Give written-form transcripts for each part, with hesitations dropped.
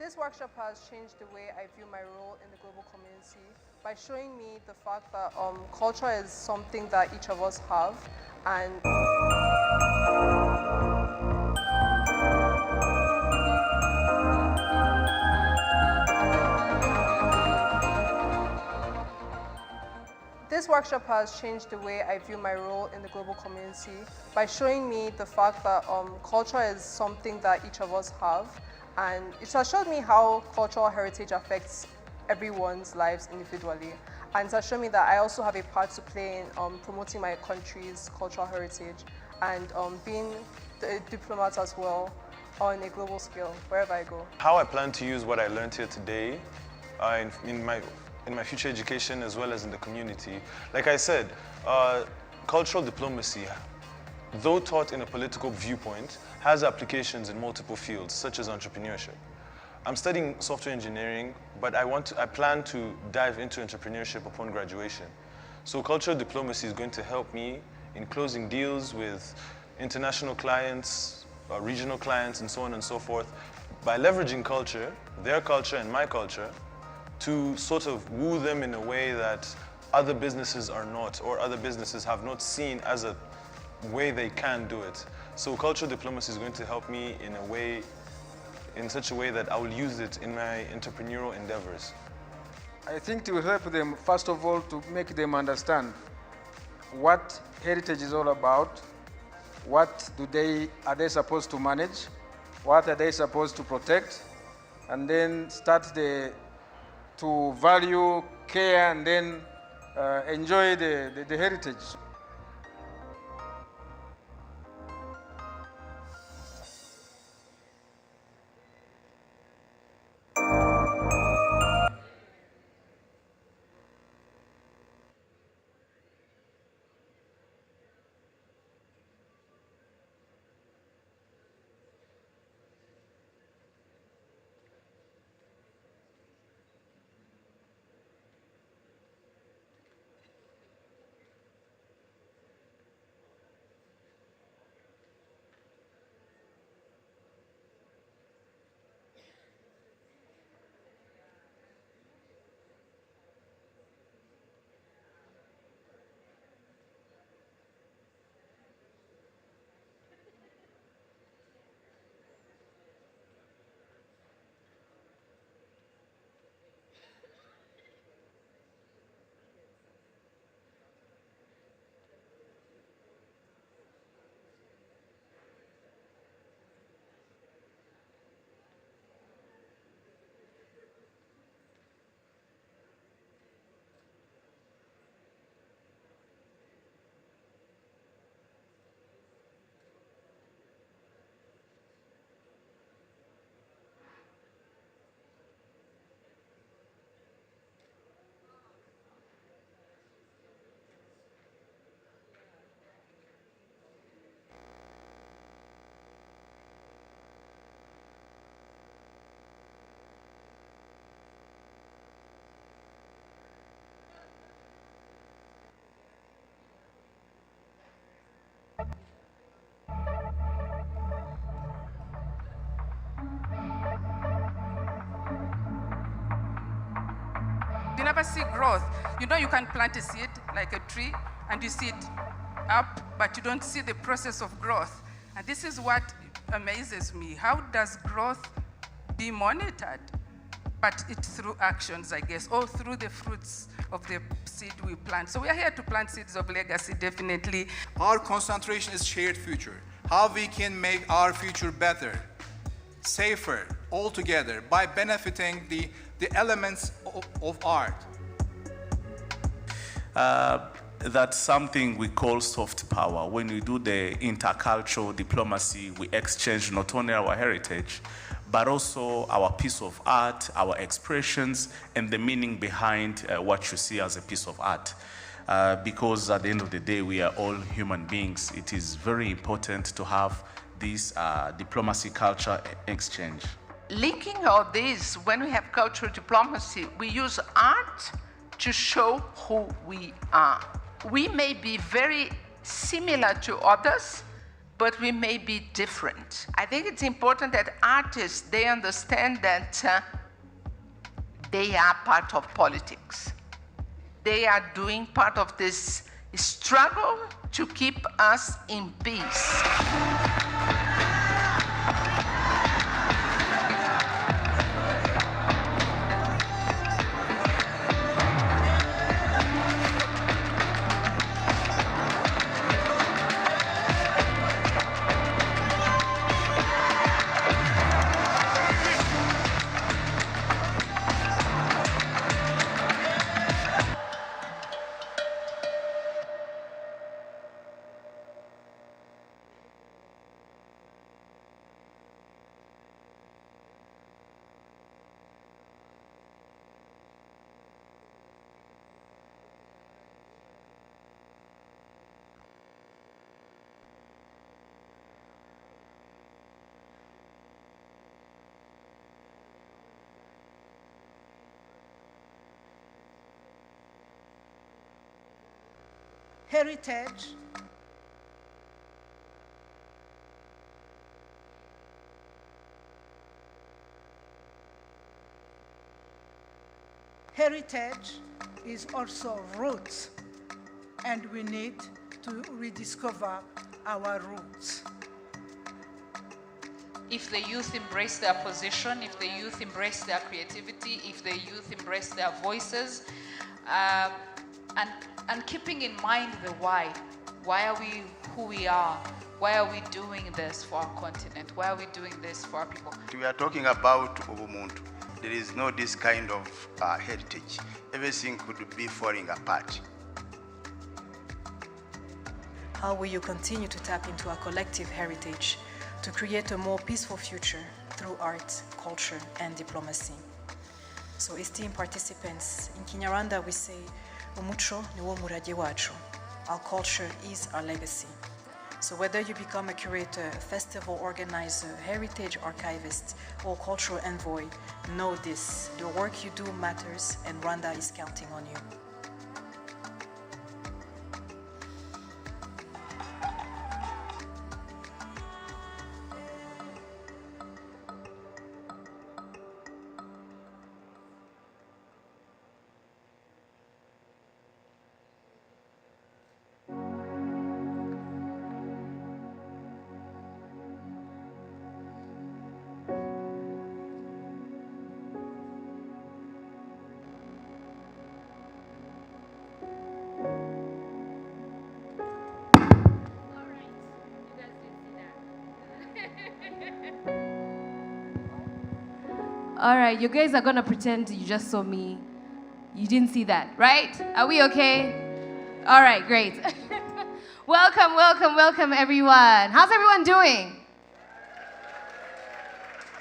This workshop has changed the way I view my role in the global community by showing me the fact that culture is something that each of us have, and This workshop has changed the way I view my role in the global community by showing me the fact that culture is something that each of us have, and it has showed me how cultural heritage affects everyone's lives individually. And it has shown me that I also have a part to play in promoting my country's cultural heritage and being a diplomat as well on a global scale, wherever I go. How I plan to use what I learned here today in my future education as well as in the community. Like I said, cultural diplomacy, though taught in a political viewpoint, has applications in multiple fields, such as entrepreneurship. I'm studying software engineering, but I plan to dive into entrepreneurship upon graduation. So cultural diplomacy is going to help me in closing deals with international clients, regional clients, and so on and so forth, by leveraging culture, their culture and my culture, to sort of woo them in a way that other businesses are not, or other businesses have not seen as a way they can do it. So cultural diplomacy is going to help me in such a way that I will use it in my entrepreneurial endeavors. I think it will help them, first of all, to make them understand what heritage is all about, what are they supposed to manage, what are they supposed to protect, and then start to value, care, and then enjoy the heritage. never see growth. You know, you can plant a seed, like a tree, and you see it up, but you don't see the process of growth. And this is what amazes me. How does growth be monitored? But it's through actions, I guess, or through the fruits of the seed we plant. So we are here to plant seeds of legacy, definitely. Our concentration is shared future. How we can make our future better, safer, all together, by benefiting the elements of art. That's something we call soft power. When we do the intercultural diplomacy, we exchange not only our heritage, but also our piece of art, our expressions, and the meaning behind what you see as a piece of art. Because at the end of the day, we are all human beings. It is very important to have this diplomacy culture exchange. Linking all this, when we have cultural diplomacy, we use art to show who we are. We may be very similar to others, but we may be different. I think it's important that artists, they understand that they are part of politics. They are doing part of this struggle to keep us in peace. Heritage is also roots, and we need to rediscover our roots. If the youth embrace their position, if the youth embrace their creativity, if the youth embrace their voices, and keeping in mind the why. Why are we who we are? Why are we doing this for our continent? Why are we doing this for our people? We are talking about Ubumuntu. There is no this kind of heritage. Everything could be falling apart. How will you continue to tap into our collective heritage to create a more peaceful future through art, culture, and diplomacy? So, esteemed participants, in Kinyarwanda we say, Umuco niwo murage wacu. Our culture is our legacy. So whether you become a curator, a festival organizer, heritage archivist, or cultural envoy, know this: the work you do matters, and Rwanda is counting on you. All right, you guys are gonna pretend you just saw me. You didn't see that, right? Are we okay? All right, great. Welcome, welcome, welcome, everyone. How's everyone doing?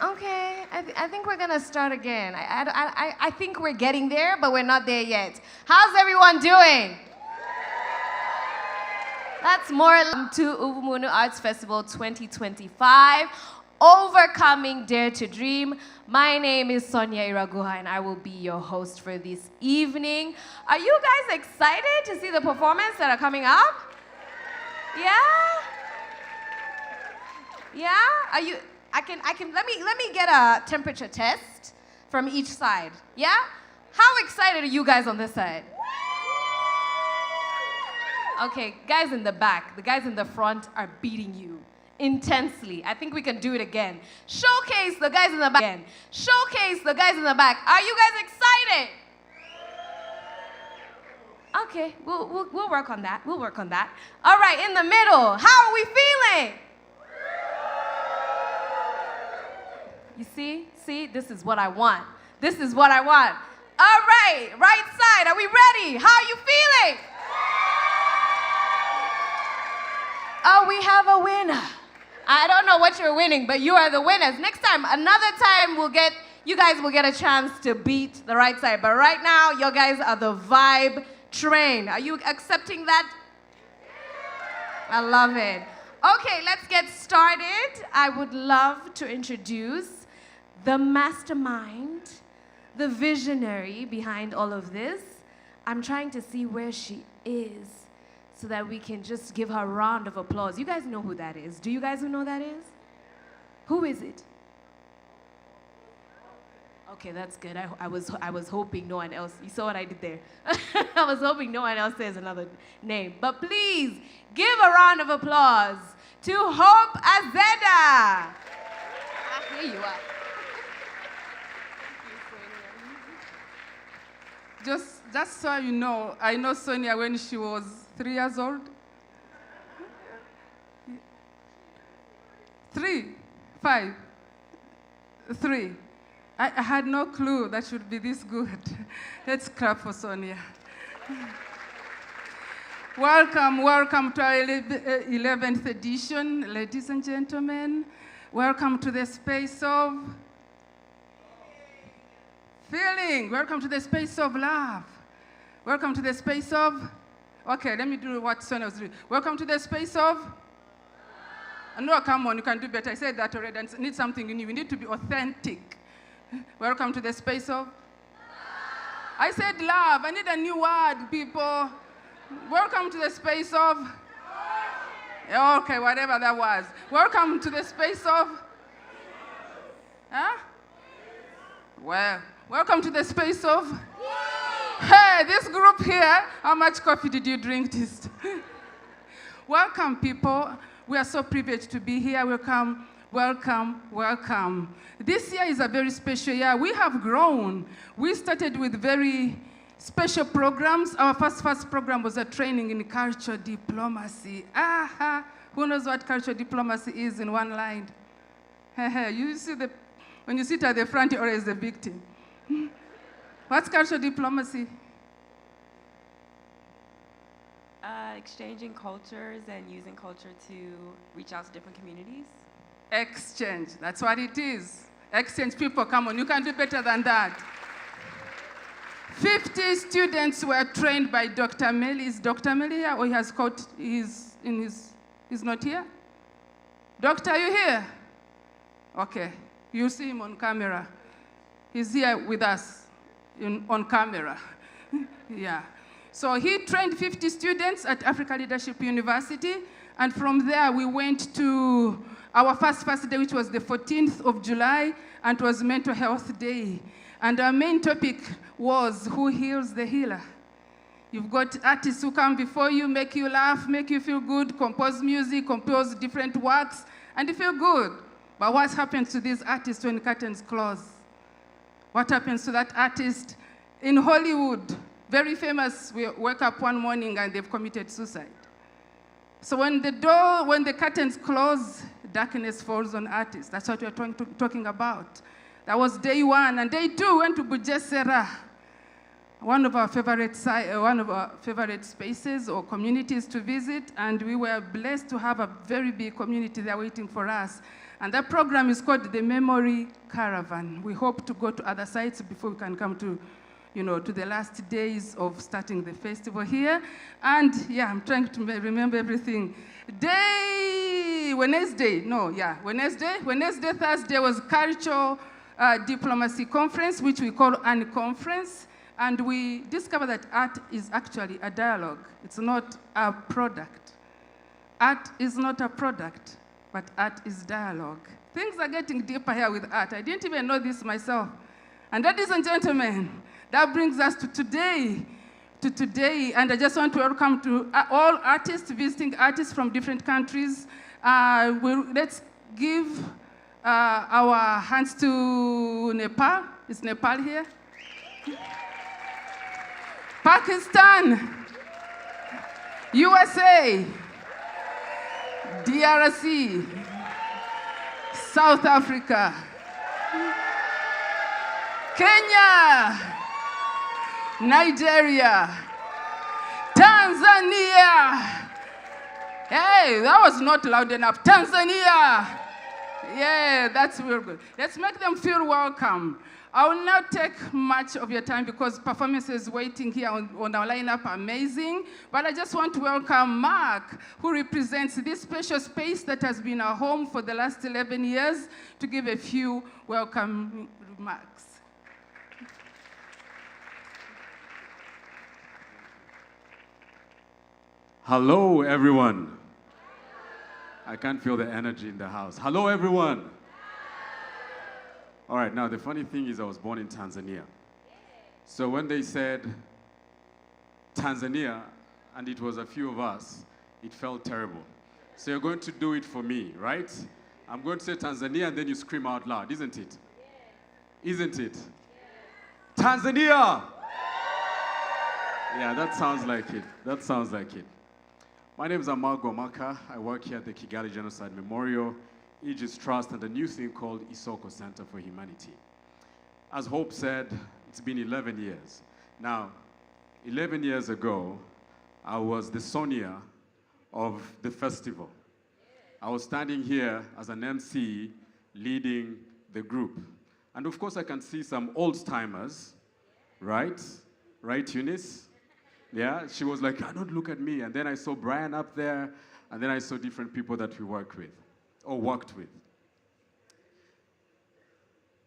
Okay, I think we're gonna start again. I think we're getting there, but we're not there yet. How's everyone doing? That's more to Ubumuntu Arts Festival 2025. Overcoming Dare to Dream. My name is Sonia Iraguha, and I will be your host for this evening. Are you guys excited to see the performance that are coming up? Yeah? Yeah? Are you? Let me get a temperature test from each side. Yeah? How excited are you guys on this side? Okay, guys in the back, the guys in the front are beating you intensely. I think we can do it again. Showcase the guys in the back again. Showcase the guys in the back. Are you guys excited? Okay, we'll work on that. We'll work on that. All right, in the middle, how are we feeling? You see, this is what I want. This is what I want. All right, right side, are we ready? How are you feeling? Oh, we have a winner. I don't know what you're winning, but you are the winners. Next time, another time, you guys will get a chance to beat the right side. But right now, you guys are the vibe train. Are you accepting that? I love it. Okay, let's get started. I would love to introduce the mastermind, the visionary behind all of this. I'm trying to see where she is so that we can just give her a round of applause. You guys know who that is. Do you guys know who that is? Who is it? Okay, that's good. I was hoping no one else, you saw what I did there. I was hoping no one else says another name. But please, give a round of applause to Hope Azeda. Here you are. Just so you know, I know Sonia when she was 3 years old. 3, 5, 3. I had no clue that should be this good. Let's clap for Sonia. Welcome to our 11th edition, ladies and gentlemen. Welcome to the space of feeling. Welcome to the space of love. Welcome to the space of, okay, let me do what Sonia was doing. Welcome to the space of, no, come on, you can do better. I said that already, and need something new. We need to be authentic. Welcome to the space of, I said love. I need a new word, people. Welcome to the space of, okay, whatever that was. Welcome to the space of, huh? Well, welcome to the space of, hey, this group here, how much coffee did you drink this? Welcome, people. We are so privileged to be here. Welcome, welcome, welcome. This year is a very special year. We have grown. We started with very special programs. Our first program was a training in cultural diplomacy. Who knows what cultural diplomacy is in one line? You see, when you sit at the front, you're always the victim. What's cultural diplomacy? Exchanging cultures and using culture to reach out to different communities. Exchange, that's what it is. Exchange, people, come on, you can do better than that. 50 students were trained by Dr. Meli. Is Dr. Meli here, or he's not here? Doctor, are you here? Okay, you see him on camera. He's here with us on camera. Yeah. So he trained 50 students at Africa Leadership University, and from there we went to our first day, which was the 14th of July, and it was Mental Health Day. And our main topic was who heals the healer. You've got artists who come before you, make you laugh, make you feel good, compose music, compose different works, and you feel good. But what happens to these artists when curtains close? What happens to that artist in Hollywood? Very famous, we wake up one morning and they've committed suicide. So when the curtains close, darkness falls on artists. That's what we're talking about. That was day 1. And day 2, we went to Bugesera, one of our favorite spaces or communities to visit. And we were blessed to have a very big community there waiting for us. And that program is called the Memory Caravan. We hope to go to other sites before we can come to the last days of starting the festival here. And yeah, I'm trying to remember everything. Wednesday, Thursday was Cultural Diplomacy Conference, which we call an conference. And we discovered that art is actually a dialogue. It's not a product. Art is not a product, but art is dialogue. Things are getting deeper here with art. I didn't even know this myself. And ladies and gentlemen, That brings us to today. And I just want to welcome to all artists, visiting artists from different countries. Let's give our hands to Nepal. Is Nepal here? Pakistan, USA, DRC, South Africa, Kenya, Nigeria, Tanzania. Hey, that was not loud enough. Tanzania. Yeah, that's real good. Let's make them feel welcome. I will not take much of your time because performances waiting here on our lineup are amazing. But I just want to welcome Mark, who represents this special space that has been our home for the last 11 years, to give a few welcome remarks. Hello, everyone. I can feel the energy in the house. Hello, everyone. All right, now the funny thing is I was born in Tanzania. So when they said Tanzania, and it was a few of us, it felt terrible. So you're going to do it for me, right? I'm going to say Tanzania, and then you scream out loud, isn't it? Isn't it? Tanzania! Yeah, that sounds like it. That sounds like it. My name is Amal Gwamaka. I work here at the Kigali Genocide Memorial, Aegis Trust, and a new thing called Isoko Center for Humanity. As Hope said, it's been 11 years. Now, 11 years ago, I was the Sonia of the festival. I was standing here as an MC leading the group. And of course, I can see some old-timers, right? Right, Eunice? Yeah, she was like, don't look at me. And then I saw Brian up there, and then I saw different people that we worked with.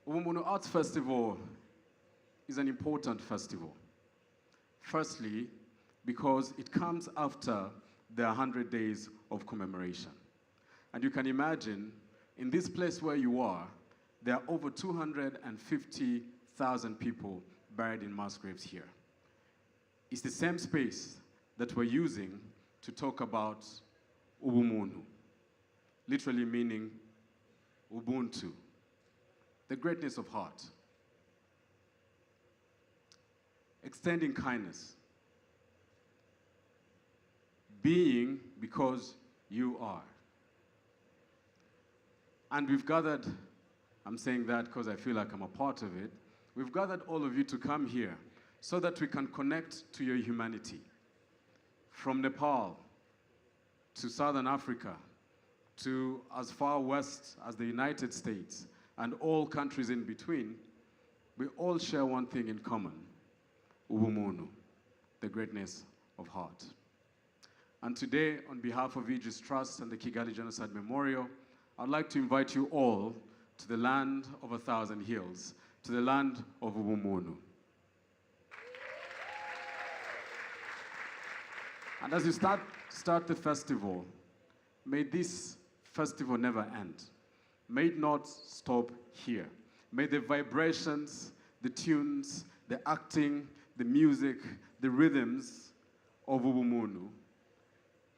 Ubumuntu Arts Festival is an important festival. Firstly, because it comes after the 100 days of commemoration. And you can imagine, in this place where you are, there are over 250,000 people buried in mass graves here. It's the same space that we're using to talk about Ubumuntu, literally meaning Ubuntu, the greatness of heart, extending kindness, being because you are. And we've gathered, I'm saying that because I feel like I'm a part of it, we've gathered all of you to come here so that we can connect to your humanity. From Nepal to Southern Africa, to as far west as the United States, and all countries in between, we all share one thing in common, Ubumuntu, the greatness of heart. And today, on behalf of Aegis Trust and the Kigali Genocide Memorial, I'd like to invite you all to the land of 1,000 hills, to the land of Ubumuntu. And as you start the festival, may this festival never end. May it not stop here. May the vibrations, the tunes, the acting, the music, the rhythms of Ubumuntu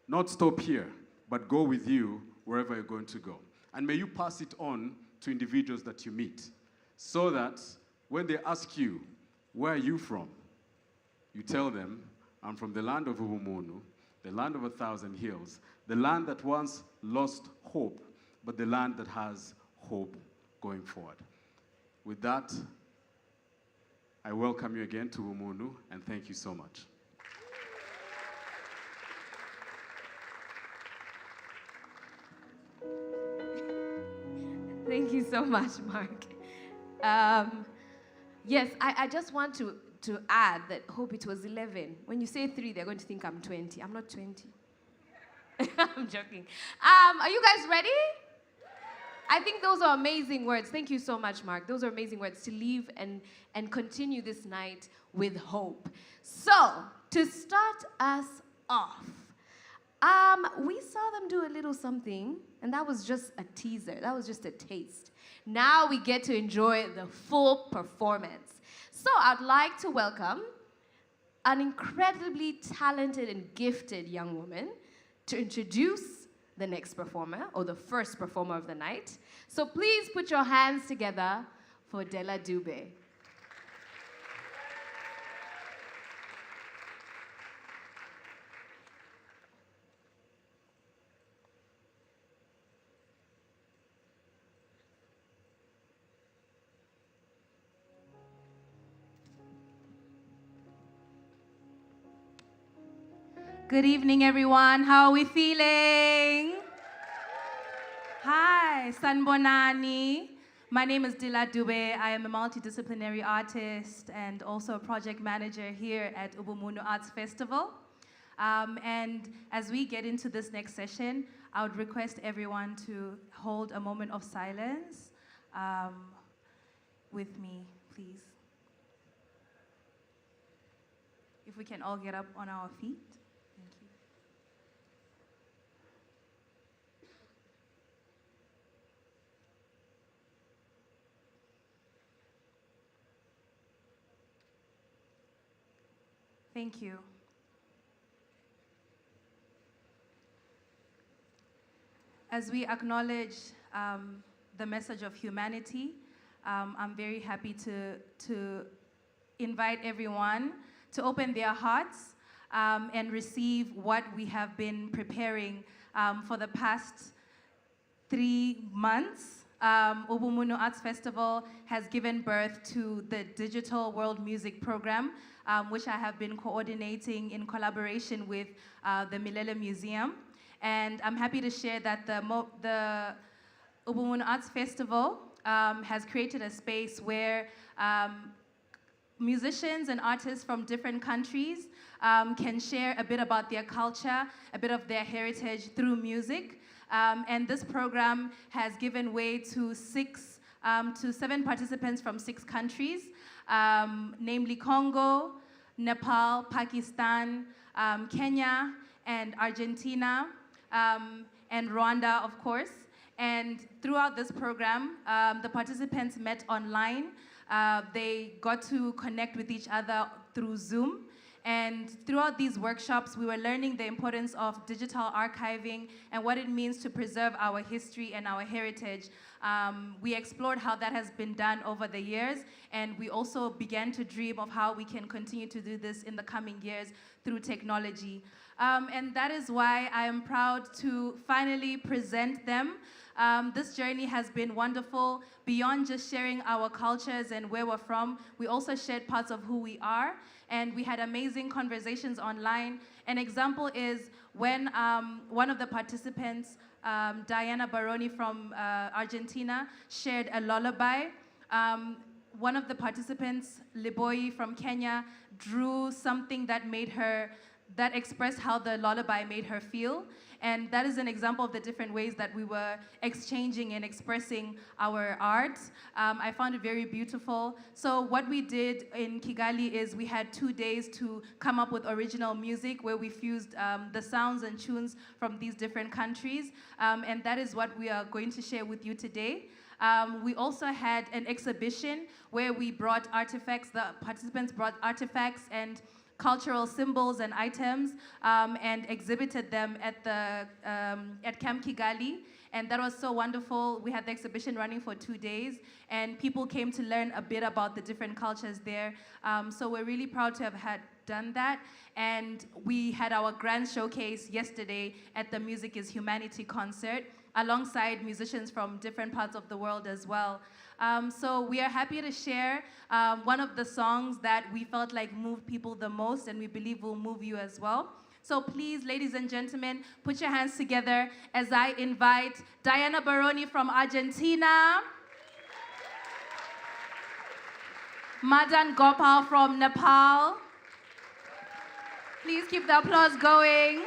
not stop here, but go with you wherever you're going to go. And may you pass it on to individuals that you meet, so that when they ask you, where are you from? You tell them, I'm from the land of Ubumuntu, the land of 1,000 hills, the land that once lost hope, but the land that has hope going forward. With that, I welcome you again to Ubumuntu, and thank you so much. Thank you so much, Mark. Yes, I just want to add that Hope, it was 11. When you say 3, they're going to think I'm 20. I'm not 20. I'm joking. Are you guys ready? I think those are amazing words. Thank you so much, Mark. Those are amazing words to leave and continue this night with hope. So, to start us off, We saw them do a little something, and that was just a teaser. That was just a taste. Now we get to enjoy the full performance. So I'd like to welcome an incredibly talented and gifted young woman to introduce the next performer, or the first performer of the night. So please put your hands together for Dela Dube. Good evening, everyone. How are we feeling? Hi, Sanbonani. My name is Dela Dube. I am a multidisciplinary artist and also a project manager here at Ubumuntu Arts Festival. And as we get into this next session, I would request everyone to hold a moment of silence with me, please. If we can all get up on our feet. Thank you. As we acknowledge the message of humanity, I'm very happy to invite everyone to open their hearts and receive what we have been preparing for the past 3 months. Ubumuntu Arts Festival has given birth to the Digital World Music Program, which I have been coordinating in collaboration with the Milele Museum. And I'm happy to share that the Ubumuntu Arts Festival has created a space where musicians and artists from different countries can share a bit about their culture, a bit of their heritage through music. And this program has given way to 7 participants from 6 countries, namely Congo, Nepal, Pakistan, Kenya, and Argentina, and Rwanda, of course. And throughout this program, the participants met online. They got to connect with each other through Zoom. And throughout these workshops, we were learning the importance of digital archiving and what it means to preserve our history and our heritage. We explored how that has been done over the years, and we also began to dream of how we can continue to do this in the coming years through technology. And that is why I am proud to finally present them. This journey has been wonderful. Beyond just sharing our cultures and where we're from, we also shared parts of who we are, and we had amazing conversations online. An example is when one of the participants, Diana Baroni from Argentina, shared a lullaby. One of the participants, Liboi from Kenya, drew something that expressed how the lullaby made her feel. And that is an example of the different ways that we were exchanging and expressing our art. I found it very beautiful. So what we did in Kigali is we had 2 days to come up with original music where we fused the sounds and tunes from these different countries. And that is what we are going to share with you today. We also had an exhibition where we brought artifacts, the participants brought artifacts and cultural symbols and items and exhibited them at Camp Kigali. And that was so wonderful. We had the exhibition running for 2 days, and people came to learn a bit about the different cultures there. So we're really proud to have done that. And we had our grand showcase yesterday at the Music is Humanity concert, alongside musicians from different parts of the world as well. So we are happy to share one of the songs that we felt like moved people the most, and we believe will move you as well. So please, ladies and gentlemen, put your hands together as I invite Diana Baroni from Argentina, Madan Gopal from Nepal. Please keep the applause going.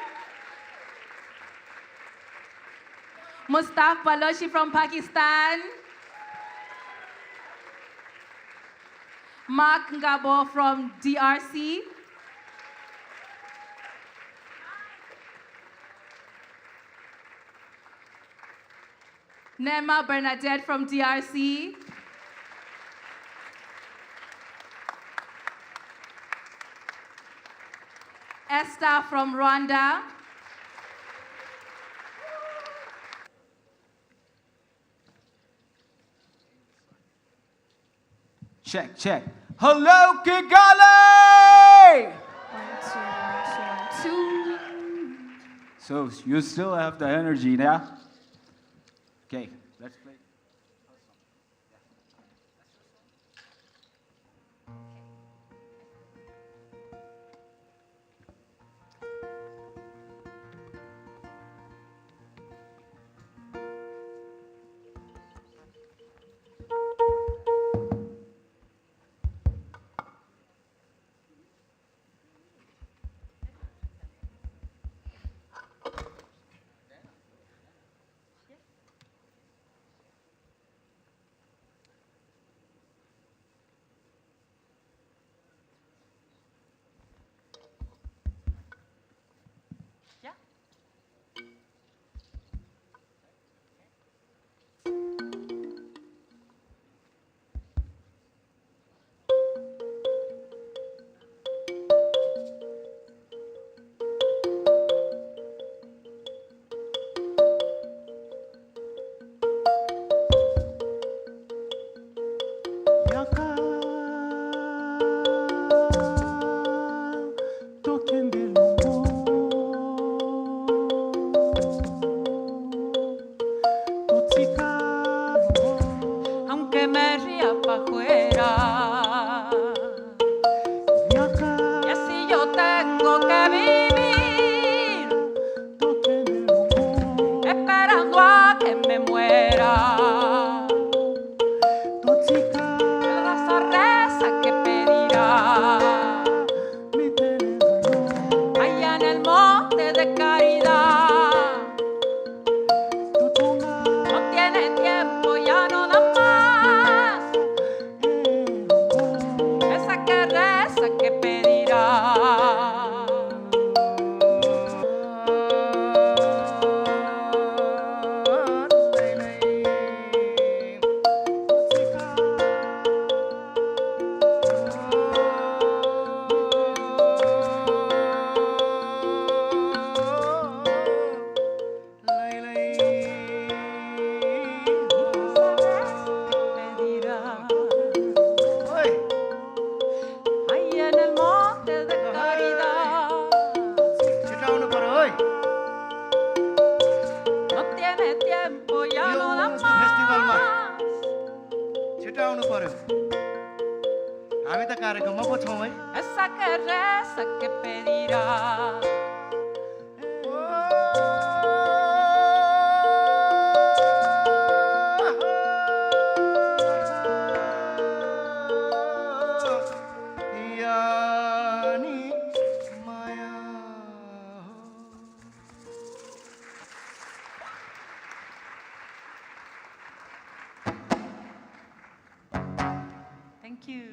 Mustaf Balochi from Pakistan. Mark Ngabo from DRC. Nema Bernadette from DRC. Esther from Rwanda. Check, check. Hello, Kigali! 1, 2, 1, 2, 1, 2. So you still have the energy, yeah? Okay, let's play. Aunque me ría pa' afuera, y así yo tengo que vivir, esperando a que me muera. La reza que pedirá allá en el monte de caridad. No tiene tiempo, ya no da más. Esa que reza que pedirá. Ahí en el monte de caridad. No tiene tiempo, ya no da más. Esa que reza que pedirá. Thank you.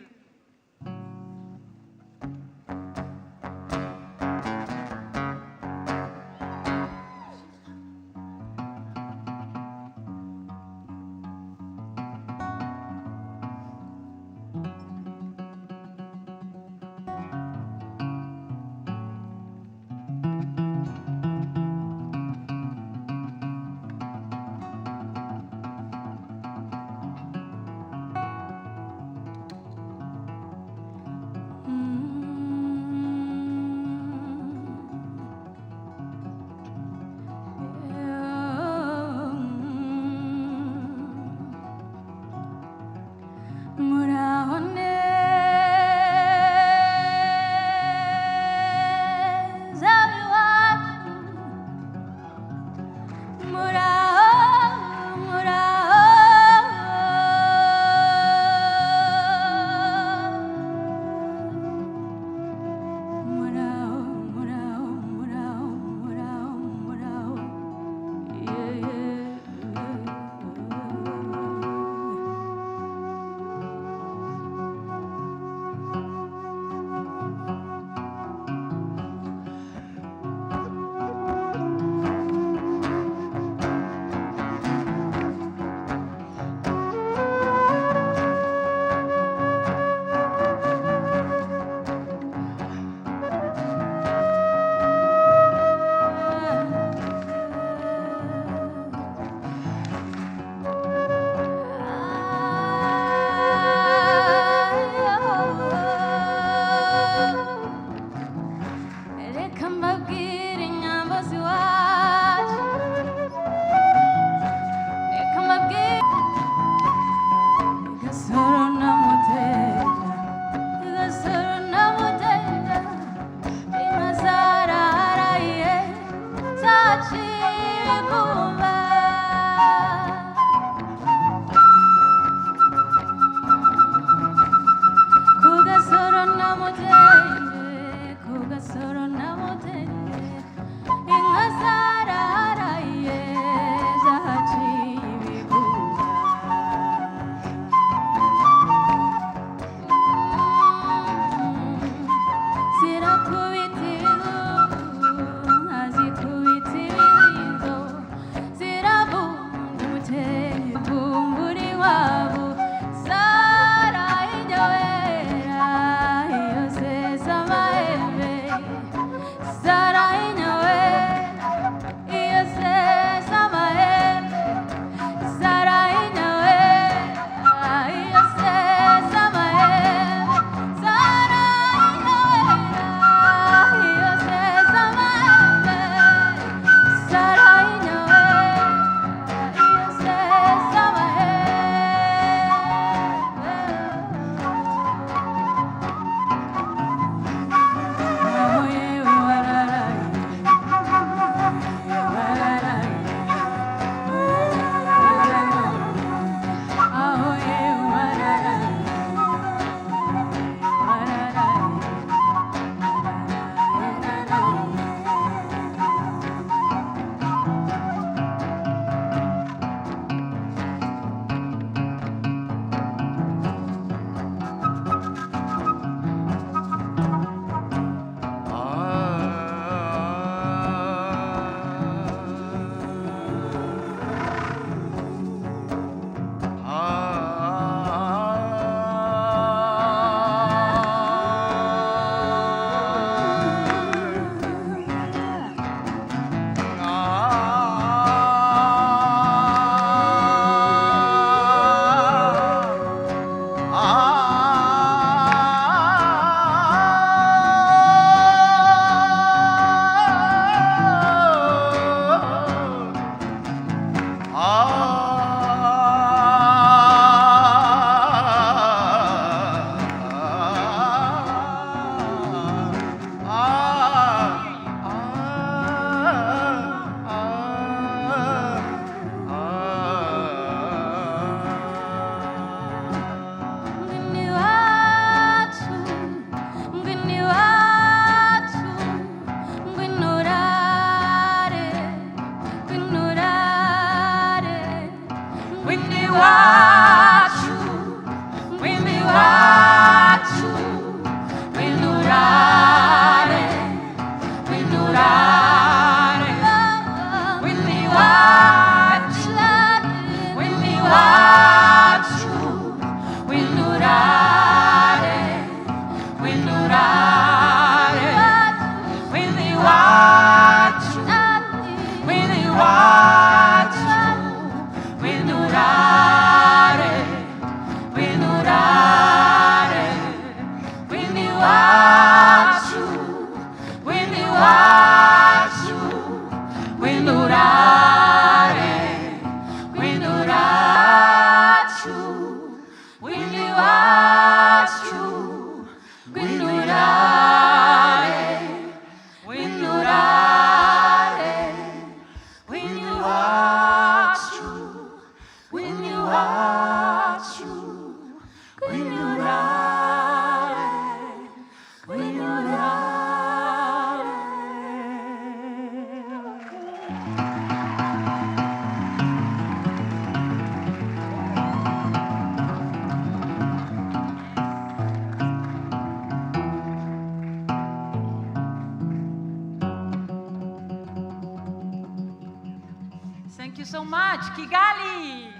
Thank you so much, Kigali.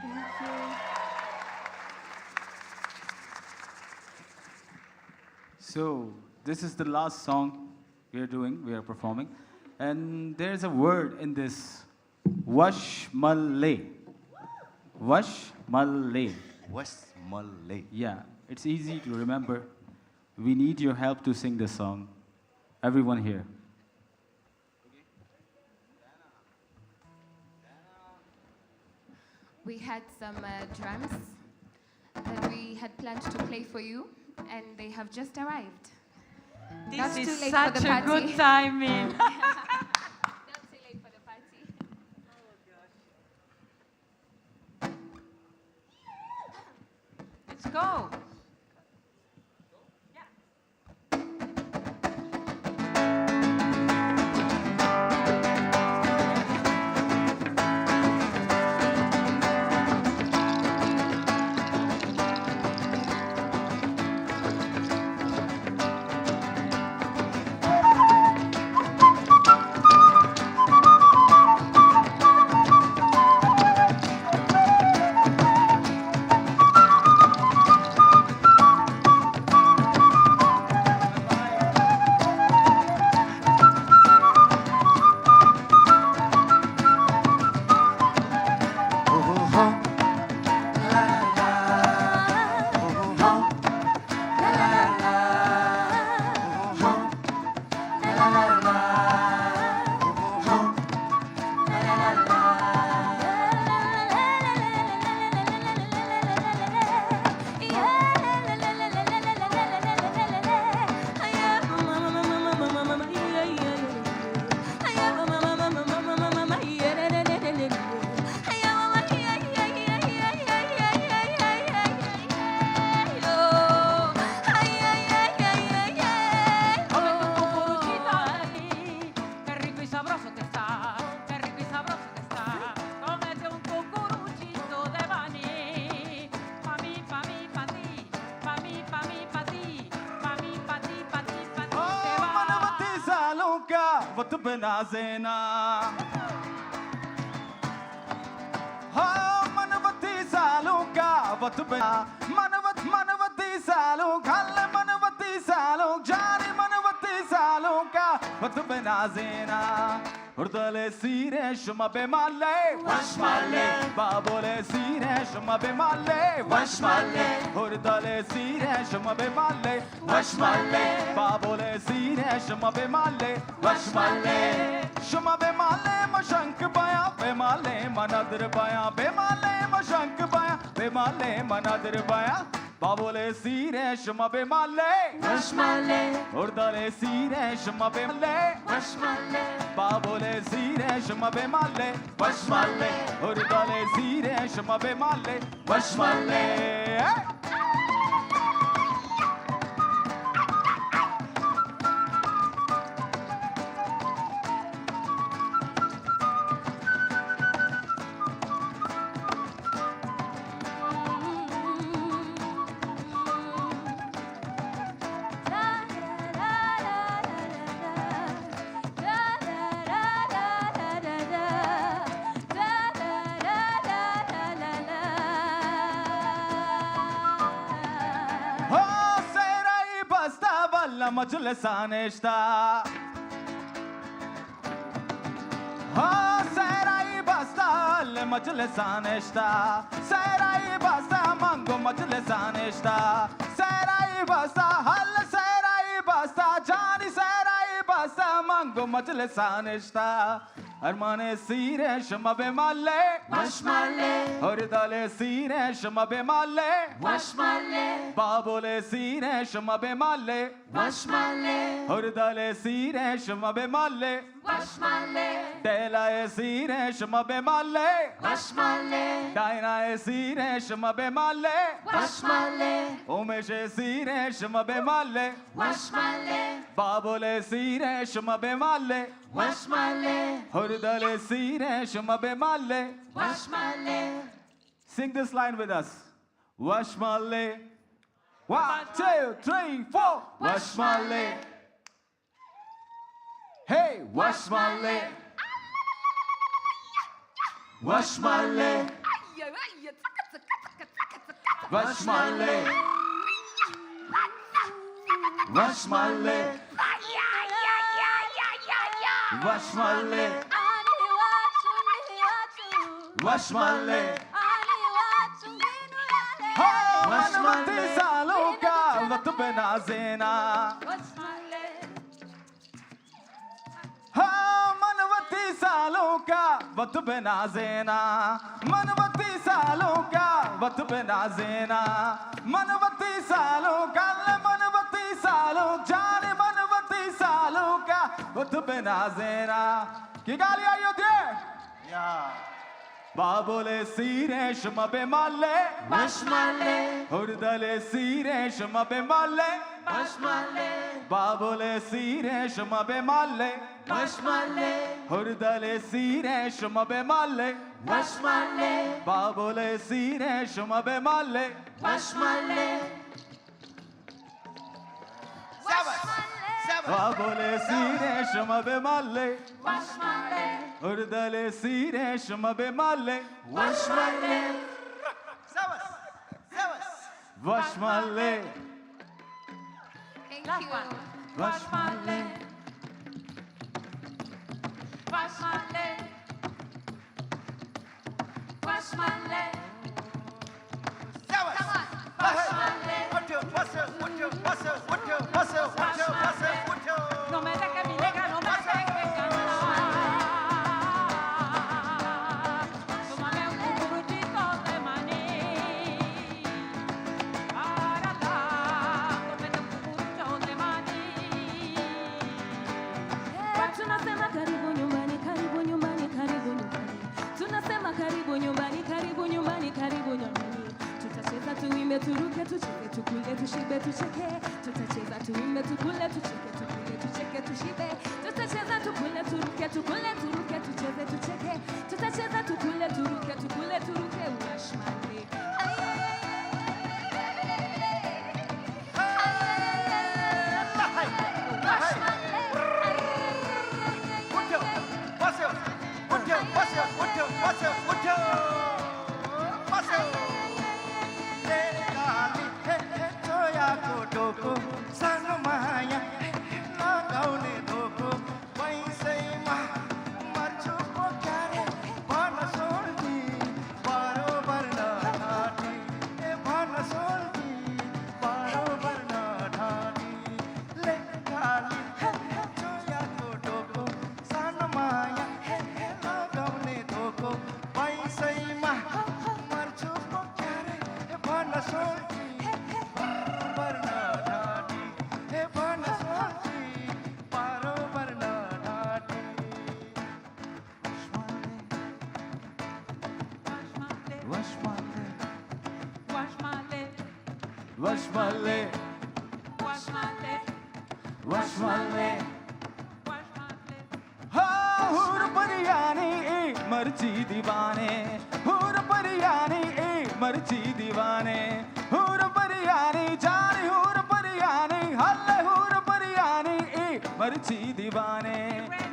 So this is the last song we are performing. And there's a word in this, Washmale. Washmale. Washmale. Yeah, it's easy to remember. We need your help to sing the song. Everyone here. We had some drums that we had planned to play for you, and they have just arrived. This Not is too late such for the a party. good timing. Not too late for the party. Let's go. वत बनाजेना हाँ मनवती सालों का वत बना मनवती सालों खल मनवती सालों जाने मनवती सालों का वत बनाजेना Urdale sire shuma be male washmale babole sire shuma be male washmale Urdale sire shuma be male washmale babole sire shuma be male washmale shuma be male mashank baya be male manadr baya be male mashank baya be male manadr baya babole sire shuma be male washmale Urdale sire shuma be male washmale babole sire shuma be male washmale Urdale sire shuma be male washmale Majlisaneshta ha sarai basta le majlisaneshta sarai basta mango majlisaneshta sarai basta hal sarai basta jani sarai basta mango majlisaneshta armane sire shama be male washmale horidale sire shama be male washmale babole sire shama be male washmale horidale sire shama be male washmale dela sire shama be male washmale daina sire shama be male washmale umeshe sire shama be male washmale babole sire shama be male washmale horidale sire shama be male washmale. Sing this line with us. Washmale. 1, 2, 3, 4. Washmale. Hey, washmale. Washmale. Washmale. Washmale. Washmale. Washmale. Manavati salon ka vat benazena. Manavati salon ka vat benazena. Manavati salon ka vat benazena. Manavati salon ka le manavati salon jane manavati salon ka vat benazena. Kigali, are you there? Yeah. Babole sire shama be male washmale Urdale sire shama be male washmale Babole sire shama be male washmale Urdale sire shama be male washmale Babole sire shama be male washmale Babole sire shama be male washmale Urdale sire shama be male washmale washmale Thank you. washmale Washmale. Washmale. Come on. No me dejes mi negra, no me dejes cantar. Tómame un cucuruchito de maní. Para dar, tómame un cucurucho de maní. Tunasema karibu nyumbani, karibu nyumbani, karibu nyumbani. Tunasema karibu nyumbani, karibu nyumbani, karibu nyumbani. Tutacheza tuimbe turuke tucheke tukule tushibe tucheke. Tutacheza tuimbe tukule tucheke tukule tucheke tushibe. Tutacheza tukule turuke tukule turuke tucheze tucheke. Tutacheza tukule turuke tukule turuke washmale. Wash my leg. Wash my leg. Wash my leg. हाँ हुर परियानी मर्जी दीवाने हुर परियानी मर्जी दीवाने हुर परियानी जानी हुर परियानी हल्ले हुर परियानी मर्जी दीवाने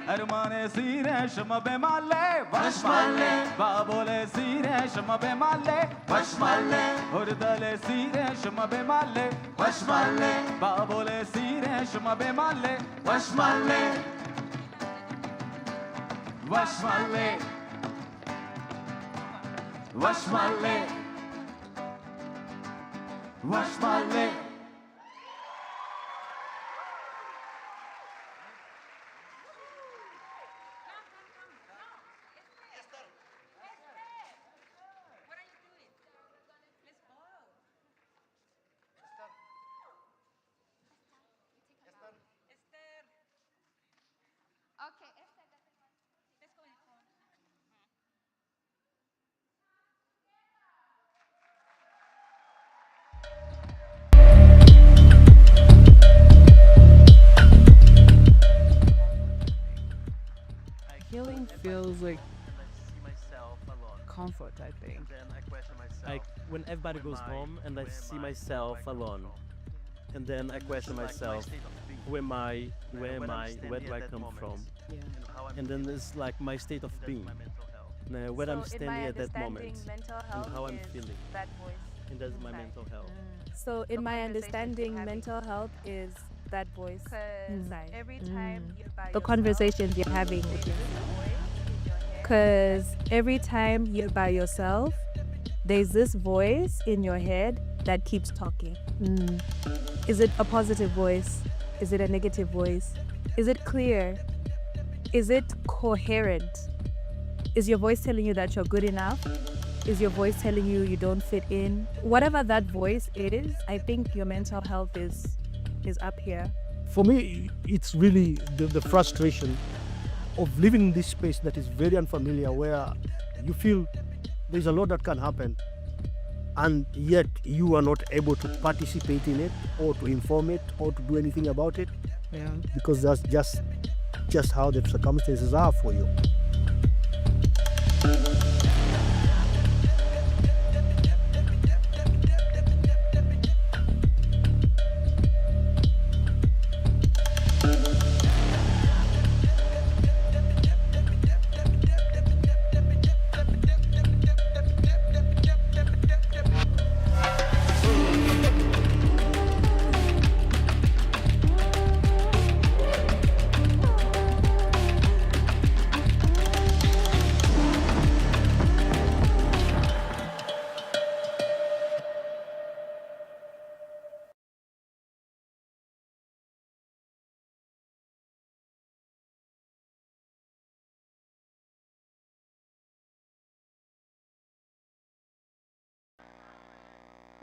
अरमाने सीरे शमबे माले वश माले बाबोले सीरे शमबे माले वश माले हुर दले सीरे शमबे माले वश माले बाबोले सीरे शमबे माले वश माले Wash my leg. Wash my leg. Wash my leg. Healing feels like comfort, I think. Like when everybody goes home and I see myself alone, and then I question myself, who am I, where am I, where do I come from? Yeah. And then it's like my state of being, where I'm standing at that moment, and how I'm feeling. And that's my mental health. So in my understanding, mental health is that voice inside. Every time you're by The conversations you're having with yourself. Because every time you're by yourself, there's this voice in your head that keeps talking. Is it a positive voice? Is it a negative voice? Is it clear? Is it coherent? Is your voice telling you that you're good enough? Is your voice telling you you don't fit in? Whatever that voice is, I think your mental health is up here. For me, it's really the frustration of living in this space that is very unfamiliar, where you feel there's a lot that can happen, and yet you are not able to participate in it, or to inform it, or to do anything about it, because that's just how the circumstances are for you.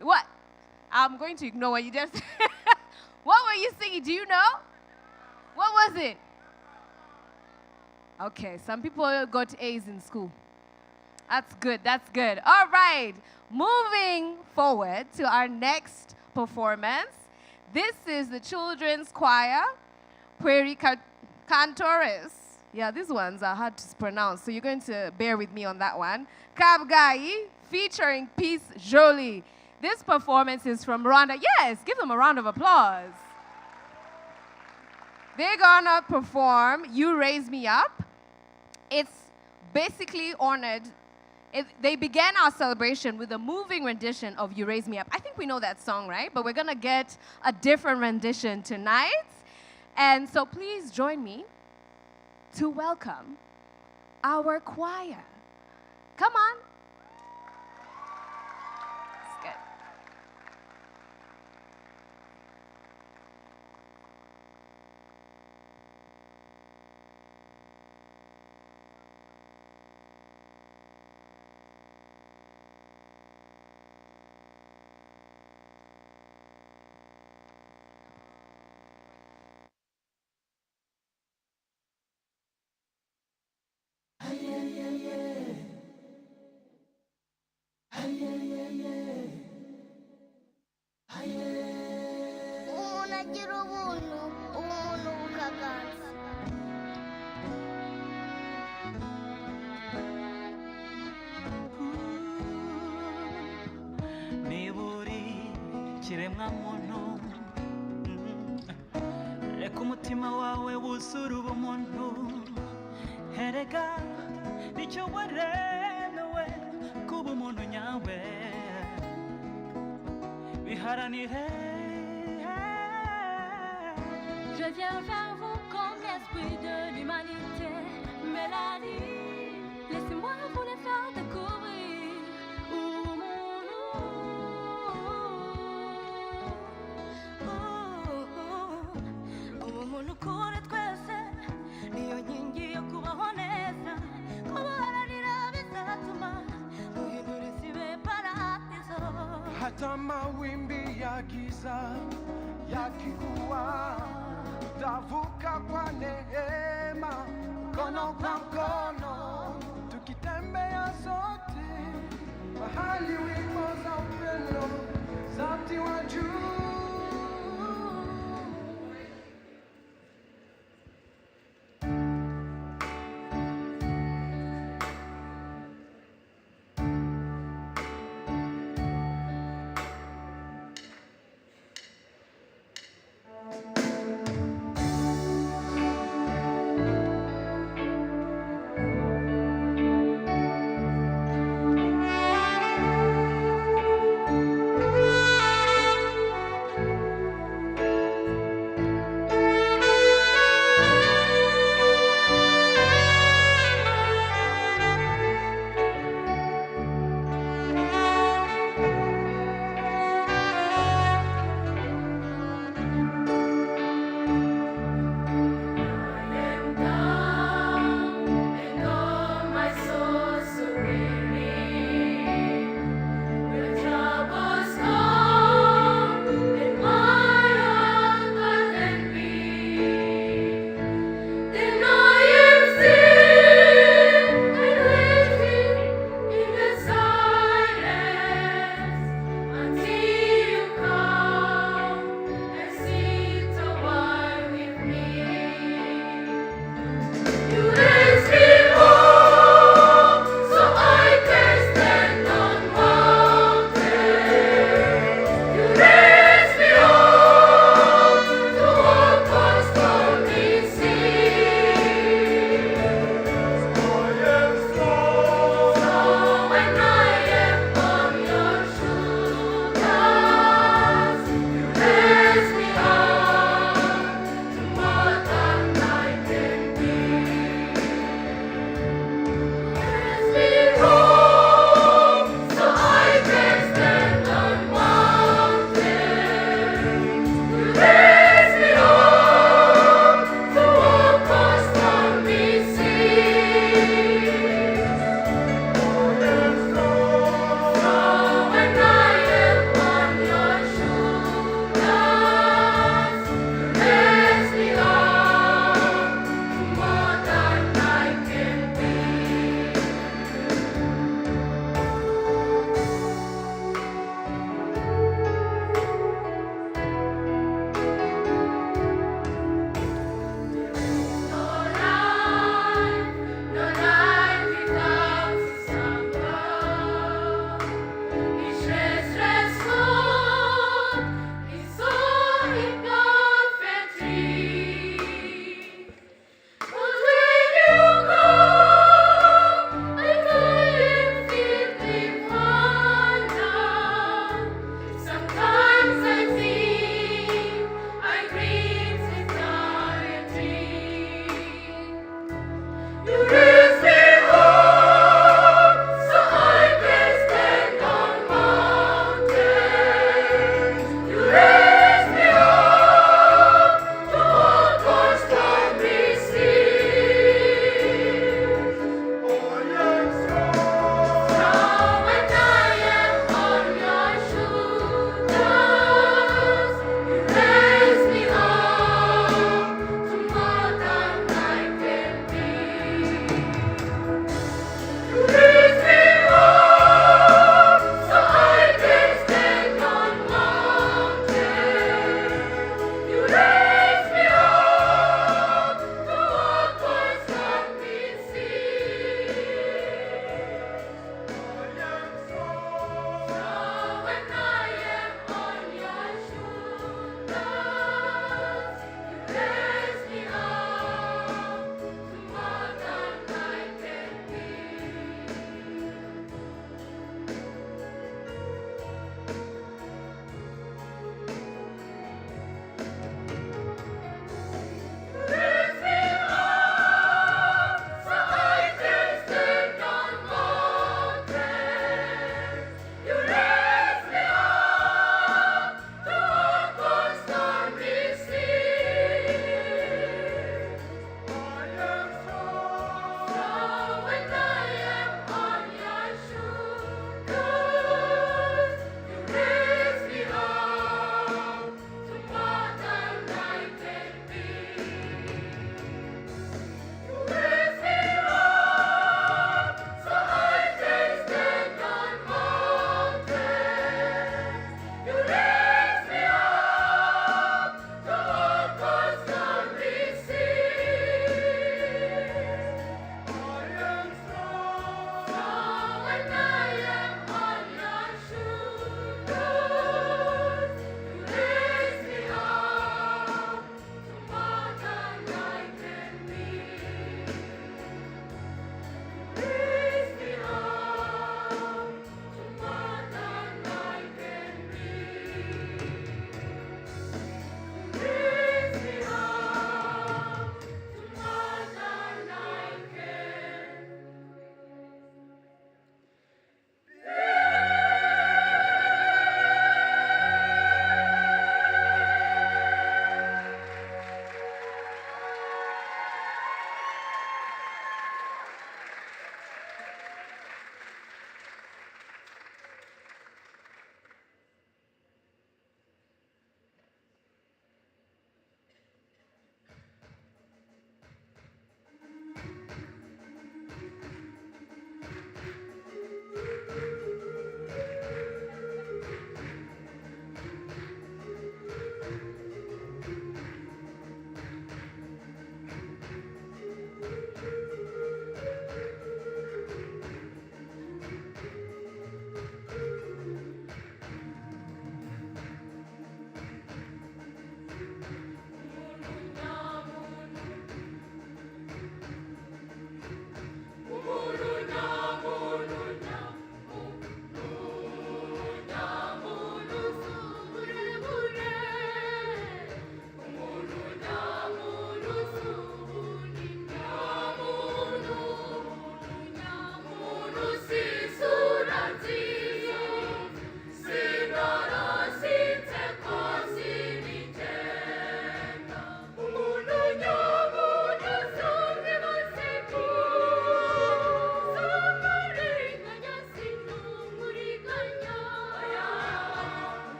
What? I'm going to ignore what you just said. What were you singing? Do you know? What was it? Okay, some people got A's in school. That's good, that's good. All right, moving forward to our next performance. This is the children's choir, Pueri Cantores. Yeah, these ones are hard to pronounce, so you're going to bear with me on that one. Kabgai, featuring Peace Jolie. This performance is from Rwanda. Yes, give them a round of applause. They're gonna perform You Raise Me Up. It's basically honored. They began our celebration with a moving rendition of You Raise Me Up. I think we know that song, right? But we're gonna get a different rendition tonight. And so please join me to welcome our choir. Come on. It's good. tugira ubuntu ubumuntu bukaganza. niba uri ikiremwa muntu reka umutima wawe wuzure ubumuntu erega nicyo waremewe kuba umuntu nyawe biharanire. Je viens vers vous comme l'esprit de l'humanité. Mélanie, laissez-moi vous les faire découvrir. Ubumuntu kuri twese niyo nkingi yo kubaho neza. Kubaharanira bizatuma duhindura isi ibe paradizo. Hata mawimbi ya giza yakikuwa, tutavuka kwa neema, mkono kwa mkono, tukitembea sote mahali wimbo za upendo zaptiwa juu.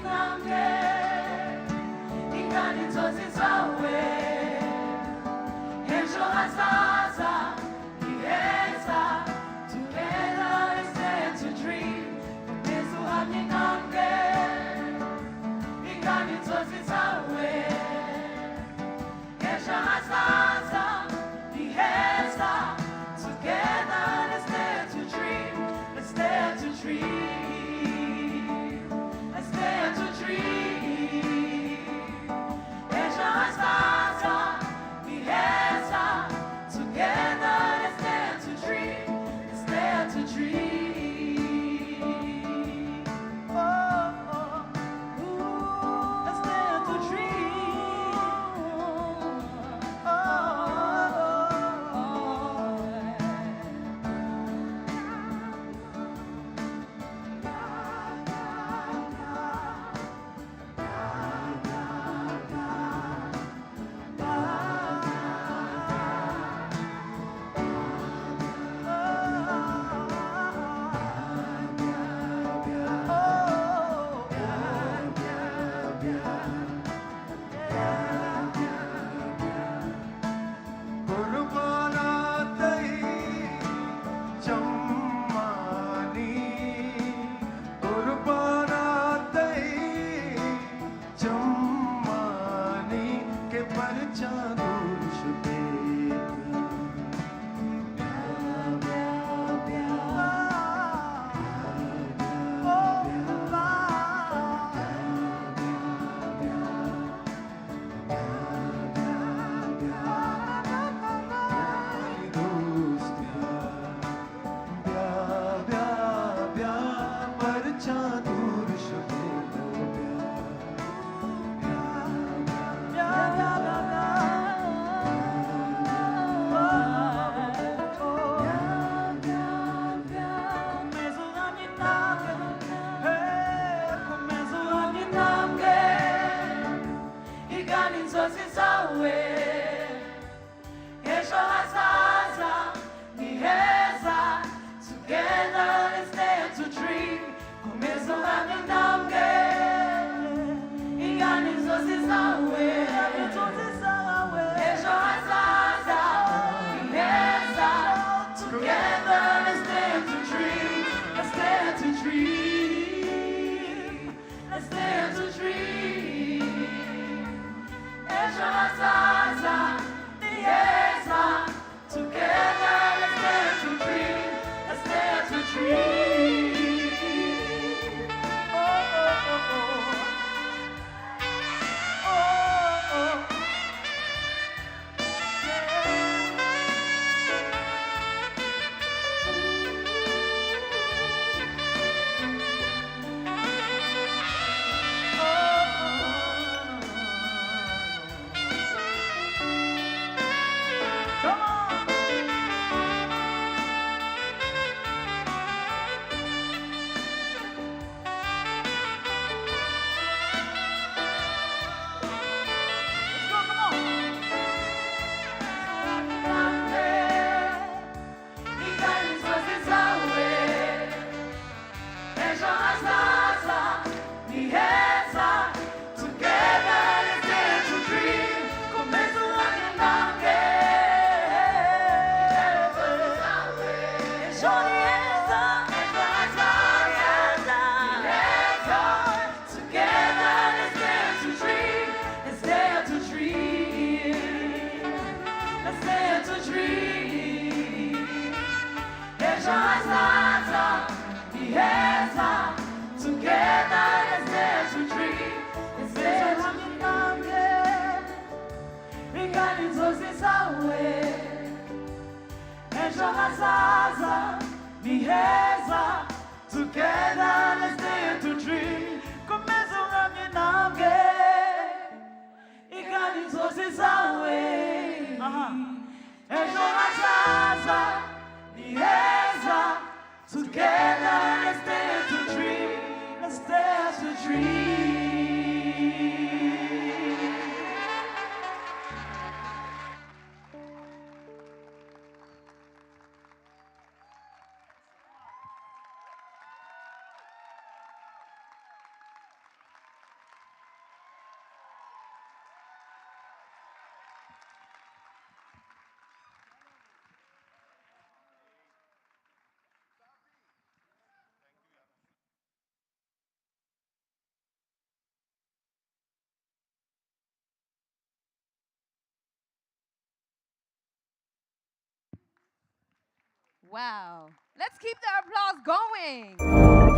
intambwe ingana inzozi zawe ejo hazaza ni heza together let's dare to dream komeza uhamye intambwe ingana inzozi zawe ejo hazaza ni heza together let's dare to dream let's dare to dream let's dare to dream ejo hazaza ni heza together let's dare to dream let's dare to dream oh, oh. Ooh, let's dare to dream oh, oh, Wow. Let's keep the applause going.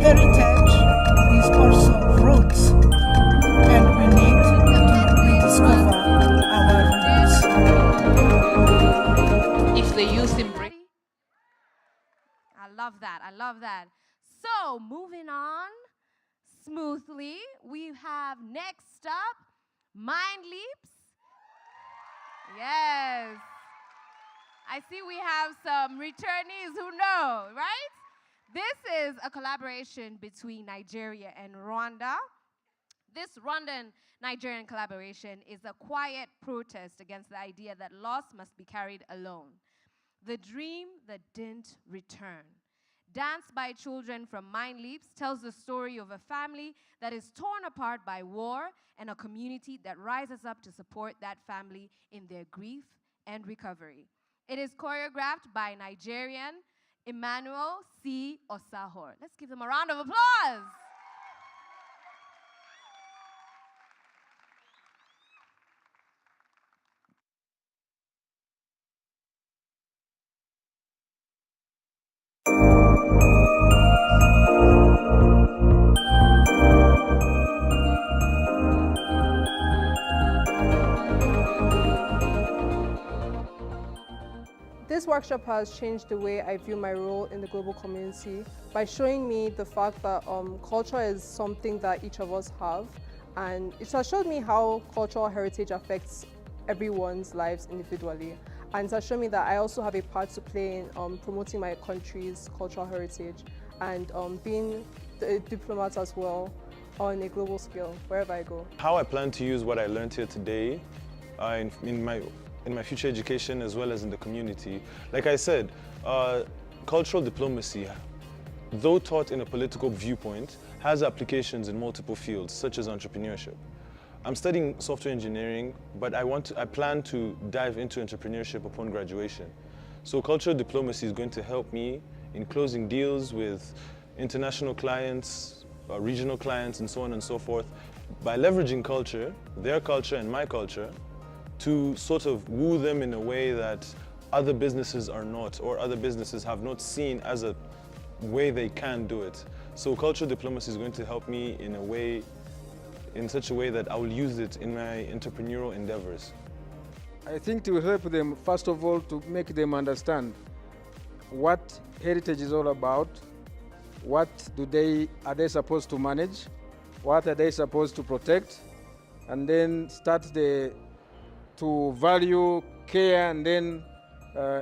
Heritage is also roots, and we need to rediscover our roots. If the youth embrace. I love that. I love that. So, moving on smoothly, we have next up Mind Leaps. Yes. I see we have some returnees who know, right? This is a collaboration between Nigeria and Rwanda. This Rwandan-Nigerian collaboration is a quiet protest against the idea that loss must be carried alone. The dream that didn't return. Dance by Children from Mind Leaps tells the story of a family that is torn apart by war and a community that rises up to support that family in their grief and recovery. It is choreographed by Nigerian Emmanuel C. Osahor. Let's give them a round of applause. This workshop has changed the way I view my role in the global community by showing me the fact that culture is something that each of us have, and it has showed me how cultural heritage affects everyone's lives individually, and it has shown me that I also have a part to play in promoting my country's cultural heritage and being a diplomat as well on a global scale wherever I go. How I plan to use what I learned here today in my future education as well as in the community. Like I said, cultural diplomacy, though taught in a political viewpoint, has applications in multiple fields, such as entrepreneurship. I'm studying software engineering, but I plan to dive into entrepreneurship upon graduation. So cultural diplomacy is going to help me in closing deals with international clients, regional clients, and so on and so forth, by leveraging culture, their culture and my culture, to sort of woo them in a way that other businesses are not, or other businesses have not seen as a way they can do it. So cultural diplomacy is going to help me in such a way that I will use it in my entrepreneurial endeavors. I think to help them, first of all, to make them understand what heritage is all about, what are they supposed to manage, what are they supposed to protect, and then start to value, care, and then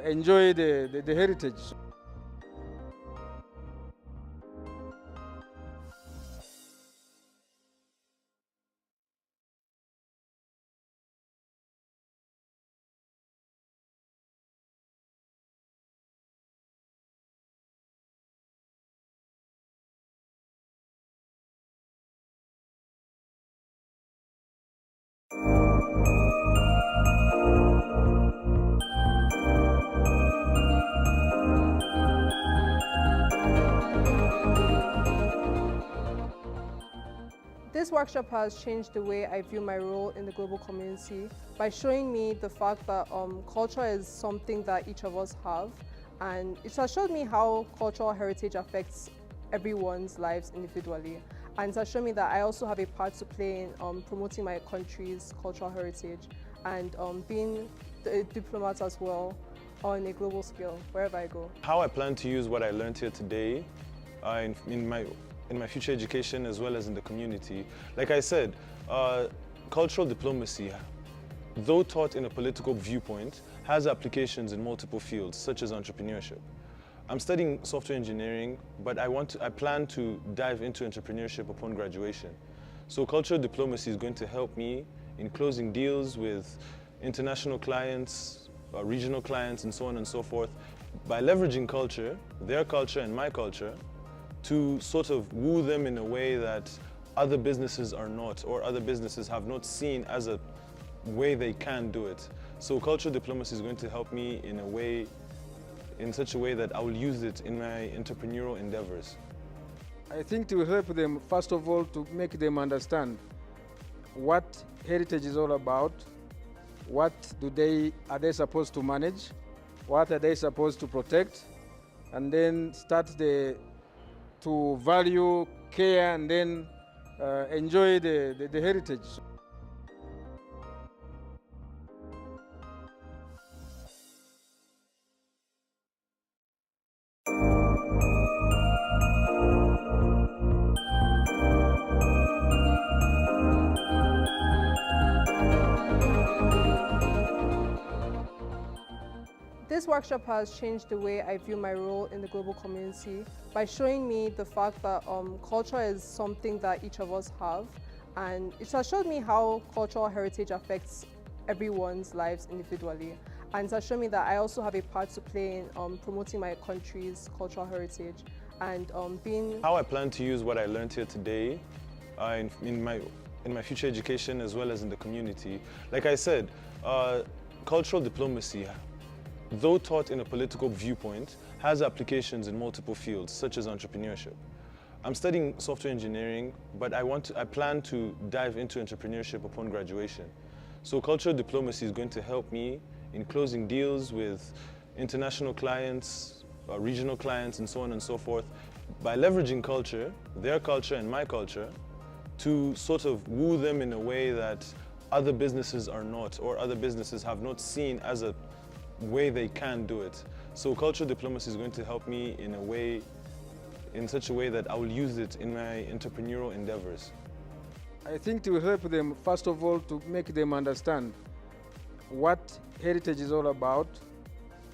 enjoy the heritage. This workshop has changed the way I view my role in the global community by showing me the fact that culture is something that each of us have, and it has showed me how cultural heritage affects everyone's lives individually, and it has shown me that I also have a part to play in promoting my country's cultural heritage and being a diplomat as well on a global scale wherever I go. How I plan to use what I learned here today in my future education as well as in the community. Like I said, cultural diplomacy, though taught in a political viewpoint, has applications in multiple fields, such as entrepreneurship. I'm studying software engineering, but I plan to dive into entrepreneurship upon graduation. So cultural diplomacy is going to help me in closing deals with international clients, regional clients, and so on and so forth, by leveraging culture, their culture and my culture, to sort of woo them in a way that other businesses are not, or other businesses have not seen as a way they can do it. So cultural diplomacy is going to help me in such a way that I will use it in my entrepreneurial endeavors. I think to help them, first of all, to make them understand what heritage is all about, what are they supposed to manage, what are they supposed to protect, and then start to value, care, and then enjoy the heritage. This workshop has changed the way I view my role in the global community by showing me the fact that culture is something that each of us have, and it has showed me how cultural heritage affects everyone's lives individually, and it has shown me that I also have a part to play in promoting my country's cultural heritage and being... How I plan to use what I learned here today in my future education as well as in the community. Like I said, cultural diplomacy, though taught in a political viewpoint, has applications in multiple fields, such as entrepreneurship. I'm studying software engineering, but I plan to dive into entrepreneurship upon graduation. So cultural diplomacy is going to help me in closing deals with international clients, regional clients, and so on and so forth, by leveraging culture, their culture and my culture, to sort of woo them in a way that other businesses are not, or other businesses have not seen as a way they can do it. So cultural diplomacy is going to help me in such a way that I will use it in my entrepreneurial endeavors. I think to help them, first of all, to make them understand what heritage is all about,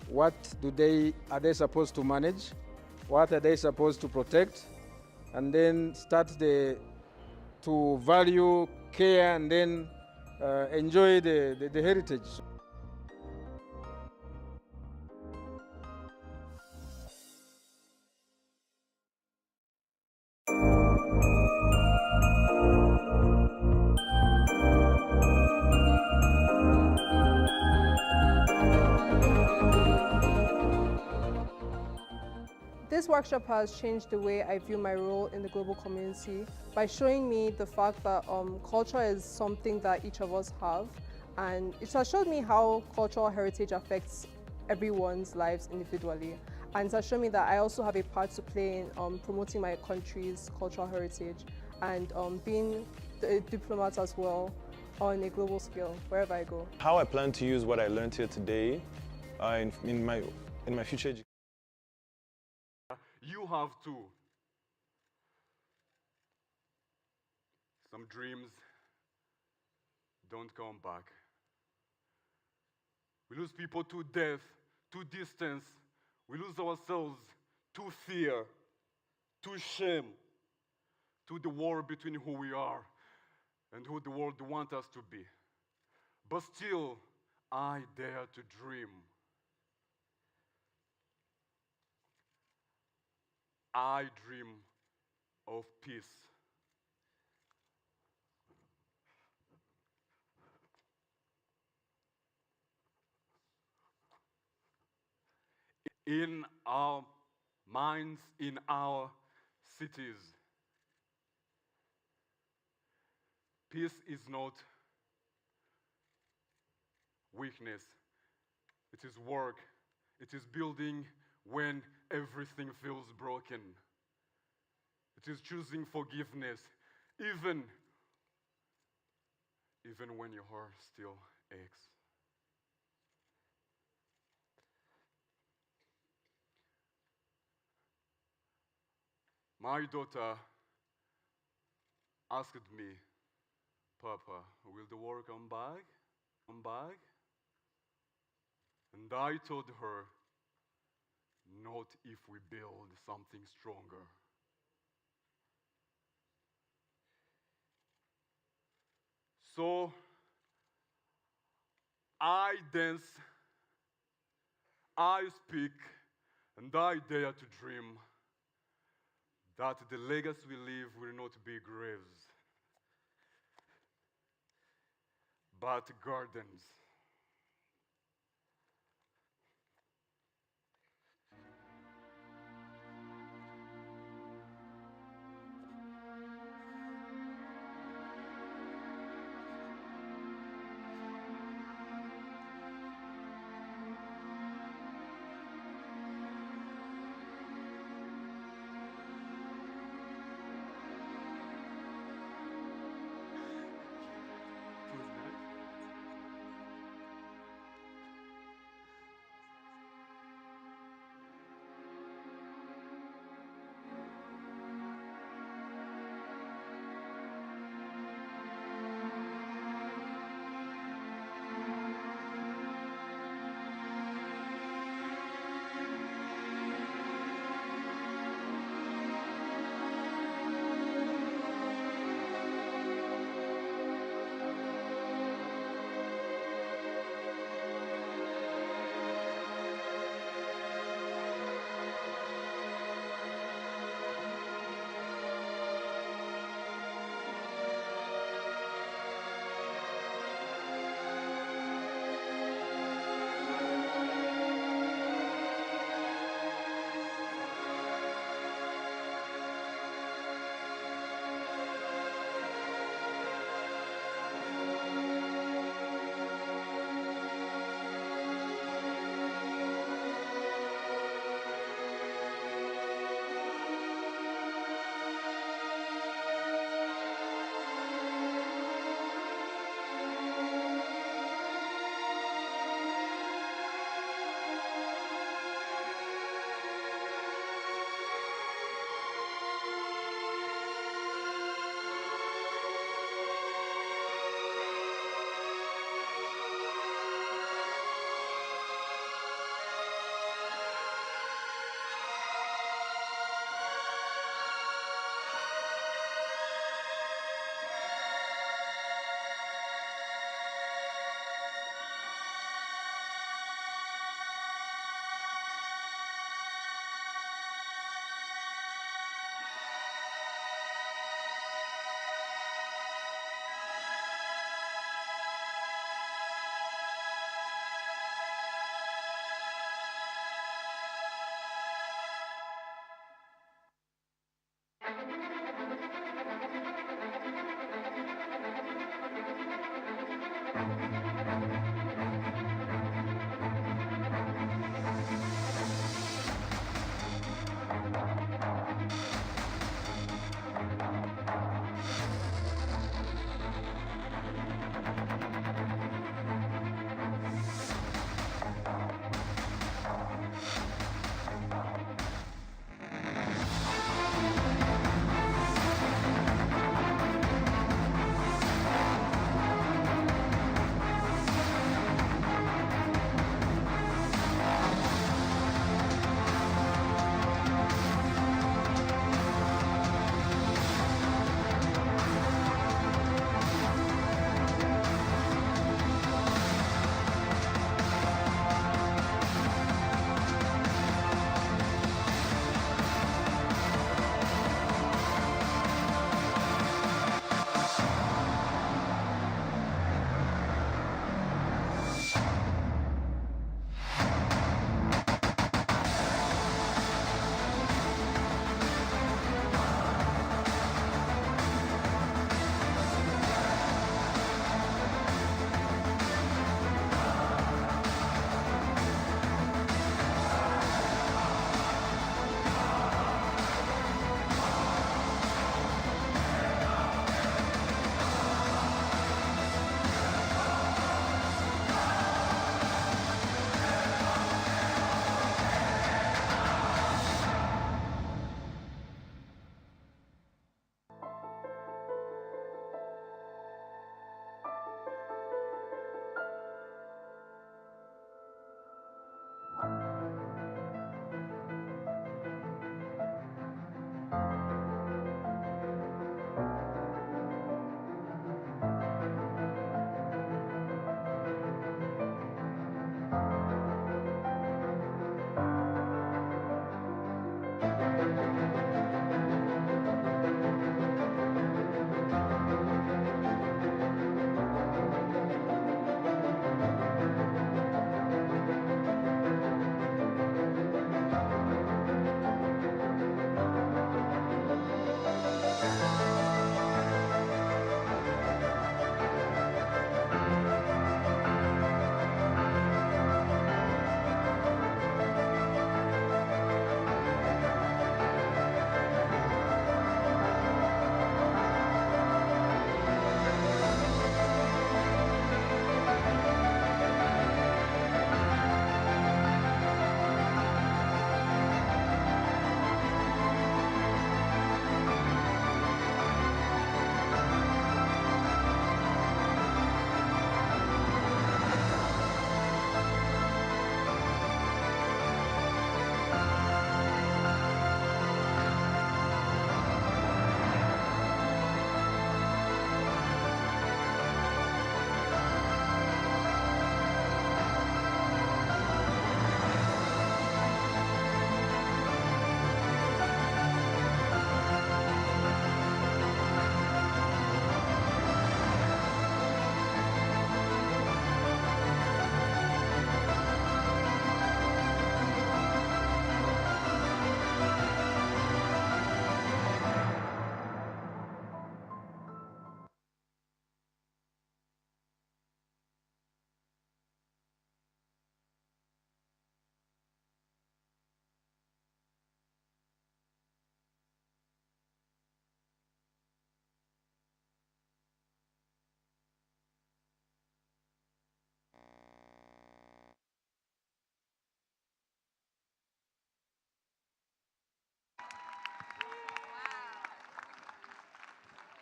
what are they supposed to manage, what are they supposed to protect, and then start to value, care, and then enjoy the heritage. This workshop has changed the way I view my role in the global community by showing me the fact that culture is something that each of us have, and it has showed me how cultural heritage affects everyone's lives individually, and it has shown me that I also have a part to play in promoting my country's cultural heritage and being a diplomat as well on a global scale wherever I go. How I plan to use what I learned here today in my future education. You have too. Some dreams don't come back. We lose people to death, to distance. We lose ourselves to fear, to shame, to the war between who we are and who the world wants us to be. But still, I dare to dream. I dream of peace. In our minds, in our cities. Peace is not weakness. It is work. It is building when everything feels broken. It is choosing forgiveness, even when your heart still aches. My daughter asked me, Papa, will the war come back? Come back? And I told her, not if we build something stronger. So I dance, I speak, and I dare to dream that the legacy we leave will not be graves, but gardens.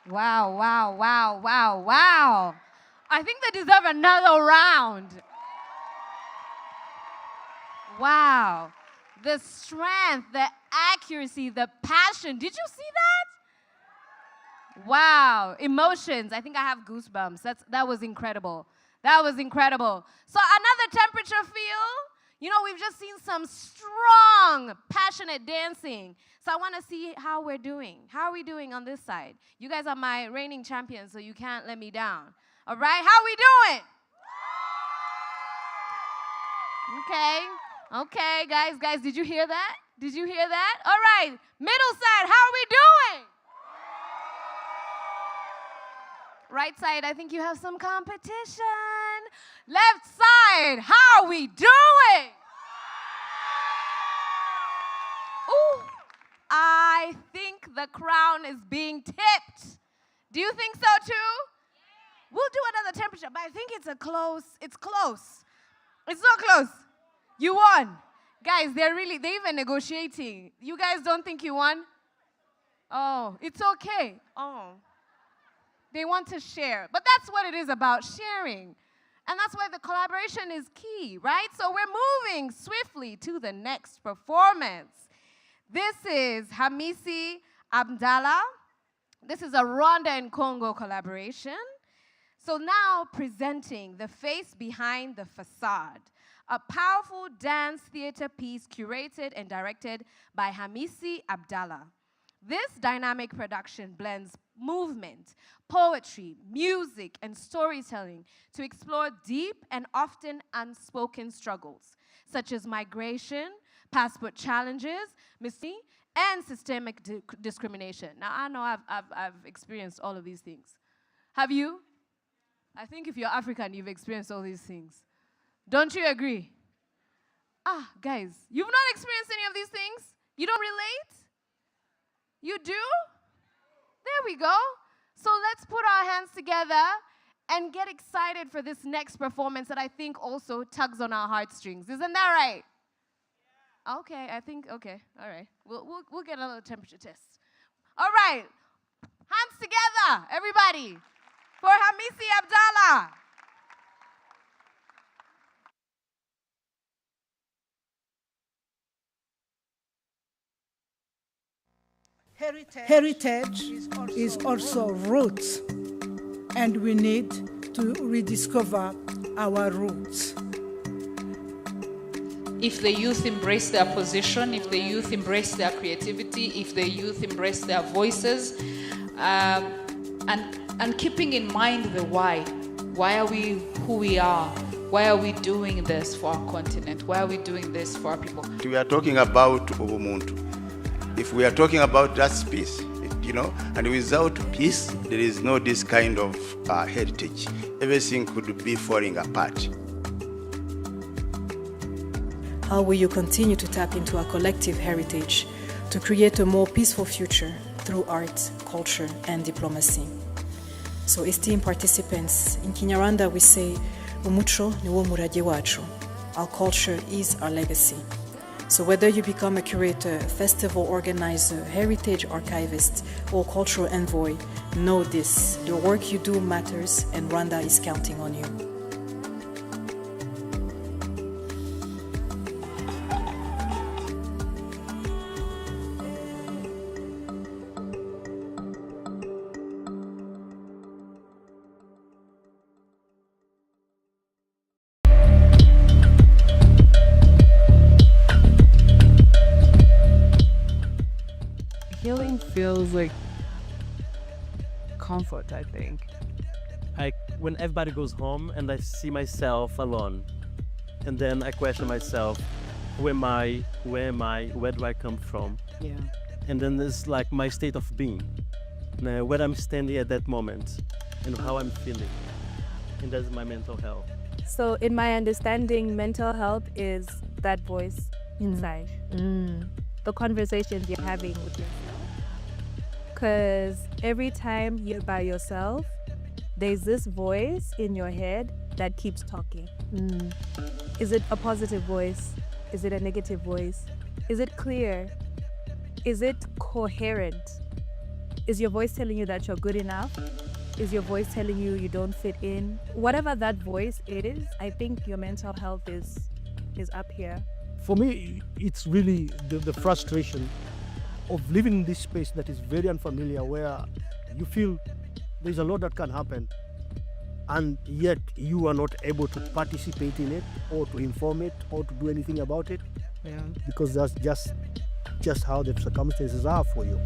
Wow, wow, wow, wow, wow. I think they deserve another round. Wow. The strength, the accuracy, the passion. Did you see that? Wow. Emotions. I think I have goosebumps. That was incredible. That was incredible. So another temperature feel. You know, we've just seen some strong, passionate dancing. So I want to see how we're doing. How are we doing on this side? You guys are my reigning champions, so you can't let me down. All right? How are we doing? Okay. Okay, guys, did you hear that? Did you hear that? All right. Middle side, how are we doing? Right side, I think you have some competition. Left side, how are we doing? Ooh, I think the crown is being tipped. Do you think so too? We'll do another temperature, but I think it's close. It's not close. You won. Guys, they're even negotiating. You guys don't think you won? Oh, it's okay. Oh. They want to share. But that's what it is about, sharing. And that's why the collaboration is key, right? So we're moving swiftly to the next performance. This is Hamisi Abdallah. This is a Rwanda and Congo collaboration. So now presenting The Face Behind the Facade, a powerful dance theater piece curated and directed by Hamisi Abdallah. This dynamic production blends movement, poetry, music, and storytelling to explore deep and often unspoken struggles, such as migration, passport challenges, missing, and systemic discrimination. Now, I know I've experienced all of these things. Have you? I think if you're African, you've experienced all these things. Don't you agree? Ah, guys, you've not experienced any of these things? You don't relate? You do? There we go. So let's put our hands together and get excited for this next performance that I think also tugs on our heartstrings. Isn't that right? Yeah. Okay, I think, okay, all right. We'll get a little temperature test. All right, hands together, everybody, for Hamisi Abdallah. Heritage is also roots, and we need to rediscover our roots. If the youth embrace their position, if the youth embrace their creativity, if the youth embrace their voices, and keeping in mind the why are we who we are? Why are we doing this for our continent? Why are we doing this for our people? We are talking about Ubumuntu. If we are talking about just peace, and without peace, there is no this kind of heritage. Everything could be falling apart. How will you continue to tap into our collective heritage to create a more peaceful future through art, culture, and diplomacy? So, esteemed participants, in Kinyarwanda we say, Umuco niwo murage wacu. Our culture is our legacy. So whether you become a curator, festival organizer, heritage archivist, or cultural envoy, know this: the work you do matters and Rwanda is counting on you. Healing feels like comfort, I think. Like when everybody goes home and I see myself alone, and then I question myself, who am I, where do I come from? Yeah. And then there's like my state of being, where I'm standing at that moment, and how I'm feeling. And that's my mental health. So in my understanding, mental health is that voice inside. The conversations you're having with yourself. Because every time you're by yourself, there's this voice in your head that keeps talking. Is it a positive voice? Is it a negative voice? Is it clear? Is it coherent? Is your voice telling you that you're good enough? Is your voice telling you you don't fit in? Whatever that voice is, I think your mental health is up here. For me, it's really the frustration of living in this space that is very unfamiliar, where you feel there's a lot that can happen, and yet you are not able to participate in it or to inform it or to do anything about it. Yeah. Because that's just how the circumstances are for you.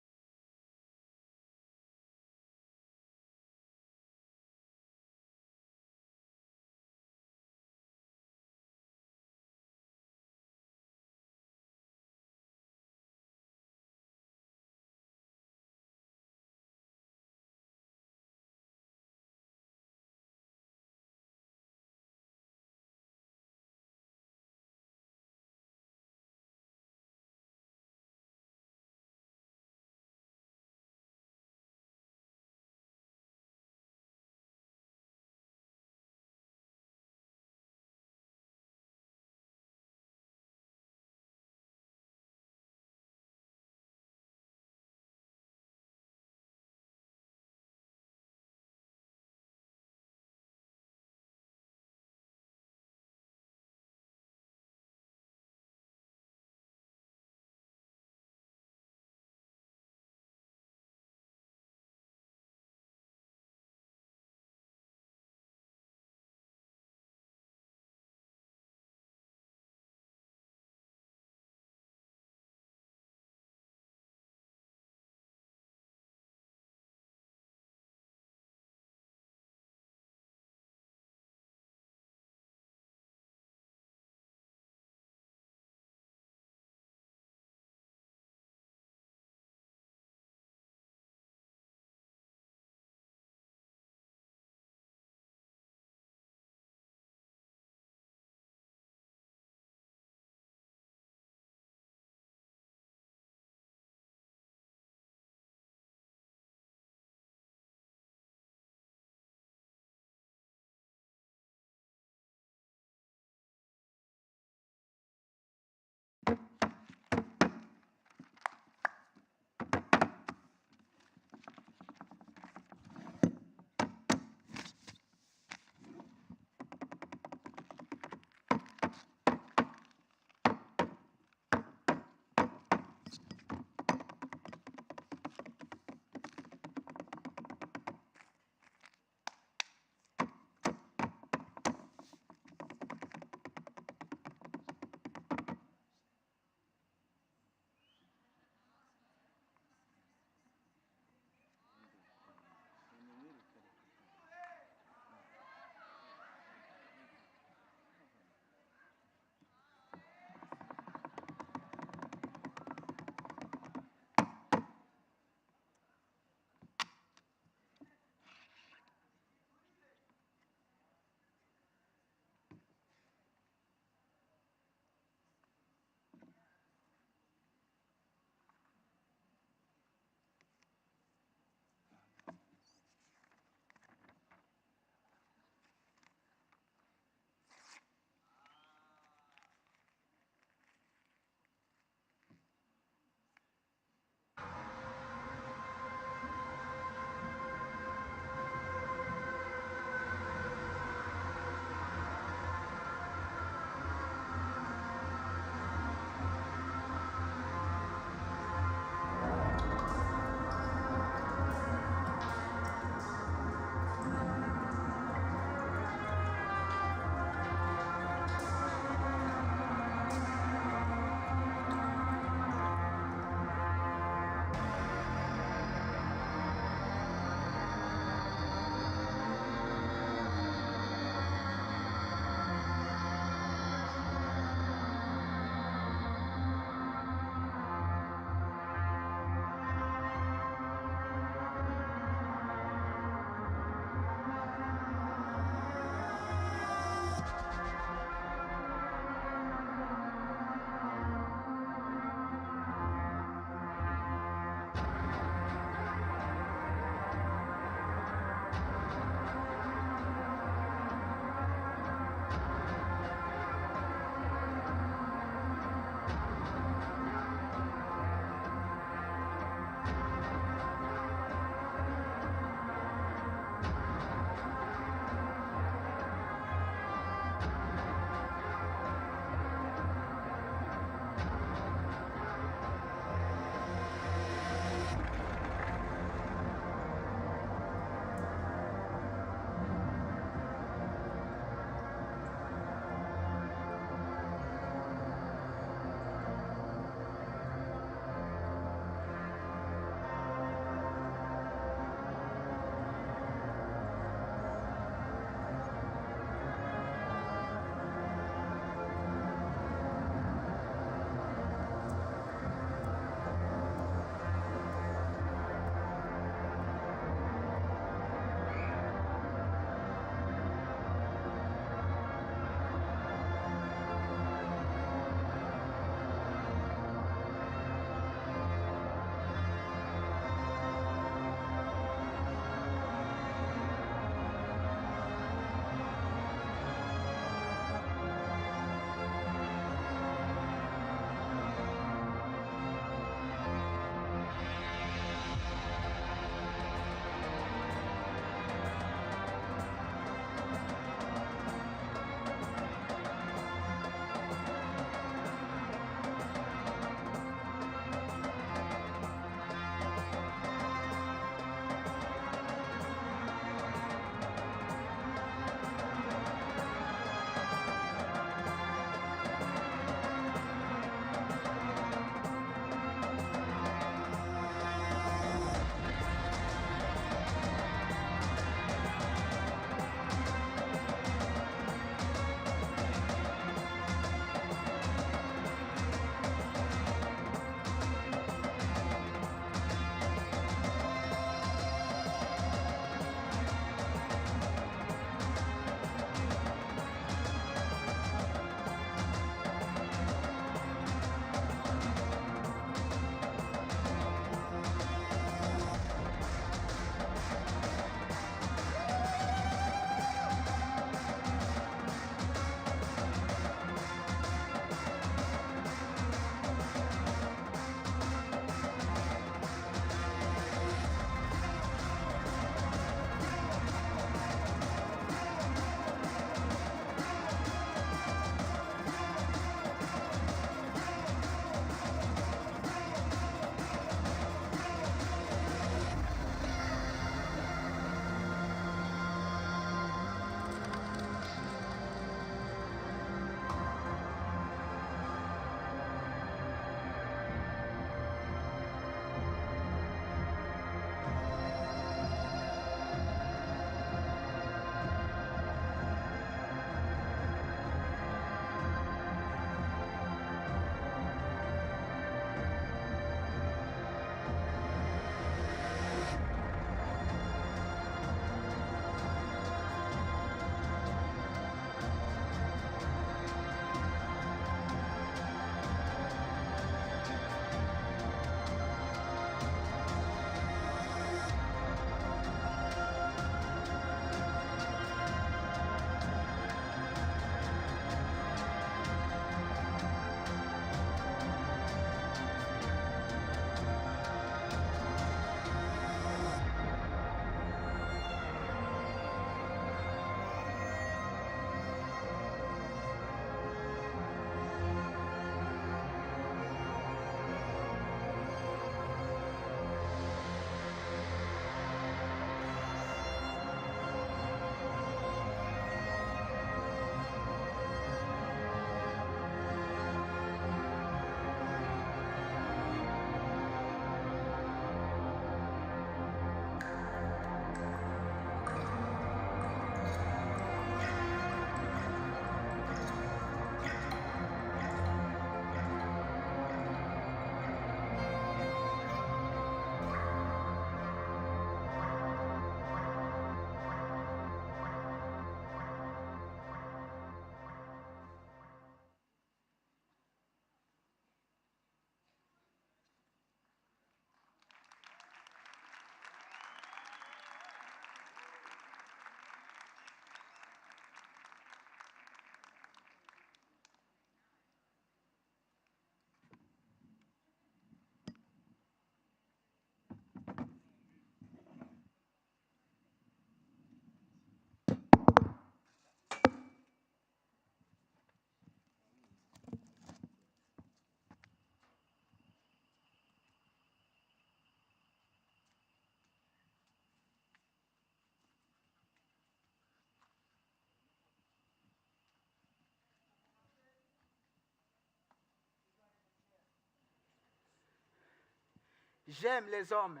J'aime les hommes.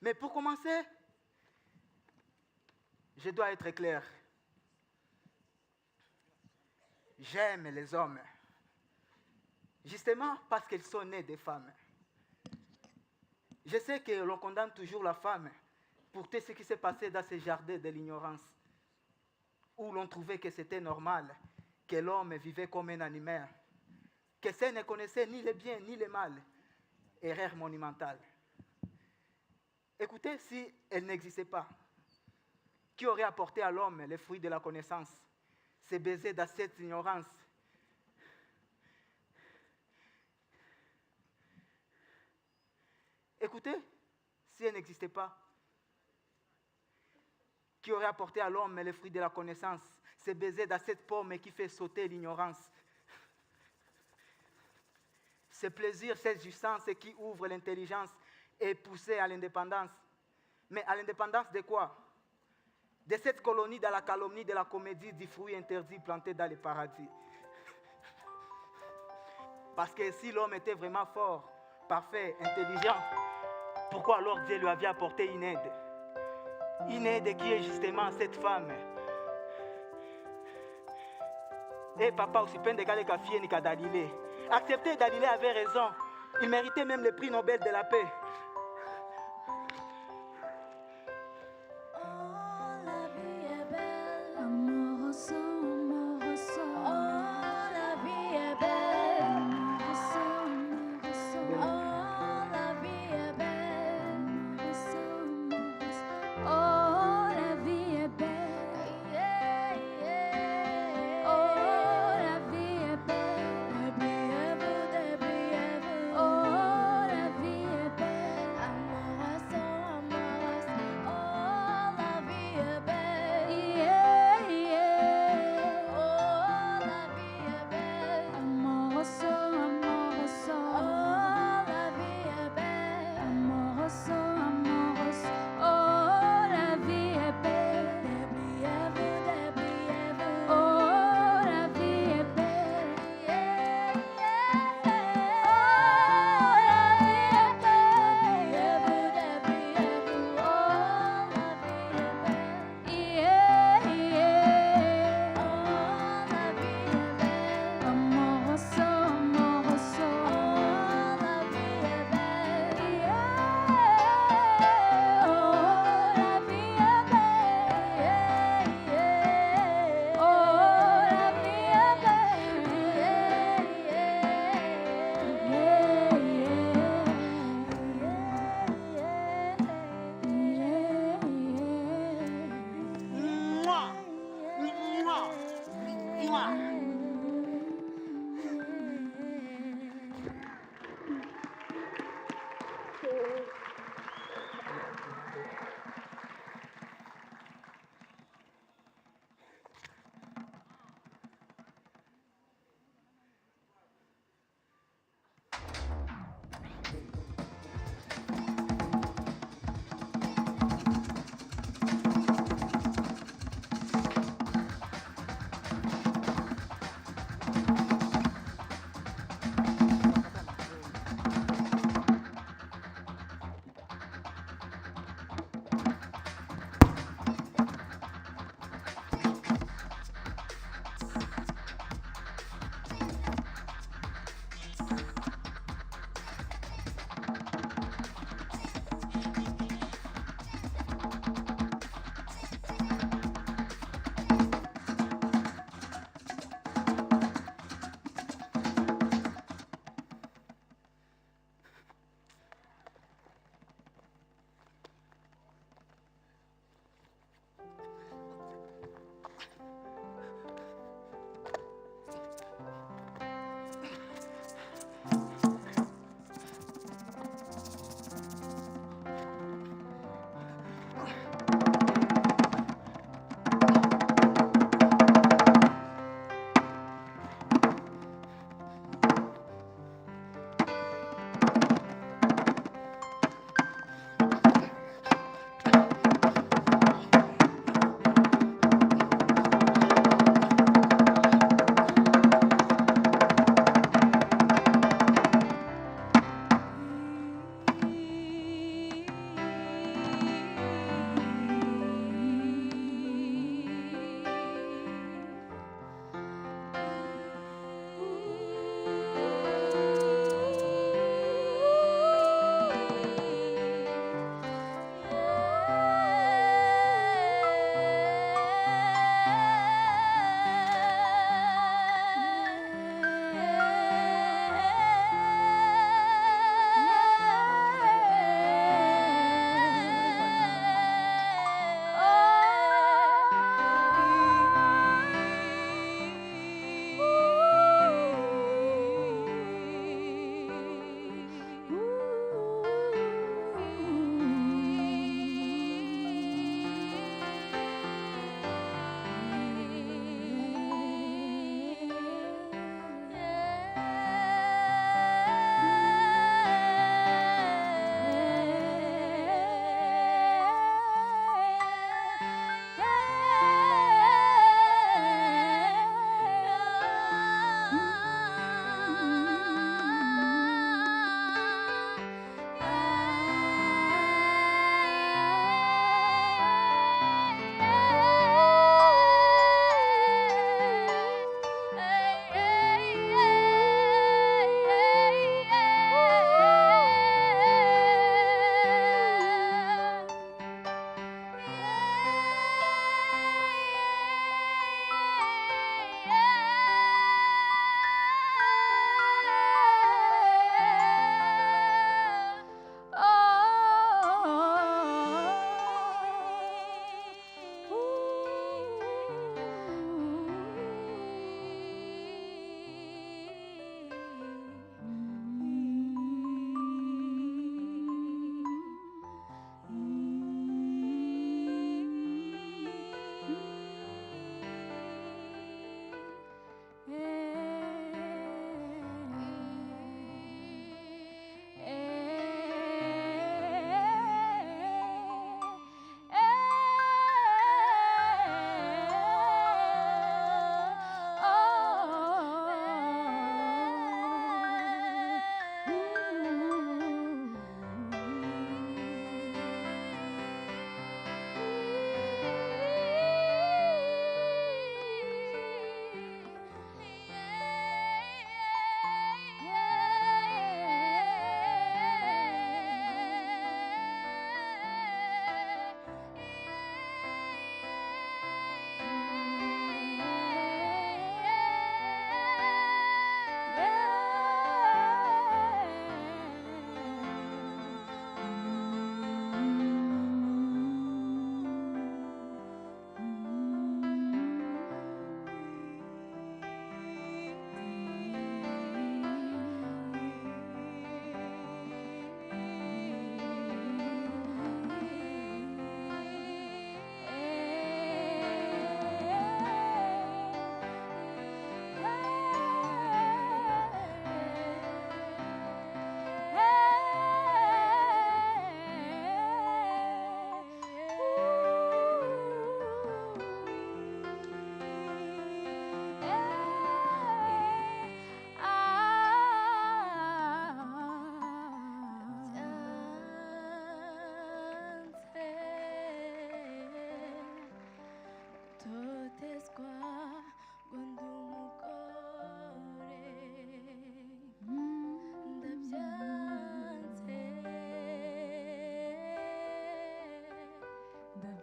Mais pour commencer, je dois être clair. J'aime les hommes. Justement parce qu'ils sont nés des femmes. Je sais que l'on condamne toujours la femme pour tout ce qui s'est passé dans ces jardins de l'ignorance, où l'on trouvait que c'était normal, que l'homme vivait comme un animal, que ça ne connaissait ni le bien ni le mal. Erreur monumentale. Écoutez, si elle n'existait pas, qui aurait apporté à l'homme les fruits de la connaissance, ces baisers dans cette ignorance? Écoutez, si elle n'existait pas, qui aurait apporté à l'homme les fruits de la connaissance, ces baisers dans cette pomme qui fait sauter l'ignorance? Ce plaisir, cette jouissance qui ouvre l'intelligence et poussé à l'indépendance. Mais à l'indépendance de quoi? De cette colonie dans la calomnie de la comédie du fruit interdit planté dans le paradis. Parce que si l'homme était vraiment fort, parfait, intelligent, pourquoi alors Dieu lui avait apporté une aide? Une aide qui est justement cette femme. Et papa aussi peine de garder la fille ni Dalilée. Accepter Dalilée avait raison. Il méritait même le prix Nobel de la paix.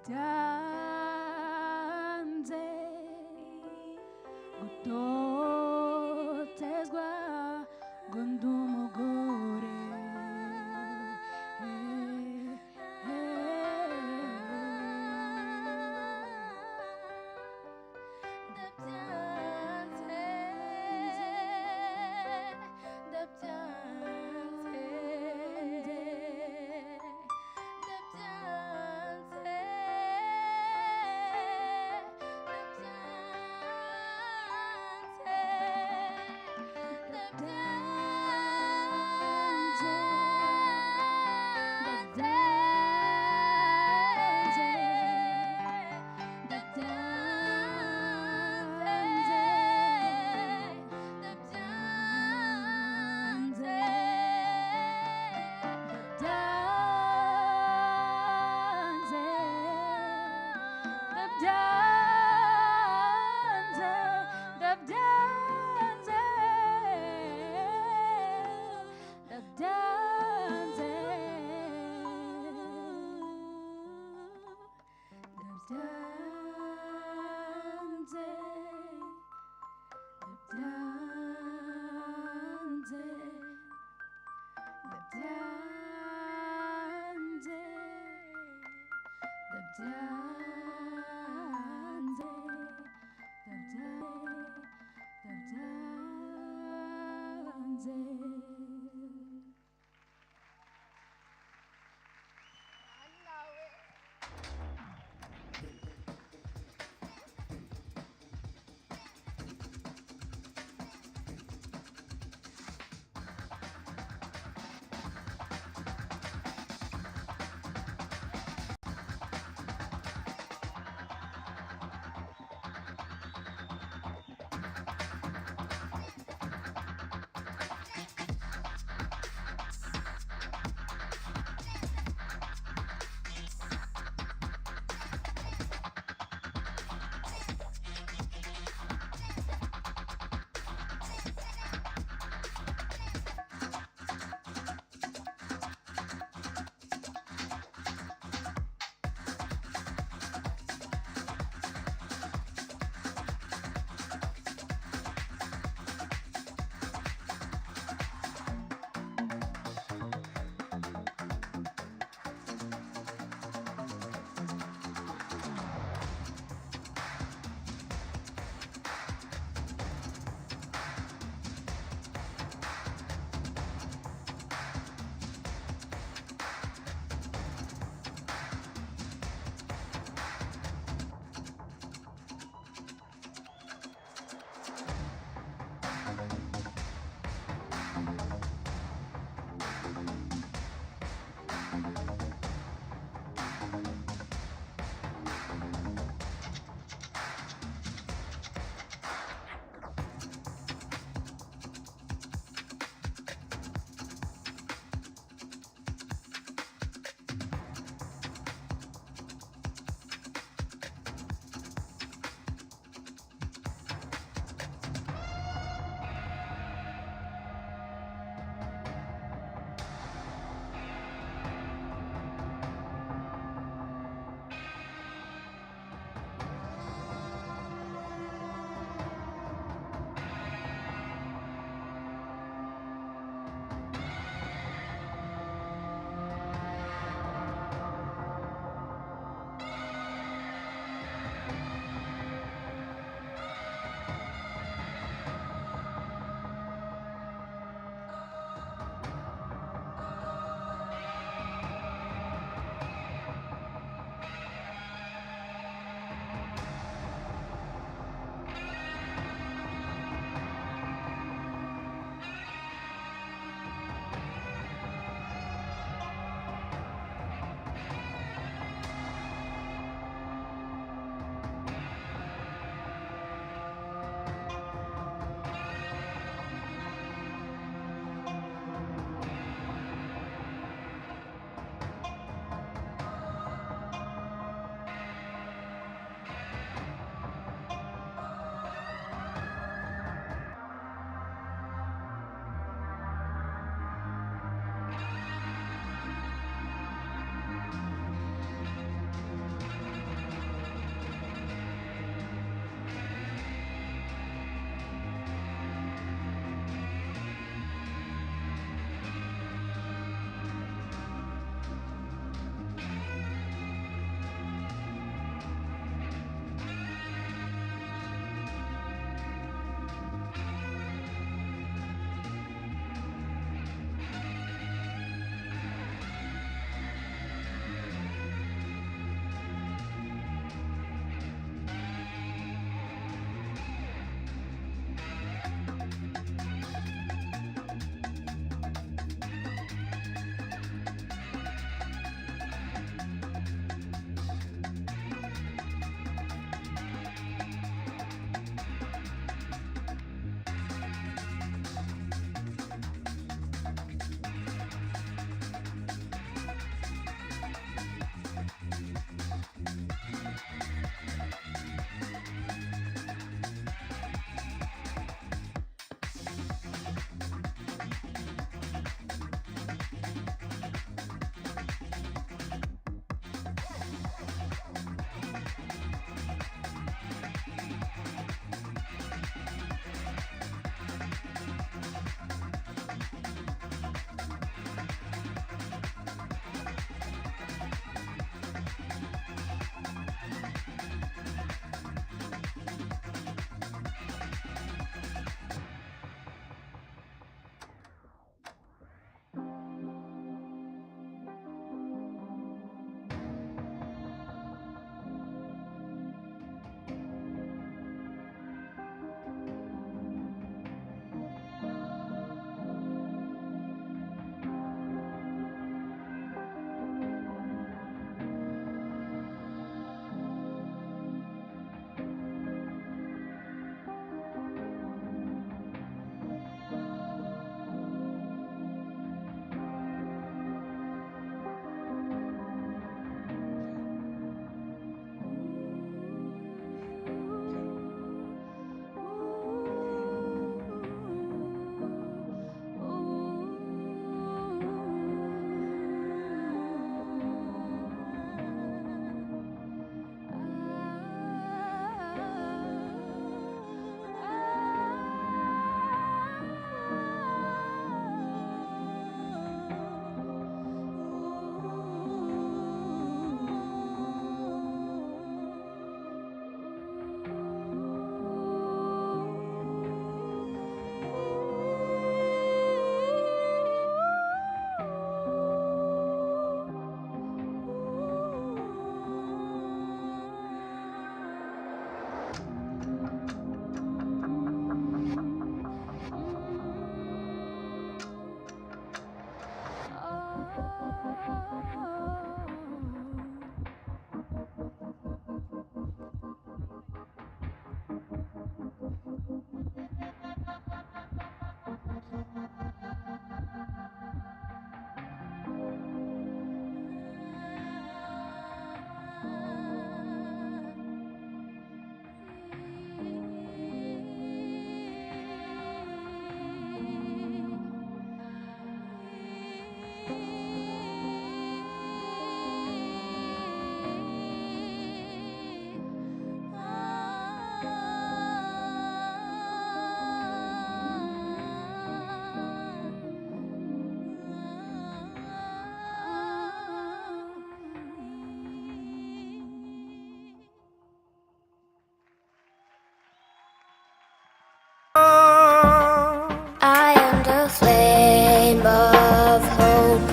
Dabyanze gutotezwa ngo ndi umugore. a flame of hope,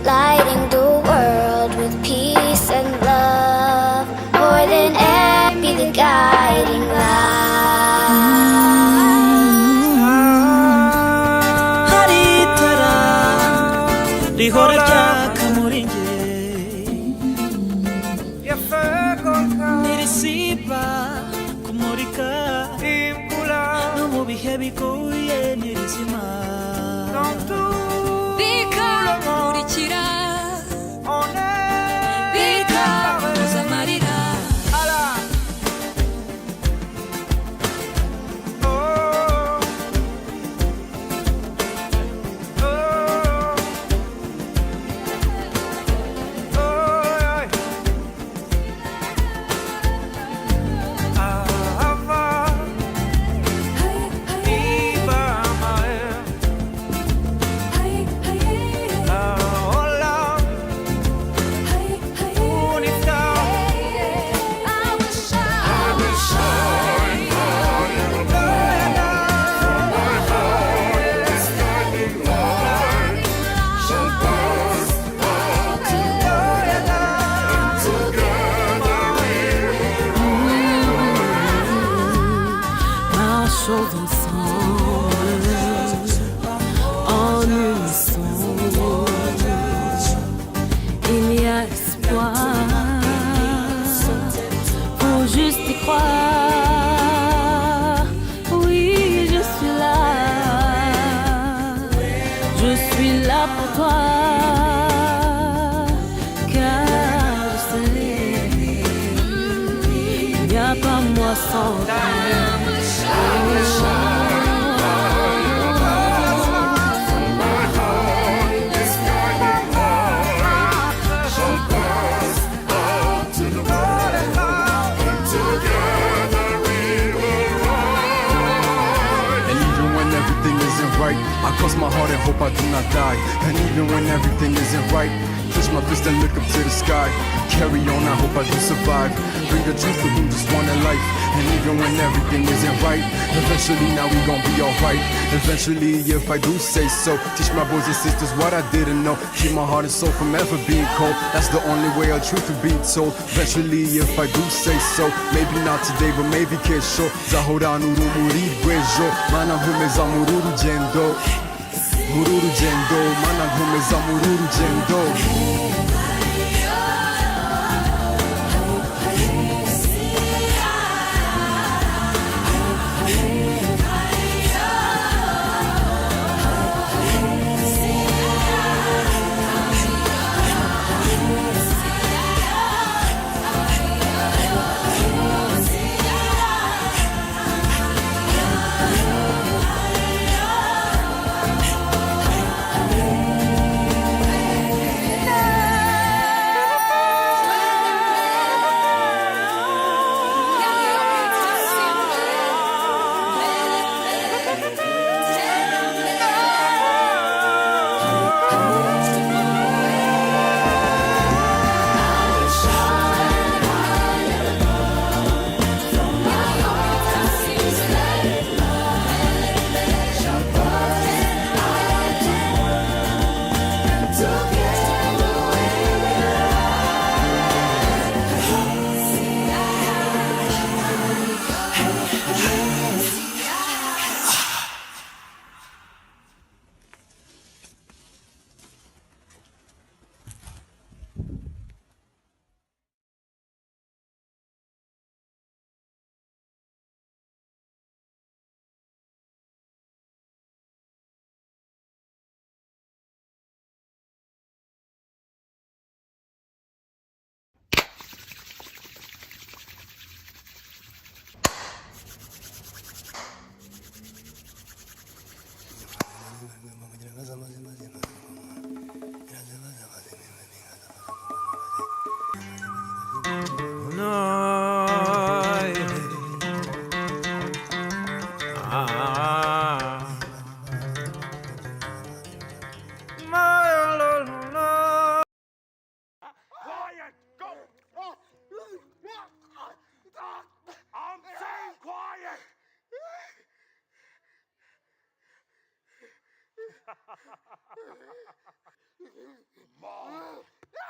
lighting the world with peace and love. More than ever, be the guiding light. Rihora ryaka muri nge nirisiba kumurika no mu bihe bigoye nirizima bikamurikira bikabuza amarira Cross my heart and hope I do not die. And even when everything isn't right, push my fist and look up to the sky. Carry on, I hope I do survive. Bring the truth to who just want a life. And even when everything isn't right, eventually now we gon' be alright. Eventually, if I do say so, teach my boys and sisters what I didn't know. Keep my heart and soul from ever being cold. That's the only way a truth will be told. Eventually, if I do say so, maybe not today, but maybe kesho. Zahora nuru muri gwejo, mana humeza mururu jendo. Mururu jendo, mana humeza mururu jendo.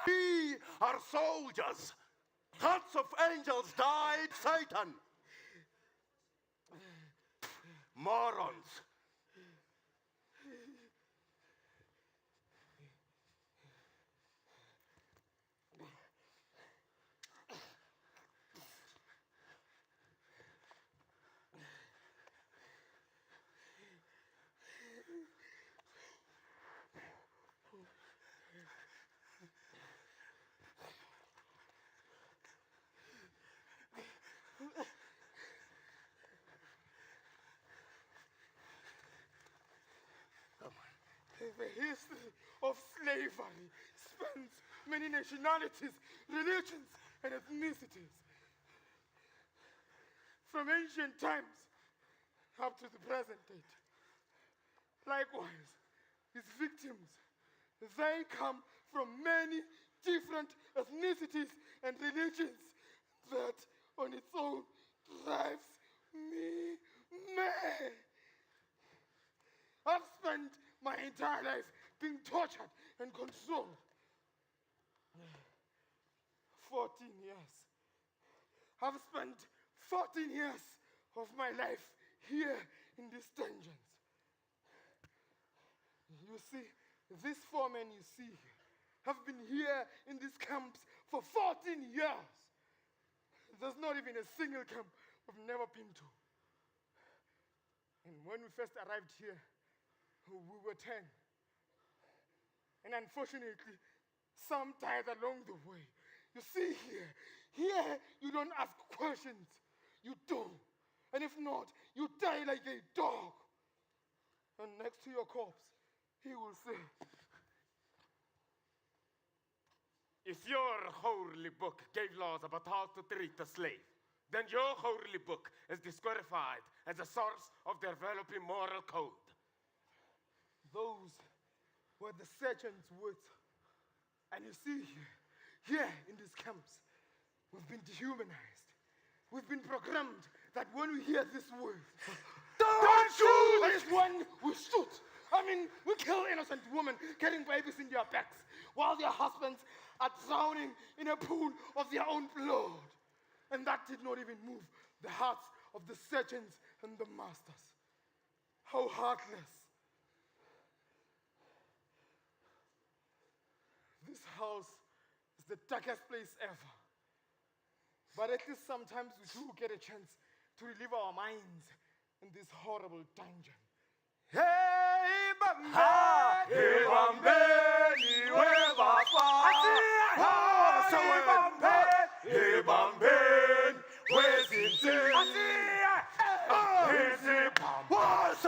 We are soldiers. Hearts of angels died, Satan. Morons. The history of slavery spans many nationalities, religions, and ethnicities. From ancient times up to the present date. Likewise, its victims, they come from many different ethnicities and religions that on its own drives me mad. I've spent my entire life being tortured and consumed. 14 years. I've spent 14 years of my life here in these dungeons. You see, these 4 men you see here have been here in these camps for 14 years. There's not even a single camp we've never been to. And when we first arrived here, we were 10. And unfortunately, some died along the way. You see here you don't ask questions, you do. And if not, you die like a dog. And next to your corpse, he will say, If your holy book gave laws about how to treat a slave, then your holy book is disqualified as a source of developing moral code. Those were the sergeant's words. And you see here in these camps, we've been dehumanized. We've been programmed that when we hear this word, don't shoot! That is when we shoot. I mean, we kill innocent women carrying babies in their backs while their husbands are drowning in a pool of their own blood. And that did not even move the hearts of the sergeants and the masters. How heartless. This house is the darkest place ever. But at least sometimes we do get a chance to relieve our minds in this horrible dungeon. Hey, Bamba! Hey, Bamba! Niwe Baba! Hey, Bamba! Hey, Bamba! Where's it? Where's it? What's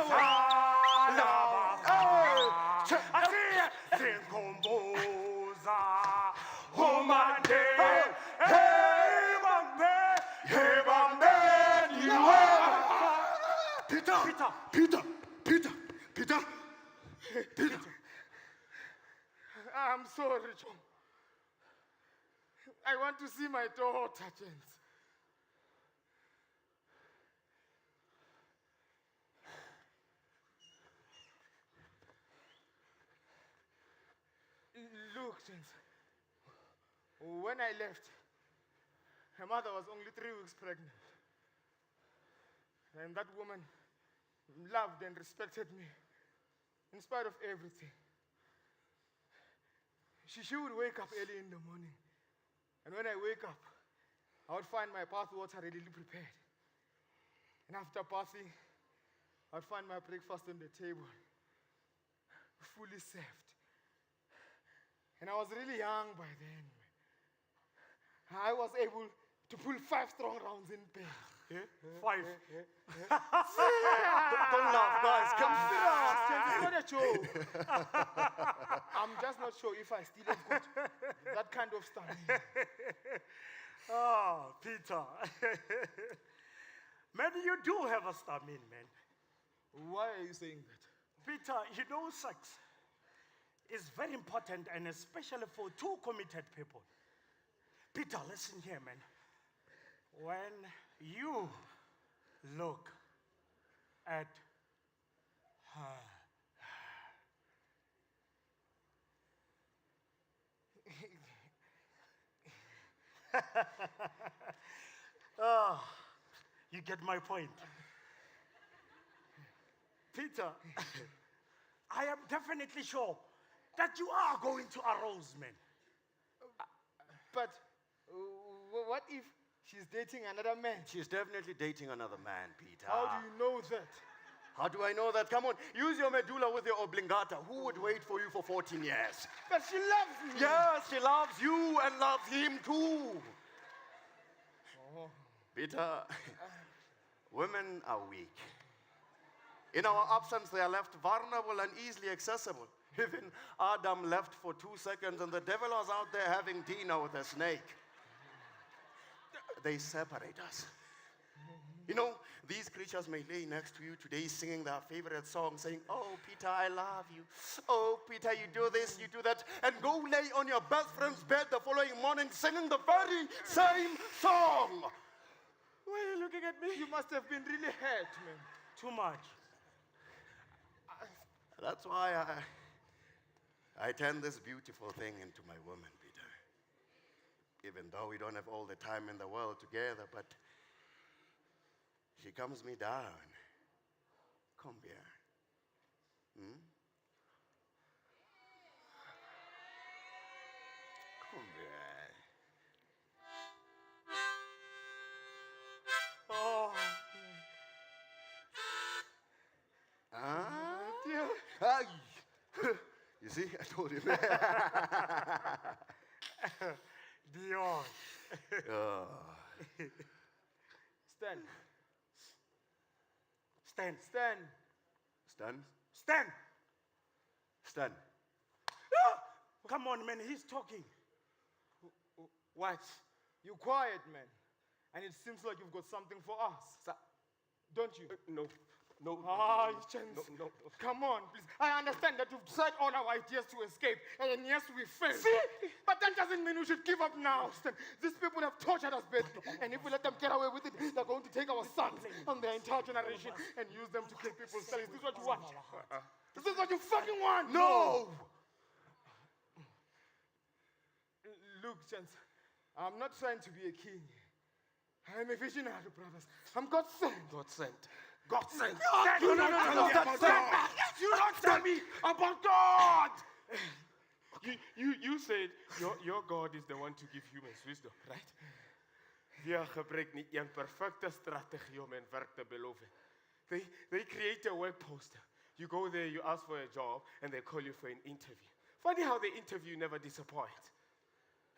Peter. I'm sorry, John. I want to see my daughter, James. Look, James. When I left, her mother was only 3 weeks pregnant. And that woman loved and respected me in spite of everything. She would wake up early in the morning. And when I wake up, I would find my bath water readily prepared. And after bathing, I would find my breakfast on the table, fully served. And I was really young by then. I was able to pull 5 strong rounds in bed. 5. Don't laugh, guys. Come sit down. It's not a show. I'm just not sure if I still have got that kind of stamina. Oh, Peter. Man, you do have a stamina, man. Why are you saying that? Peter, you know sex is very important, and especially for 2 committed people. Peter, listen here, man. When you look at her, You get my point. Peter, I am definitely sure that you are going to arouse men. But what if she's dating another man? She's definitely dating another man, Peter. How do you know that? How do I know that? Come on, use your medulla with your oblongata. Who would wait for you for 14 years? But she loves me. Yes, she loves you and loves him too. Oh. Peter, women are weak. In our absence, they are left vulnerable and easily accessible. Even Adam left for 2 seconds and the devil was out there having dinner with a snake. They separate us. You know, these creatures may lay next to you today singing their favorite song, saying, oh, Peter, I love you. Oh, Peter, you do this, you do that, and go lay on your best friend's bed the following morning singing the very same song. Why are you looking at me? You must have been really hurt, man. Too much. That's why I turn this beautiful thing into my woman, Peter. Even though we don't have all the time in the world together, but she calms me down. Come here. Come here. Oh. Dear. Ay. You see, I told you. Dion. Stand. Stand. Stand. Stand? Stand. Stand. Come on, man, he's talking. What? You quiet, man. And it seems like you've got something for us. Don't you? No. No. Chance. No. Come on, please. I understand that you've tried all our ideas to escape, and then yes, we failed. See? But that doesn't mean we should give up now. These people have tortured us badly, and if we let them get away with it, they're going to take our sons and their entire generation and use them to kill people's bellies. This is what you want? This is what you fucking want? No! Look, Chance, I'm not trying to be a king. I'm a visionary, brothers. I'm God sent. God sent. God sent. You don't tell me about God. You said your God is the one to give humans wisdom, right? Via gebruik nie een perfecte strategie om in werk te beloven. They create a web poster. You go there, you ask for a job, and they call you for an interview. Funny how the interview never disappoints.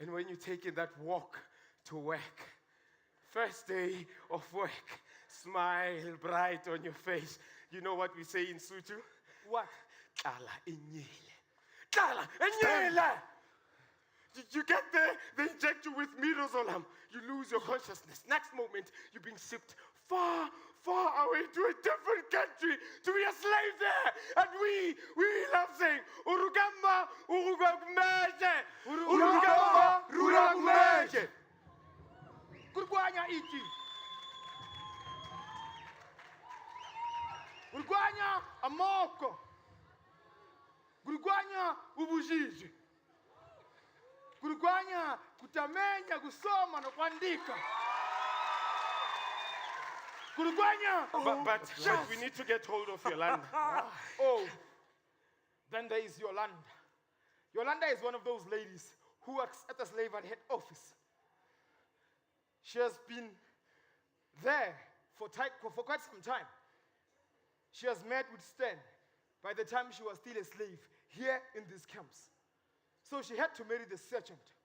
And when you take in that walk to work, first day of work, smile bright on your face. You know what we say in Sutu? What? Tala inyele. Tala inyele! You get there, they inject you with mirozolam. You lose your consciousness. Next moment, you're being shipped far, far away to a different country to be a slave there. And we love saying, Urugamba, Urugagmeje! Urugamba, Urugagmeje! Kurwanya iki. Kurwanya amoko. Kurwanya ubujiji. Kurwanya kutamenya kusoma na kuandika. Kurwanya. But we need to get hold of Yolanda. Oh, then there is Yolanda. Yolanda is one of those ladies who works at the slave at head office. She has been there for quite some time. She has met with Stan by the time she was still a slave here in these camps. So she had to marry the sergeant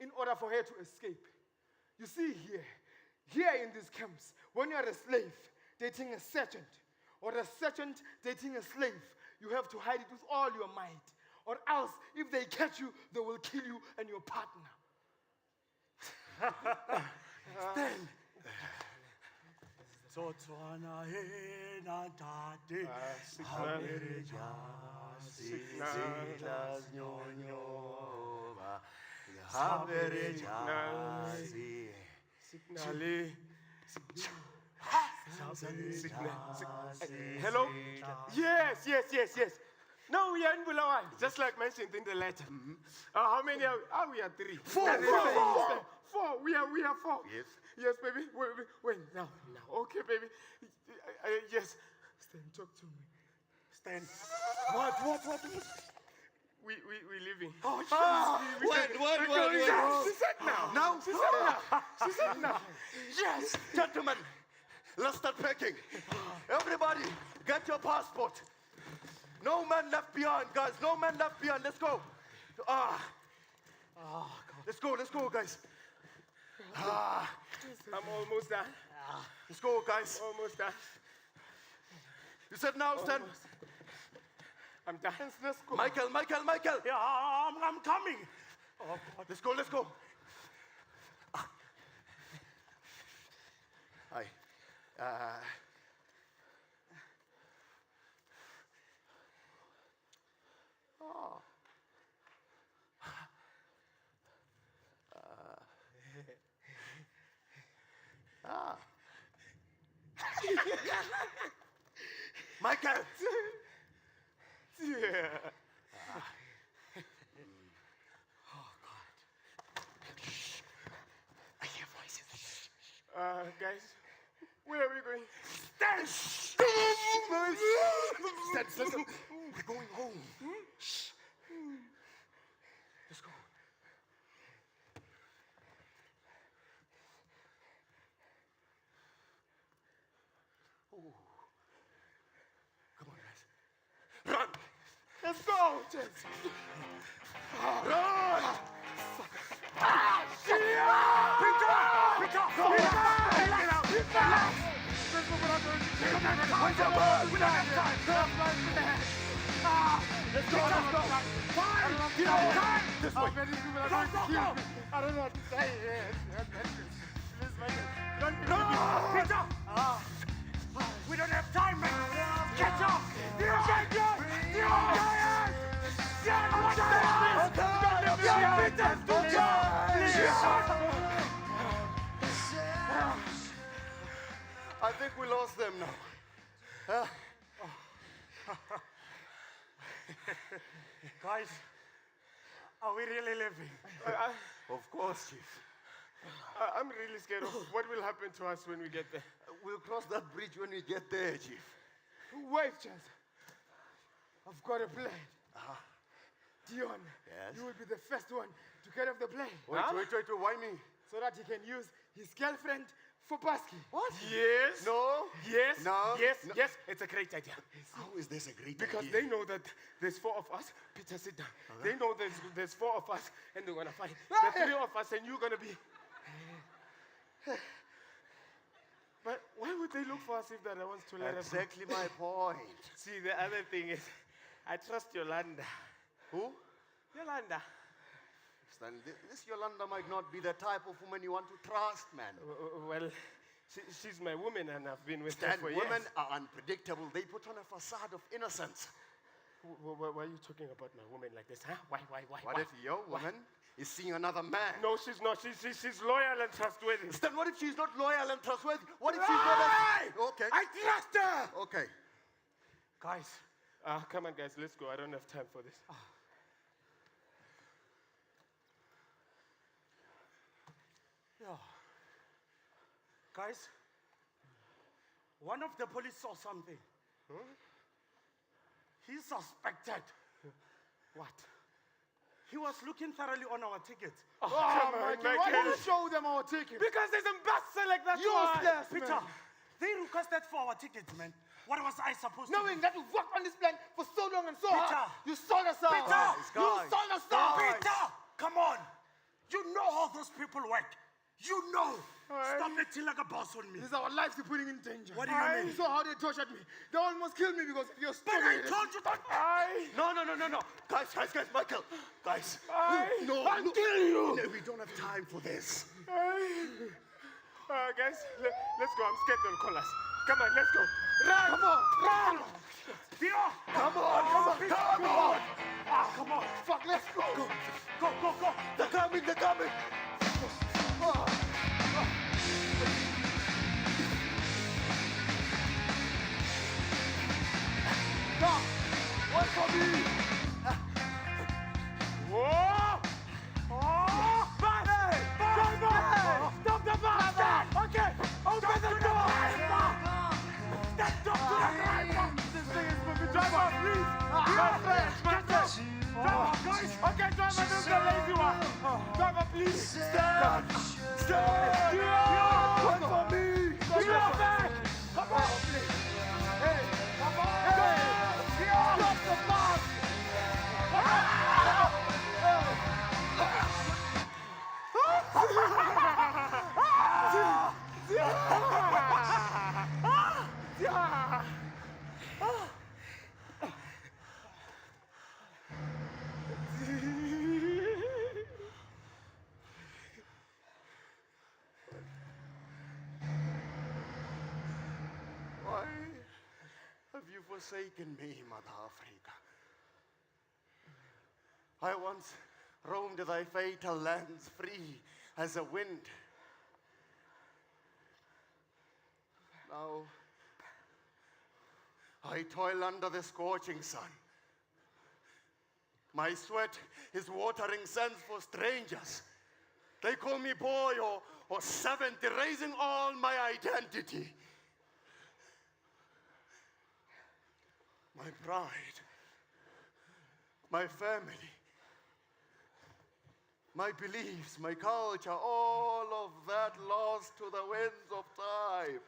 in order for her to escape. You see here in these camps, when you are a slave dating a sergeant, or a sergeant dating a slave, you have to hide it with all your might. Or else, if they catch you, they will kill you and your partner. Stand. Tsotswana he na tate habereja siglas nyonyoba habereja signale Hello? Yes. No, we are in Bulawan, just like mentioned in the letter. How many are we? Are 3. 4. Four. We are 4. Yes. Yes, baby. Wait. Now. Okay, baby. Yes. Stan, talk to me. Stan. What? We leaving. Oh, Wait. She said now. Now? She said now. Yes, gentlemen, let's start packing. Everybody, get your passport. No man left behind, guys. No man left behind. Let's go. Let's go, guys. I'm almost done. Let's go, guys. Almost done. You said now, Stan. I'm done. Let's go. Michael. Yeah, I'm coming. Oh, God. Let's go. Hi. Michael. Yeah. I hear voices. Guys, where are we going? Stan! Listen. We're going home. Shh. Let's go. Oh. Come on, guys. Run! Let's go, Jess. Run! Let's go. Fine. This way. Go. I don't know what to say. Peter! We don't have time, man. Catch up! I think we lost them now. Guys, are we really living? Of course, Chief. I'm really scared of what will happen to us when we get there. We'll cross that bridge when we get there, Chief. Wait, Chance. I've got a plan. Dion, Yes? you will be the first one to get off the plane. Wait, why me? So that he can use his girlfriend for basking. What? Yes. No. Yes. No. Yes. It's a great idea. How is this a great Because idea? they know that there's 4 of us. Peter, sit down. They know there's 4 of us, and they're gonna fight. The 3 of us, and you're gonna be. But why would they look for us if they're the ones to let us? Exactly my point. See, the other thing is, I trust Yolanda. Who? Yolanda. Stan, this Yolanda might not be the type of woman you want to trust, man. Well, she's my woman, and I've been with her Stan, for years. women are unpredictable. They put on a facade of innocence. Why are you talking about my woman like this, huh? Why? What if your woman is seeing another man? No, she's not. She's loyal and trustworthy. Stan, what if she's not loyal and trustworthy? What if she's not Okay. I trust her! Okay. Guys. Come on, guys. Let's go. I don't have time for this. Yeah. Guys, one of the police saw something. He suspected. What? He was looking thoroughly on our tickets. Come on, Mikey, why don't you show them our tickets? Because there's ambassador like that. Useless, Peter. They requested for our tickets, man. What was I supposed to do? Knowing that we've worked on this plan for so long and so Peter. hard. You sold us out. Peter. You sold us out. Peter, come on. You know how those people work. You know. Stop acting like a boss on me. This is our lives you're putting in danger. What do you mean? You saw how they tortured me. They almost killed me because of your But I told you that. No. Guys, Michael. Guys. No. I'll kill you. No, we don't have time for this. Guys, let's go. I'm scared they'll call us. Come on, let's go. Run. Come on. Run. Peter. Come on. Come on. Fuck, let's go. Go. They're coming. One for me. One for me! Come on! Come on! Hey! Come on! Hey! Drop the bomb! Why have you forsaken me, Mother Africa? I once roamed thy fatal lands free as a wind. Now, I toil under the scorching sun. My sweat is watering sands for strangers. They call me boy or 70, erasing all my identity. My pride, my family, my beliefs, my culture, all of that lost to the winds of time.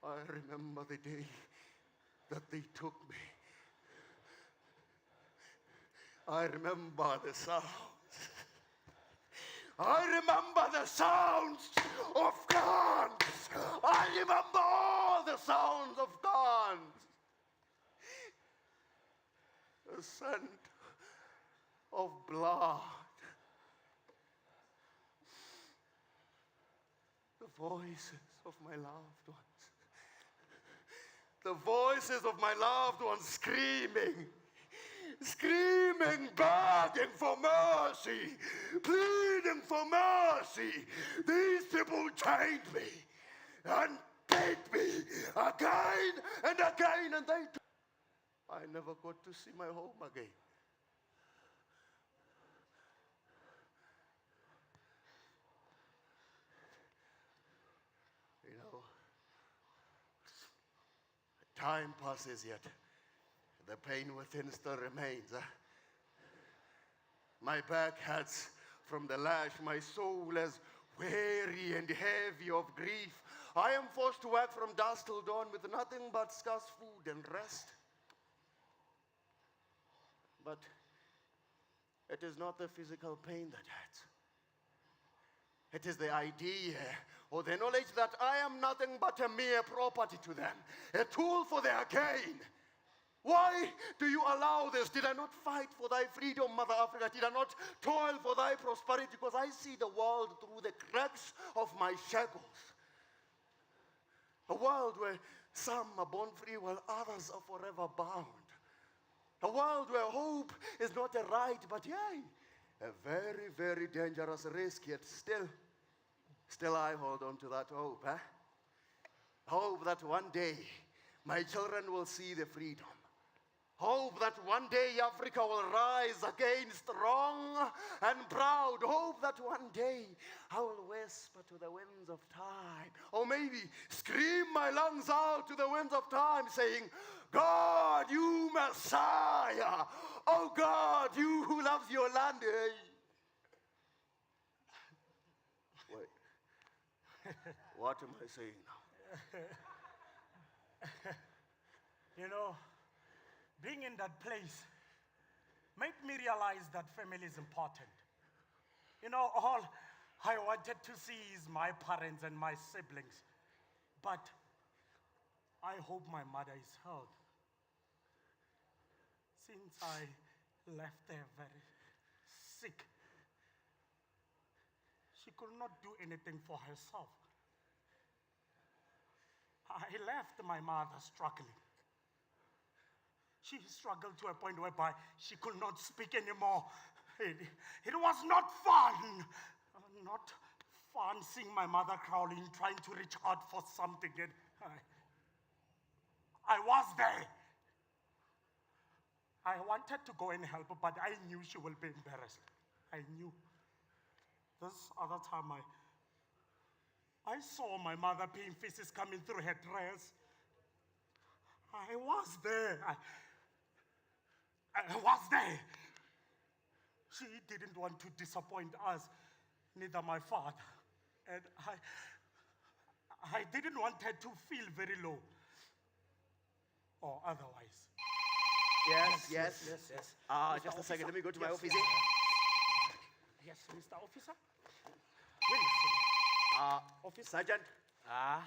I remember the day that they took me. I remember the sounds. I remember the sounds of guns. I remember all the sounds of guns. The scent of blood. The voices of my loved ones. The voices of my loved ones screaming. Screaming, begging for mercy, pleading for mercy. These people chained me and beat me again and again, and I never got to see my home again. You know, time passes yet. The pain within still remains. My back hurts from the lash. My soul is weary and heavy of grief. I am forced to work from dusk till dawn with nothing but scarce food and rest. But it is not the physical pain that hurts. It is the idea or the knowledge that I am nothing but a mere property to them, a tool for their gain. Why do you allow this? Did I not fight for thy freedom, Mother Africa? Did I not toil for thy prosperity? Because I see the world through the cracks of my shackles. A world where some are born free while others are forever bound. A world where hope is not a right, but yea, a very, very dangerous risk, yet still I hold on to that hope. Hope that one day my children will see the freedom. Hope that one day Africa will rise again strong and proud. Hope that one day I will whisper to the winds of time. Or maybe scream my lungs out to the winds of time saying, God, you Messiah. Oh God, you who loves your land. Wait, what am I saying now? You know, being in that place made me realize that family is important. You know, all I wanted to see is my parents and my siblings. But I hope my mother is heard. Since I left there very sick, she could not do anything for herself. I left my mother struggling. She struggled to a point whereby she could not speak anymore. It was not fun. Not fun seeing my mother crawling, trying to reach out for something. And I was there. I wanted to go and help her, but I knew she will be embarrassed. I knew. This other time I saw my mother peeing feces coming through her dress. I was there. was there. She didn't want to disappoint us, neither my father. And I didn't want her to feel very low or otherwise. Yes. Yes. Just a second, let me go to my office. Yes, Mr. Officer. Officer. Sergeant.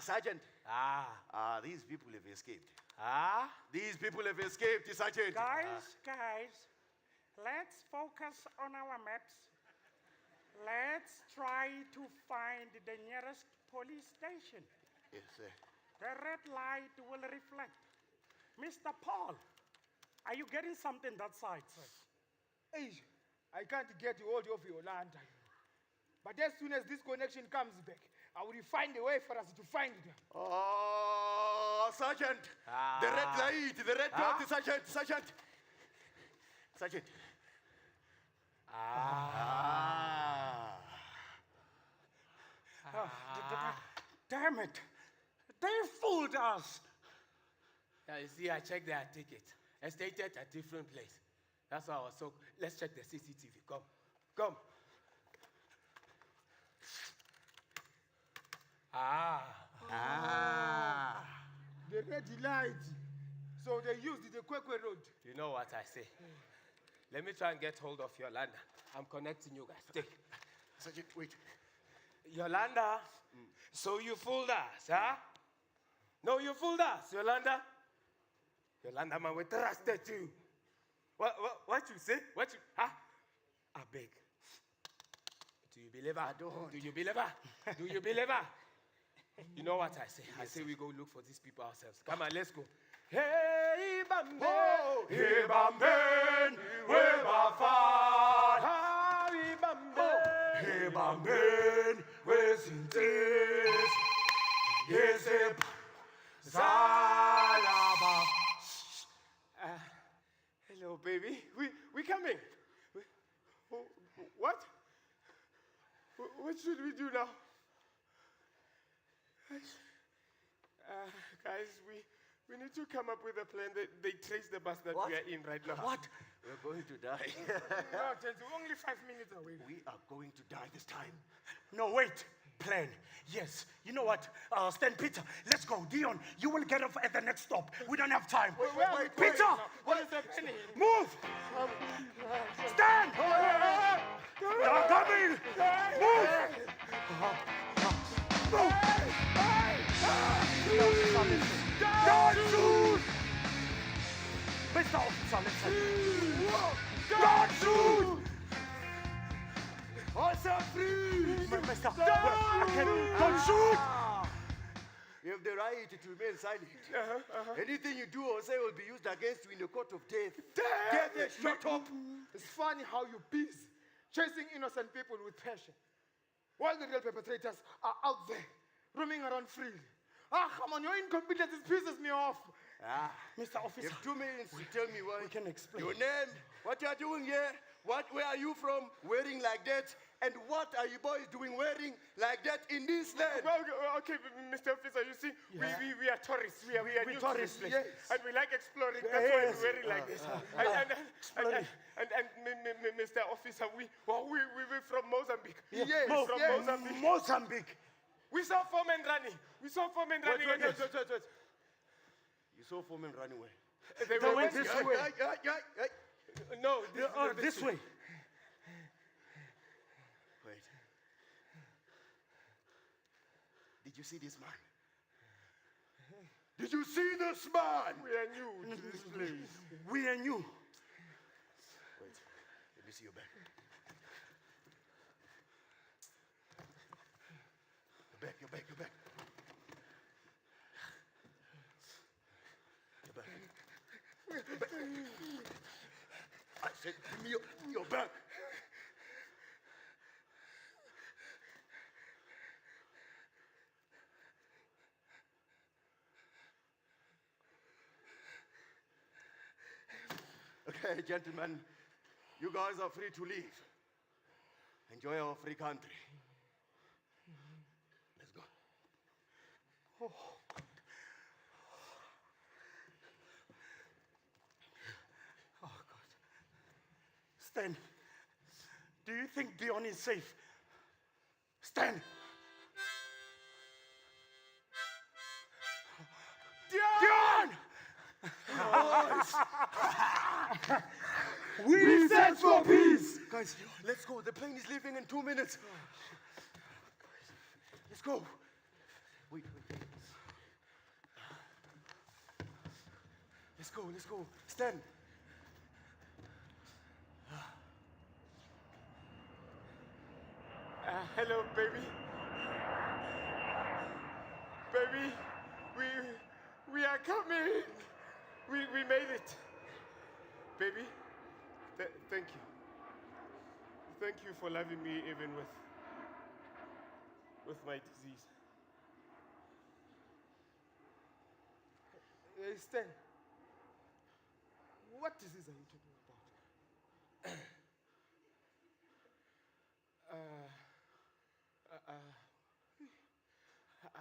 Sergeant. These people have escaped. These people have escaped, Sergeant. Guys, let's focus on our maps. Let's try to find the nearest police station. Yes, sir. The red light will reflect. Mr. Paul, are you getting something that side, sir? Hey, I can't get hold of Yolanda. But as soon as this connection comes back, I will find a way for us to find them. Oh, Sergeant! The red light, the red dot, Sergeant! Sergeant! Damn it! They fooled us! Yeah, you see, I checked their ticket. I stayed at a different place. That's why I was so. Let's check the CCTV. Come. The red light. So they used the Kwekwe Road. You know what I say. Let me try and get hold of Yolanda. I'm connecting you guys. Stay. Sergeant, wait. Yolanda, so you fooled us, huh? No, you fooled us, Yolanda. Yolanda, man, we trusted you. What you say? Huh? I beg. Do you believe her? I don't. Do you believe her? Do you believe her? You know what I say? I say we go look for these people ourselves. Come on, let's go. Hey, Bamben! Oh, hey, Bamben! Hey, Bafan! Hey, Bamben! Hey, Bamben! Where's in this? Yes, Zalaba. Hello, baby. We coming. What? What should we do now? Guys, we need to come up with a plan that they trace the bus that we are in right now. What? We're going to die. No, it's only 5 minutes away. We are going to die this time. No, wait. Plan. Yes. You know what? Stan, Peter, let's go. Dion, you will get off at the next stop. We don't have time. Wait, Peter! What is happening? Move! Stan! They're coming! Move! Don't shoot! Mr. Officer, listen. Don't shoot! Officer, free! Mr. Don't shoot! You have the right to remain silent. Anything you do or say will be used against you in the court of death. Death, shut up! It's funny how you busy chasing innocent people with passion, while the real perpetrators are out there, roaming around freely. Come on, your incompetence pisses me off. Mr. Officer. You have 2 minutes to tell me what. We can explain. Your name, what you are doing here, where are you from, wearing like that, and what are you boys doing wearing like that in this land? Okay, Mr. Officer, you see, we are tourists. We are new tourists, to this place. yes. And we like exploring. That's why we're wearing like this. And Mr. Officer, we're from Mozambique. Yes, from Mozambique. Mozambique. We saw foremen running. We saw foremen running. Wait. You saw foremen running away. They went this way. No, this way. Wait. Did you see this man? Did you see this man? We are new to this place. We are new. Wait, let me see your back. Your back. Your back. I said, give me your back. Okay, gentlemen, you guys are free to leave. Enjoy our free country. Let's go. Oh. Oh, God. Stan, do you think Dion is safe? Stan! Dion! We stand for peace! Guys, let's go. The plane is leaving in 2 minutes. Let's go. Wait. Let's go. Stand. Hello, baby. Baby, we are coming. We made it. Baby, thank you. Thank you for loving me even with my disease. Hey, Stan, what disease are you talking about?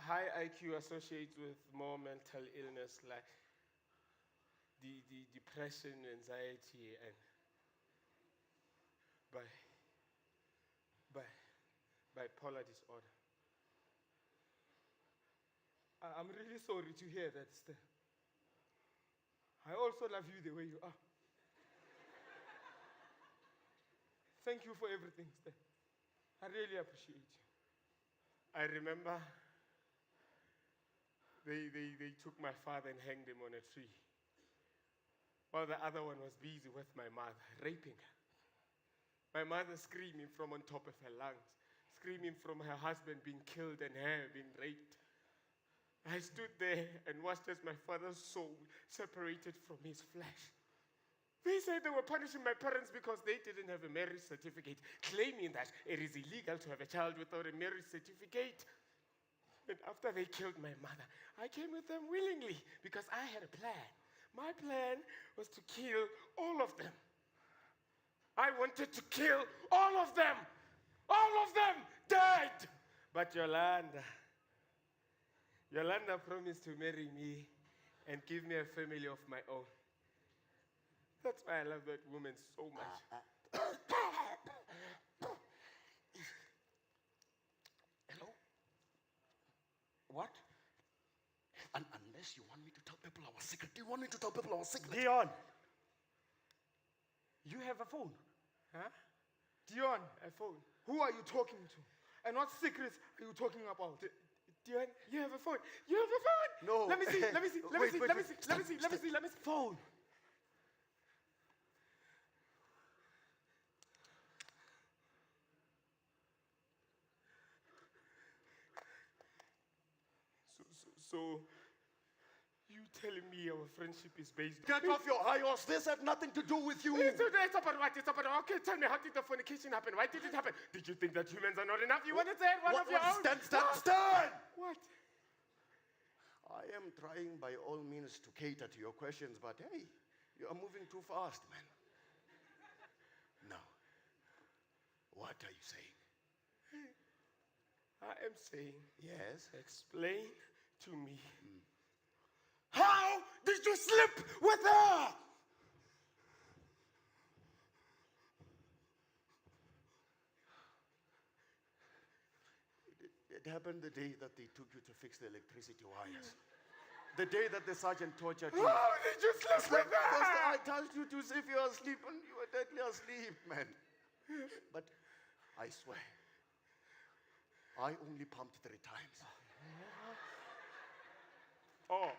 High IQ associates with more mental illness like the depression, anxiety, and bipolar disorder. I'm really sorry to hear that, Stan. I also love you the way you are. Thank you for everything, Stan. I really appreciate you. I remember they took my father and hanged him on a tree, while the other one was busy with my mother, raping her. My mother screaming from on top of her lungs, screaming from her husband being killed and her being raped. I stood there and watched as my father's soul separated from his flesh. They said they were punishing my parents because they didn't have a marriage certificate, claiming that it is illegal to have a child without a marriage certificate. And after they killed my mother, I came with them willingly because I had a plan. My plan was to kill all of them. I wanted to kill all of them. All of them died. But Yolanda promised to marry me and give me a family of my own. That's why I love that woman so much. Hello? What? And unless you want me to tell people our secret, do you want me to tell people our secret? Dion! You have a phone? Huh? Dion, A phone. who are you talking to? And what secrets are you talking about? Dion, you have a phone. You have a phone. No. Let me see. Phone. So you telling me our friendship is based... Get off your high horse. This had nothing to do with you. It's about what? It's about... Okay, tell me, how did the fornication happen? Why did it happen? Did you think that humans are not enough? You want to say one of your own? Stand! What? I am trying by all means to cater to your questions, but hey, you are moving too fast, man. Now, what are you saying? I am saying... Yes? Explain to me. How did you slip with her? It happened the day that they took you to fix the electricity wires. The day that the sergeant tortured you. How did you slip with her? I told you to see if you were asleep and you were deadly asleep, man. But I swear, I only pumped 3 times. Oh.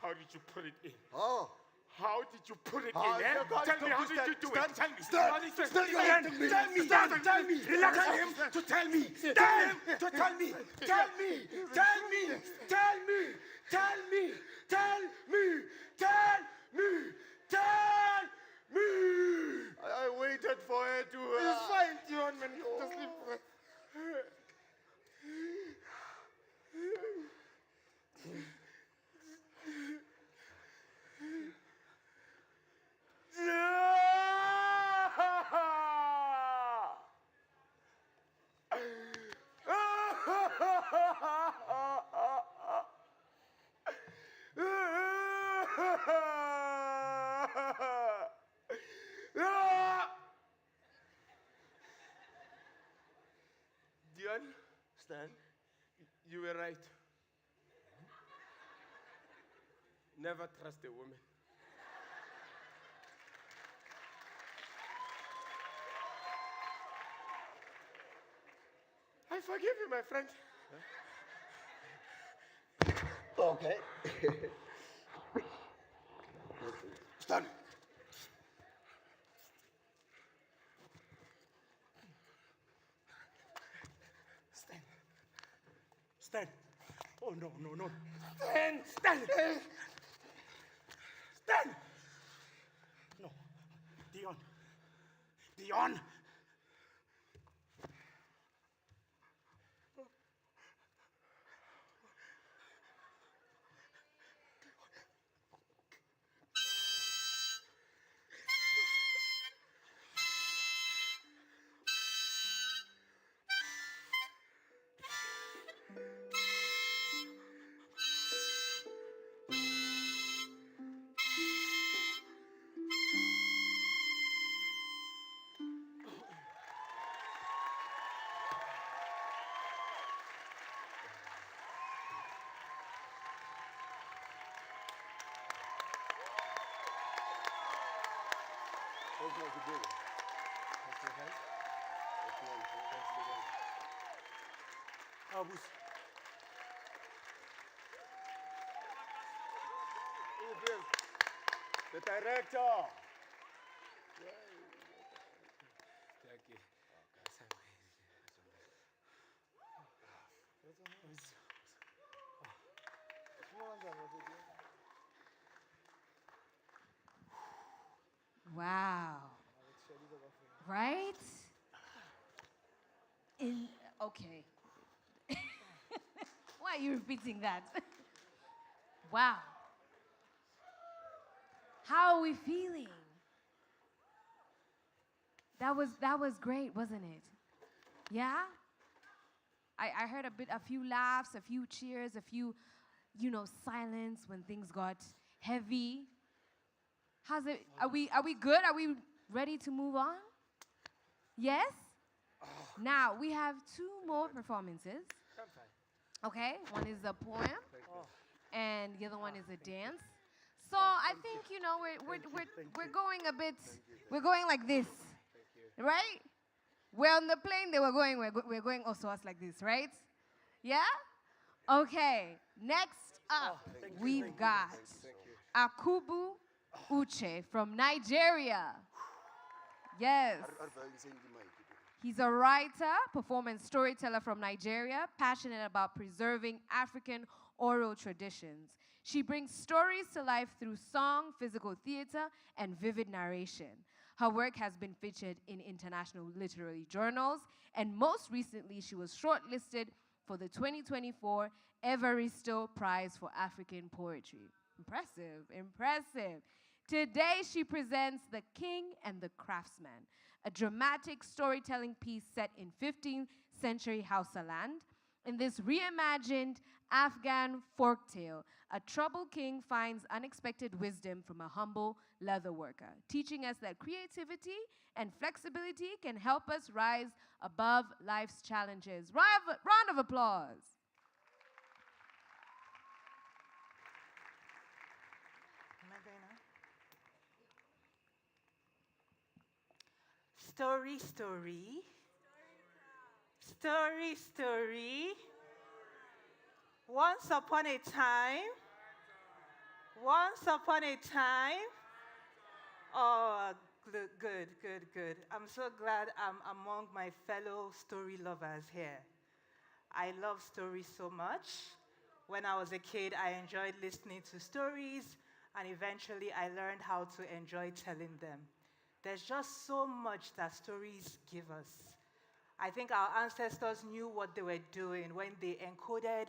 How did you put it in? Oh. How did you put it in? How- Eh? God, Tell me, how stand- did you do stand- it? Tell me. stand- How did you- stand- Stand- stand- Tell me. stand- Tell me. Relax. Tell him to tell me. Tell him to tell me. Tell me. Tell me. Tell me. Tell me. Tell me. Tell me. Tell me. I waited for her to... It's fine, Dion, man. Just sleep. Stan, you were right. Never trust a woman. I forgive you, my friend. Okay. Stand. Stand. Stand. Oh, no, no, no. Stand, stand. Stand. No. Dion. Dion. Abus. The director. Thank you. Wow. Right? Okay. Why are you repeating that? Wow. How are we feeling? That was great, wasn't it? Yeah? I heard a few laughs, a few cheers, a few, silence when things got heavy. How's it? Are we good? Are we ready to move on? Yes? Now, we have 2 more performances. Okay? One is a poem, and the other one is a dance. So I think, we're going a bit, we're going like this, right? We're on the plane, we're going also us like this, right? Yeah? Okay, next up, we've got Akubu Uche from Nigeria. Yes. He's a writer, performance storyteller from Nigeria, passionate about preserving African oral traditions. She brings stories to life through song, physical theater, and vivid narration. Her work has been featured in international literary journals, and most recently, she was shortlisted for the 2024 Evaristo Prize for African Poetry. Impressive, impressive. Today, she presents The King and the Craftsman, a dramatic storytelling piece set in 15th century Hausa land. In this reimagined Afghan folktale, a troubled king finds unexpected wisdom from a humble leather worker, teaching us that creativity and flexibility can help us rise above life's challenges. Round of applause. Am I going now? Story, story. Story, story. Once upon a time. Oh, good, good, good. I'm so glad I'm among my fellow story lovers here. I love stories so much. When I was a kid, I enjoyed listening to stories, and eventually I learned how to enjoy telling them. There's just so much that stories give us. I think our ancestors knew what they were doing when they encoded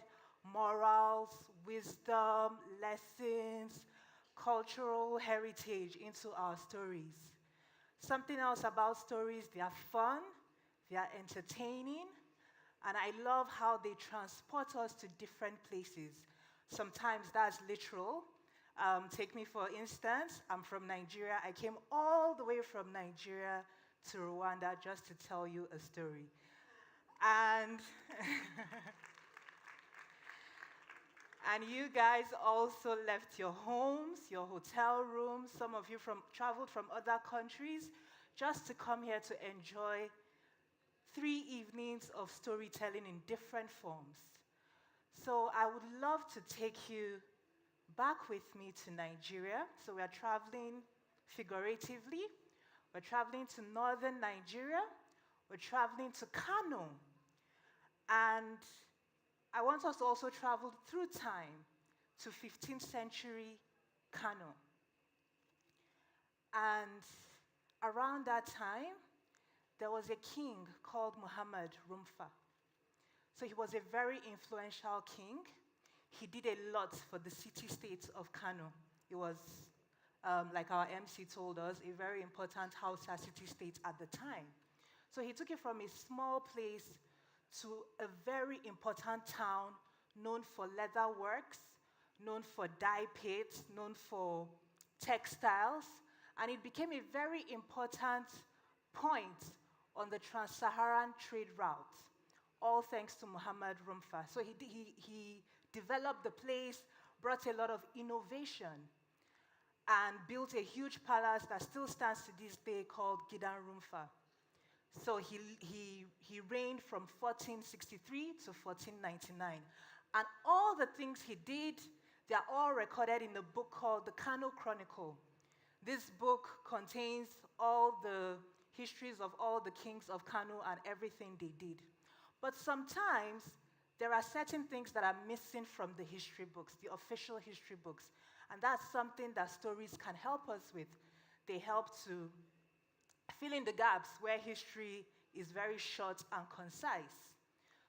morals, wisdom, lessons, cultural heritage into our stories. Something else about stories, they are fun, they are entertaining, and I love how they transport us to different places. Sometimes that's literal. Take me for instance, I'm from Nigeria. I came all the way from Nigeria to Rwanda just to tell you a story. And, and you guys also left your homes, your hotel rooms. Some of you traveled from other countries just to come here to enjoy 3 evenings of storytelling in different forms. So I would love to take you back with me to Nigeria. So we are traveling figuratively. We're traveling to northern Nigeria. We're traveling to Kano. And I want us to also travel through time to 15th century Kano. And around that time, there was a king called Muhammad Rumfa. So he was a very influential king. He did a lot for the city-state of Kano. It was, like our MC told us, a very important Hausa city-state at the time. So he took it from a small place to a very important town known for leather works, known for dye pits, known for textiles, and it became a very important point on the trans-Saharan trade route, all thanks to Muhammad Rumfa. So he developed the place, brought a lot of innovation, and built a huge palace that still stands to this day called Gidan Rumfa. So he reigned from 1463 to 1499. And all the things he did, they're all recorded in a book called the Kano Chronicle. This book contains all the histories of all the kings of Kano and everything they did. But sometimes there are certain things that are missing from the history books, the official history books. And that's something that stories can help us with. They help to fill in the gaps where history is very short and concise.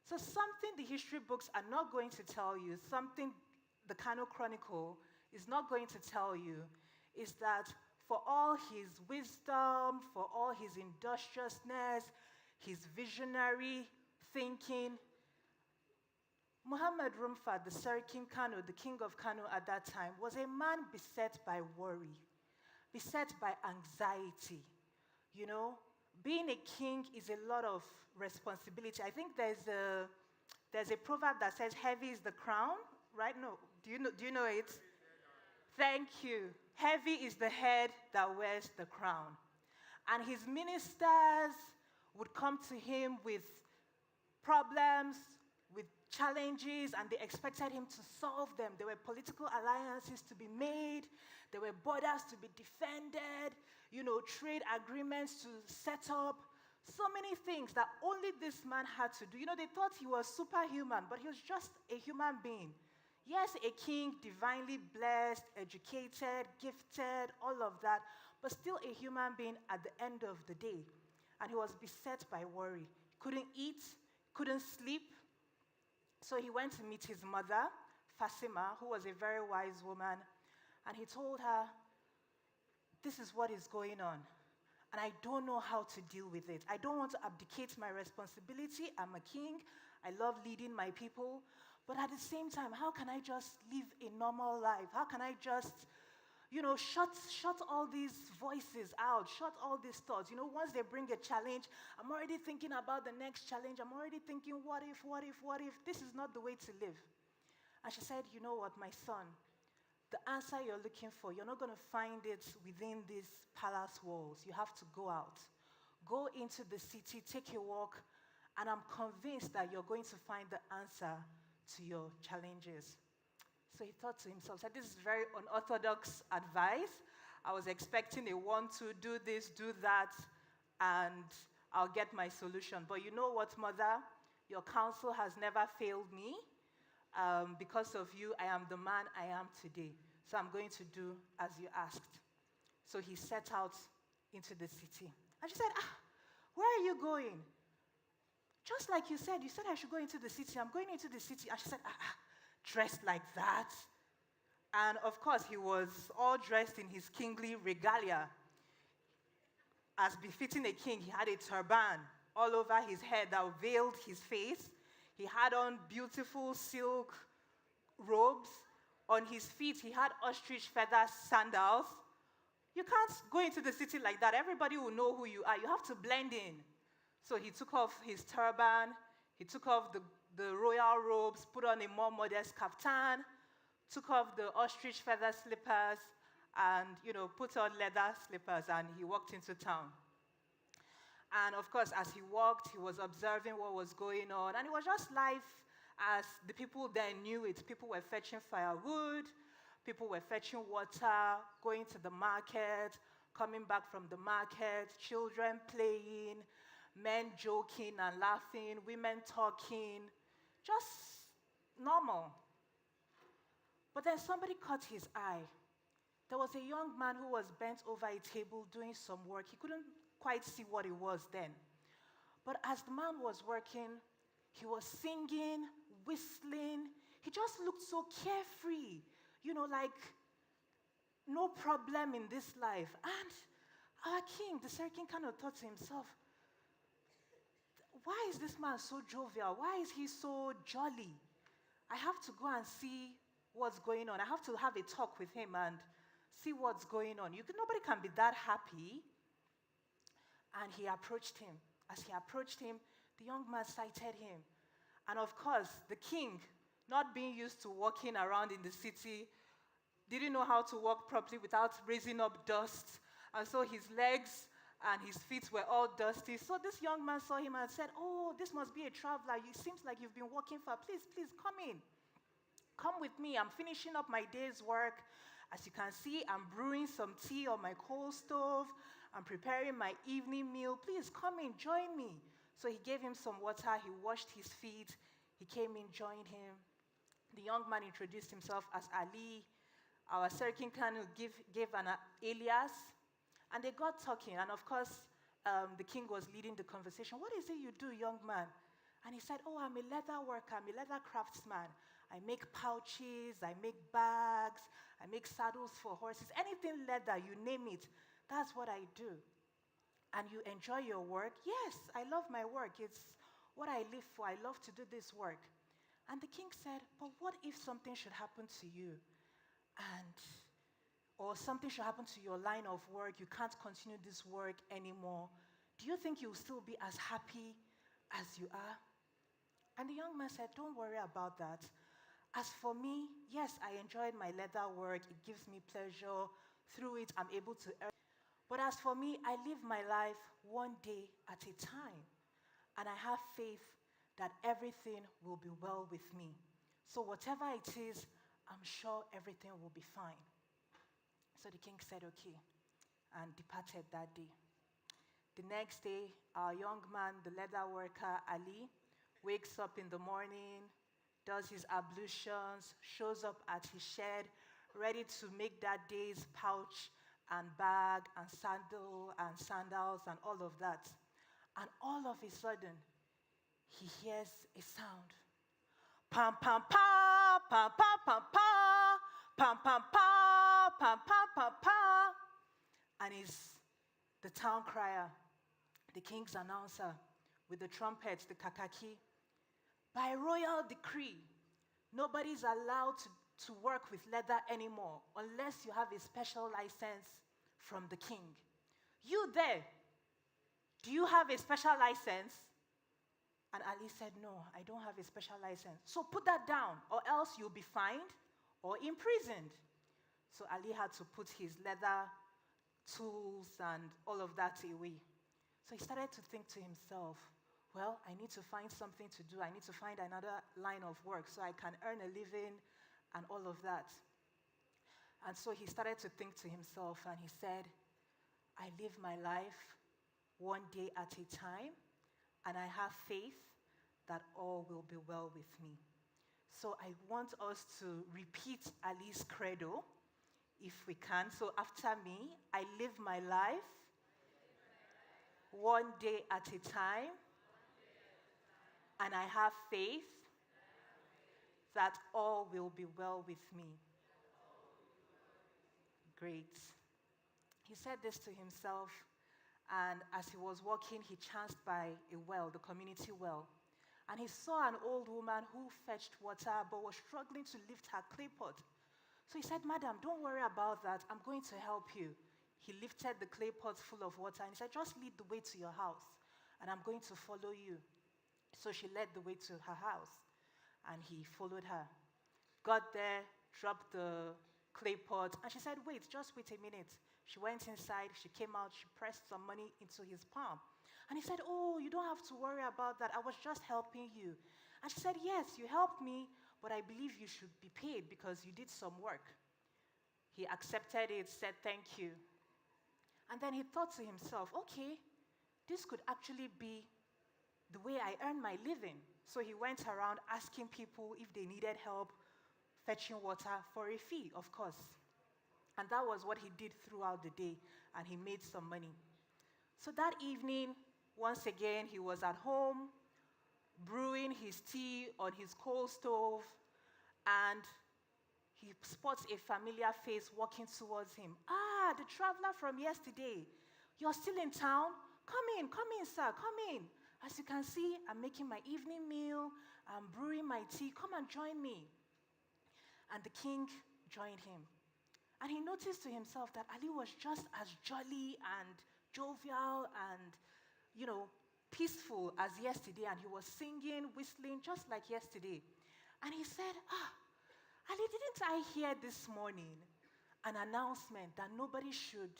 So something the history books are not going to tell you, something the Kano Chronicle is not going to tell you, is that for all his wisdom, for all his industriousness, his visionary thinking, Muhammad Rumfa, the Serikin Kano, the king of Kano at that time, was a man beset by worry, beset by anxiety. You know, being a king is a lot of responsibility. I think there's a proverb that says, heavy is the crown, right? No, do you know it? Thank you. Heavy is the head that wears the crown. And his ministers would come to him with problems, with challenges, and they expected him to solve them. There were political alliances to be made. There were borders to be defended, trade agreements to set up. So many things that only this man had to do. They thought he was superhuman, but he was just a human being. Yes, a king, divinely blessed, educated, gifted, all of that, but still a human being at the end of the day. And he was beset by worry. He couldn't eat, couldn't sleep. So he went to meet his mother, Fatima, who was a very wise woman, and he told her, this is what is going on, and I don't know how to deal with it. I don't want to abdicate my responsibility. I'm a king. I love leading my people. But at the same time, how can I just live a normal life? How can I just, shut all these voices out, shut all these thoughts? Once they bring a challenge, I'm already thinking about the next challenge. I'm already thinking, what if? This is not the way to live. And she said, you know what, my son, the answer you're looking for, you're not going to find it within these palace walls. You have to go out. Go into the city, take a walk, and I'm convinced that you're going to find the answer to your challenges. So he thought to himself, said, this is very unorthodox advice. I was expecting a 1-2, do this, do that, and I'll get my solution. But you know what, mother? Your counsel has never failed me. Because of you, I am the man I am today. So I'm going to do as you asked. So he set out into the city. And she said, where are you going? Just like you said I should go into the city. I'm going into the city. And she said, dressed like that? And of course, he was all dressed in his kingly regalia. As befitting a king, he had a turban all over his head that veiled his face. He had on beautiful silk robes. On his feet, he had ostrich feather sandals. You can't go into the city like that. Everybody will know who you are. You have to blend in. So he took off his turban, He took off the royal robes, put on a more modest kaftan, took off the ostrich feather slippers, and put on leather slippers, and he walked into town. And of course, as he walked, he was observing what was going on, and it was just life as the people then knew it. People were fetching firewood, people were fetching water, going to the market, coming back from the market, children playing, men joking and laughing, women talking, just normal. But then somebody caught his eye. There was a young man who was bent over a table doing some work. He couldn't quite see what it was then. But as the man was working, he was singing, whistling. He just looked so carefree, like no problem in this life. And our king, the Serkin, kind of thought to himself, why is this man so jovial? Why is he so jolly? I have to go and see what's going on. I have to have a talk with him and see what's going on. Nobody can be that happy. And he approached him. As he approached him, the young man sighted him. And of course, the king, not being used to walking around in the city, didn't know how to walk properly without raising up dust. And so his legs and his feet were all dusty. So this young man saw him and said, "Oh, this must be a traveler. It seems like you've been walking far. Please, come in. Come with me. I'm finishing up my day's work. As you can see, I'm brewing some tea on my coal stove. I'm preparing my evening meal. Please come in, join me." So he gave him some water. He washed his feet. He came in, joined him. The young man introduced himself as Ali. Our Serkin Kanu gave an alias. And they got talking. And of course, the king was leading the conversation. "What is it you do, young man?" And he said, "Oh, I'm a leather worker. I'm a leather craftsman. I make pouches. I make bags. I make saddles for horses. Anything leather, you name it. That's what I do." "And you enjoy your work?" "Yes, I love my work. It's what I live for. I love to do this work." And the king said, "But what if something should happen to you? Or something should happen to your line of work. You can't continue this work anymore. Do you think you'll still be as happy as you are?" And the young man said, "Don't worry about that. As for me, yes, I enjoyed my leather work. It gives me pleasure. Through it, I'm able to earn. But as for me, I live my life one day at a time. And I have faith that everything will be well with me. So whatever it is, I'm sure everything will be fine." So the king said, "Okay," and departed that day. The next day, our young man, the leather worker, Ali, wakes up in the morning, does his ablutions, shows up at his shed, ready to make that day's pouch and bag and sandals and all of that. And all of a sudden, he hears a sound. Pam, pam, pam, pam, pam, pam, pam, pam, pam, pam, pam, pam, pam, pam. And it's the town crier, the king's announcer, with the trumpets, the kakaki. "By royal decree, nobody's allowed to work with leather anymore unless you have a special license from the king. You there, do you have a special license?" And Ali said, "No, I don't have a special license." "So put that down, or else you'll be fined or imprisoned." So Ali had to put his leather tools and all of that away. So he started to think to himself, "Well, I need to find something to do. I need to find another line of work so I can earn a living and all of that." And so he started to think to himself and he said, "I live my life one day at a time, and I have faith that all will be well with me." So I want us to repeat Ali's credo, if we can. So after me, I live my life one day at a time, and I have faith that all will be well with me. Great. He said this to himself, and as he was walking, he chanced by a well, the community well. And he saw an old woman who fetched water but was struggling to lift her clay pot. So he said, "Madam, don't worry about that. I'm going to help you." He lifted the clay pot full of water and he said, "Just lead the way to your house, and I'm going to follow you." So she led the way to her house, and he followed her. Got there, dropped the clay pot, and she said, wait, just wait a minute. She went inside, she came out, she pressed some money into his palm. And he said, oh, you don't have to worry about that. I was just helping you. And she said, yes, you helped me, but I believe you should be paid because you did some work. He accepted it, said thank you. And then he thought to himself, okay, this could actually be the way I earn my living. So he went around asking people if they needed help fetching water for a fee, of course. And that was what he did throughout the day, and he made some money. So that evening, once again, he was at home, brewing his tea on his coal stove, and he spots a familiar face walking towards him. Ah, the traveler from yesterday. You're still in town? Come in, sir, come in. As you can see, I'm making my evening meal, I'm brewing my tea, come and join me. And the king joined him. And he noticed to himself that Ali was just as jolly and jovial and, peaceful as yesterday. And he was singing, whistling, just like yesterday. And he said, Ali, didn't I hear this morning an announcement that nobody should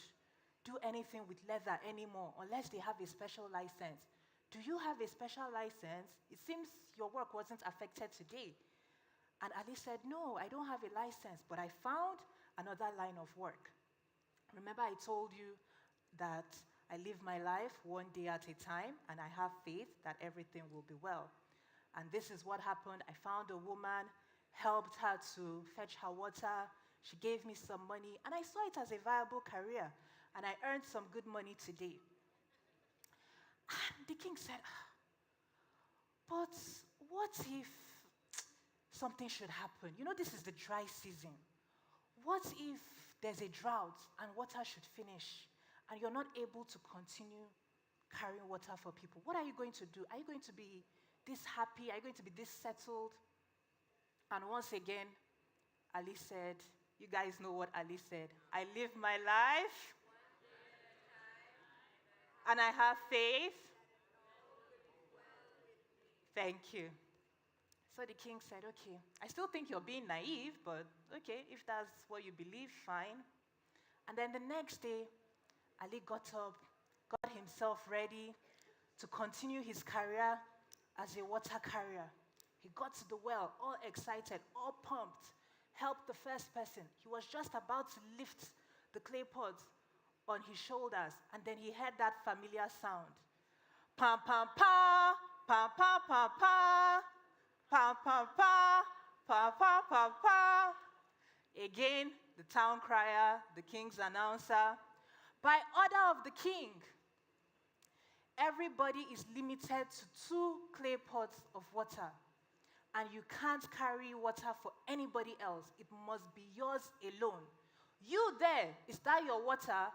do anything with leather anymore unless they have a special license? Do you have a special license? It seems your work wasn't affected today. And Ali said, no, I don't have a license, but I found another line of work. Remember I told you that I live my life one day at a time, and I have faith that everything will be well. And this is what happened. I found a woman, helped her to fetch her water. She gave me some money, and I saw it as a viable career, and I earned some good money today. And the king said, but what if something should happen? This is the dry season. What if there's a drought and water should finish and you're not able to continue carrying water for people? What are you going to do? Are you going to be this happy? Are you going to be this settled? And once again, Ali said, you guys know what Ali said. I live my life and I have faith. Thank you. So the king said, okay, I still think you're being naive, but okay, if that's what you believe, fine. And then the next day, Ali got up, got himself ready to continue his career as a water carrier. He got to the well, all excited, all pumped, helped the first person. He was just about to lift the clay pot on his shoulders, and then he heard that familiar sound. Pam, pam, pa, pam, pam, pam, pa. Pa, pa, pa, pa, pa, pa, pa. Again, the town crier, the king's announcer. By order of the king, everybody is limited to 2 clay pots of water. And you can't carry water for anybody else. It must be yours alone. You there, is that your water?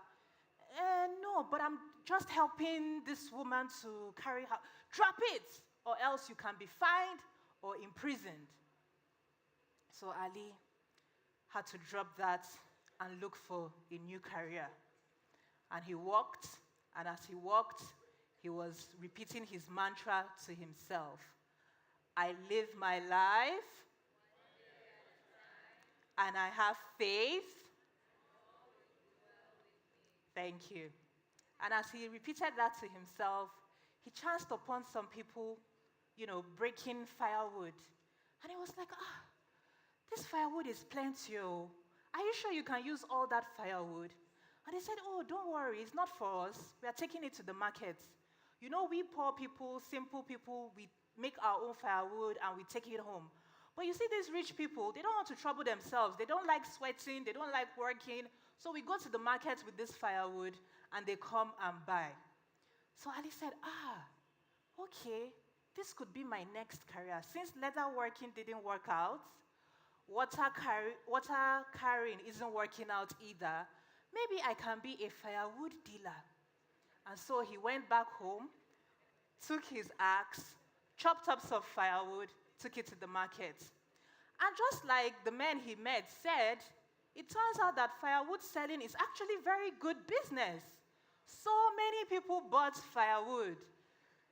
No, but I'm just helping this woman to carry her. Drop it, or else you can be fined or imprisoned. So Ali had to drop that and look for a new career. And he walked, and as he walked, he was repeating his mantra to himself. I live my life, and I have faith. Thank you. And as he repeated that to himself, he chanced upon some people breaking firewood. And he was like, this firewood is plenty. Are you sure you can use all that firewood? And they said, oh, don't worry, it's not for us. We are taking it to the market. We poor people, simple people, we make our own firewood and we take it home. But you see, these rich people, they don't want to trouble themselves. They don't like sweating, they don't like working. So we go to the market with this firewood and they come and buy. So Ali said, okay, this could be my next career. Since leather working didn't work out, water carrying isn't working out either, maybe I can be a firewood dealer. And so he went back home, took his axe, chopped up some firewood, took it to the market. And just like the man he met said, it turns out that firewood selling is actually very good business. So many people bought firewood.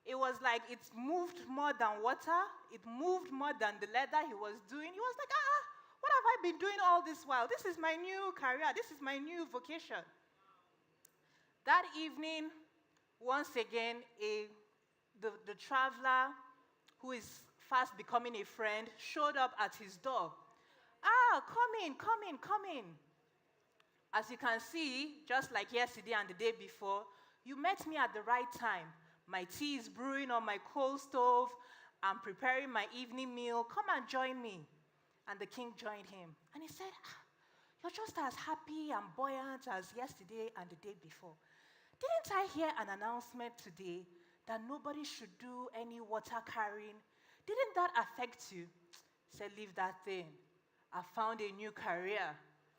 It was like it moved more than water. It moved more than the leather he was doing. He was like, what have I been doing all this while? This is my new career. This is my new vocation. That evening, once again, the traveler, who is fast becoming a friend, showed up at his door. Come in, come in, come in. As you can see, just like yesterday and the day before, you met me at the right time. My tea is brewing on my coal stove. I'm preparing my evening meal. Come and join me. And the king joined him. And he said, you're just as happy and buoyant as yesterday and the day before. Didn't I hear an announcement today that nobody should do any water carrying? Didn't that affect you? He said, leave that thing. I found a new career.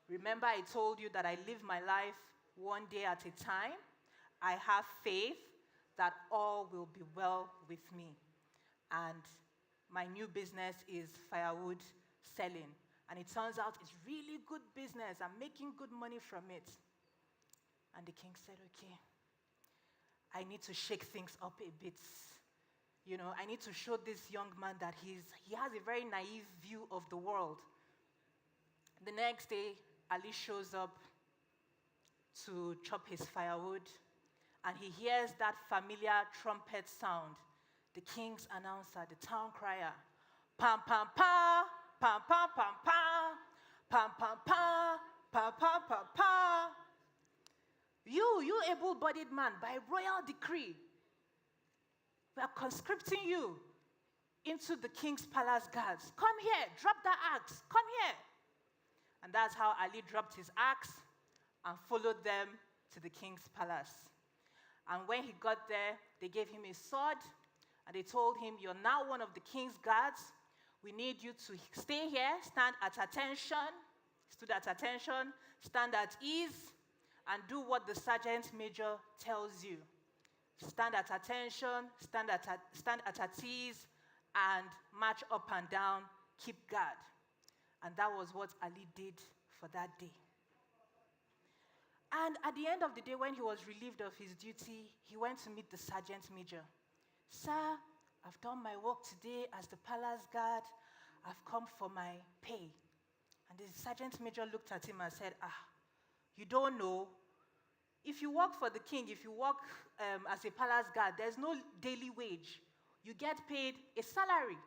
Remember I told you that I live my life one day at a time? I have faith that all will be well with me. And my new business is firewood selling. And it turns out it's really good business. I'm making good money from it. And the king said, okay, I need to shake things up a bit. You know, I need to show this young man that he has a very naive view of the world. The next day, Ali shows up to chop his firewood, and he hears that familiar trumpet sound, the king's announcer, the town crier. Pam, pam, pam, pam, pam, pam, pam, pam, pam, pam, pam, pam, pam, pam. You able-bodied man, by royal decree, we are conscripting you into the king's palace guards. Come here, drop that axe, come here. And that's how Ali dropped his axe and followed them to the king's palace. And when he got there, they gave him a sword, and they told him, you're now one of the king's guards. We need you to stay here, stand at attention, stood at attention, stand at ease, and do what the sergeant major tells you. Stand at attention, stand at ease, and march up and down, keep guard. And that was what Ali did for that day. And at the end of the day, when he was relieved of his duty, he went to meet the sergeant major. Sir, I've done my work today as the palace guard. I've come for my pay. And the sergeant major looked at him and said, you don't know. If you work for the king, if you work as a palace guard, there's no daily wage. You get paid a salary.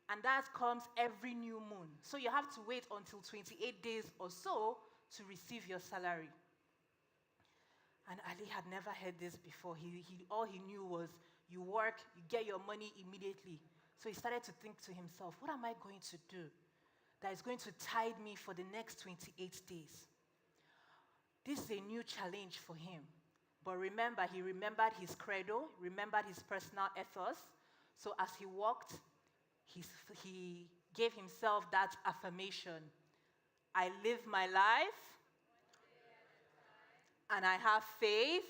And that comes every new moon. So you have to wait until 28 days or so to receive your salary. And Ali had never heard this before. All he knew was you work, you get your money immediately. So he started to think to himself, what am I going to do that is going to tide me for the next 28 days? This is a new challenge for him. But remember, he remembered his credo, remembered his personal ethos. So as he walked, he gave himself that affirmation. I live my life, and I have faith.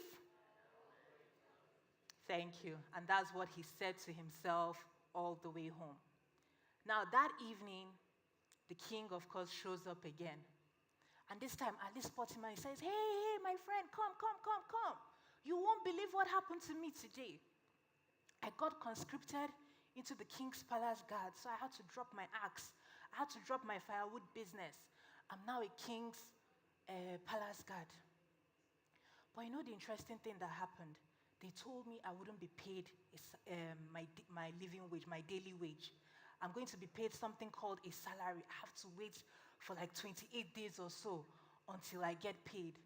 Thank you. And that's what he said to himself all the way home. Now, that evening, the king, of course, shows up again. And this time, Ali spots him and he says, hey, my friend, come. You won't believe what happened to me today. I got conscripted into the king's palace guard, so I had to drop my axe. I had to drop my firewood business. I'm now a king's palace guard. But you know the interesting thing that happened? They told me I wouldn't be paid my living wage, my daily wage. I'm going to be paid something called a salary. I have to wait for like 28 days or so until I get paid.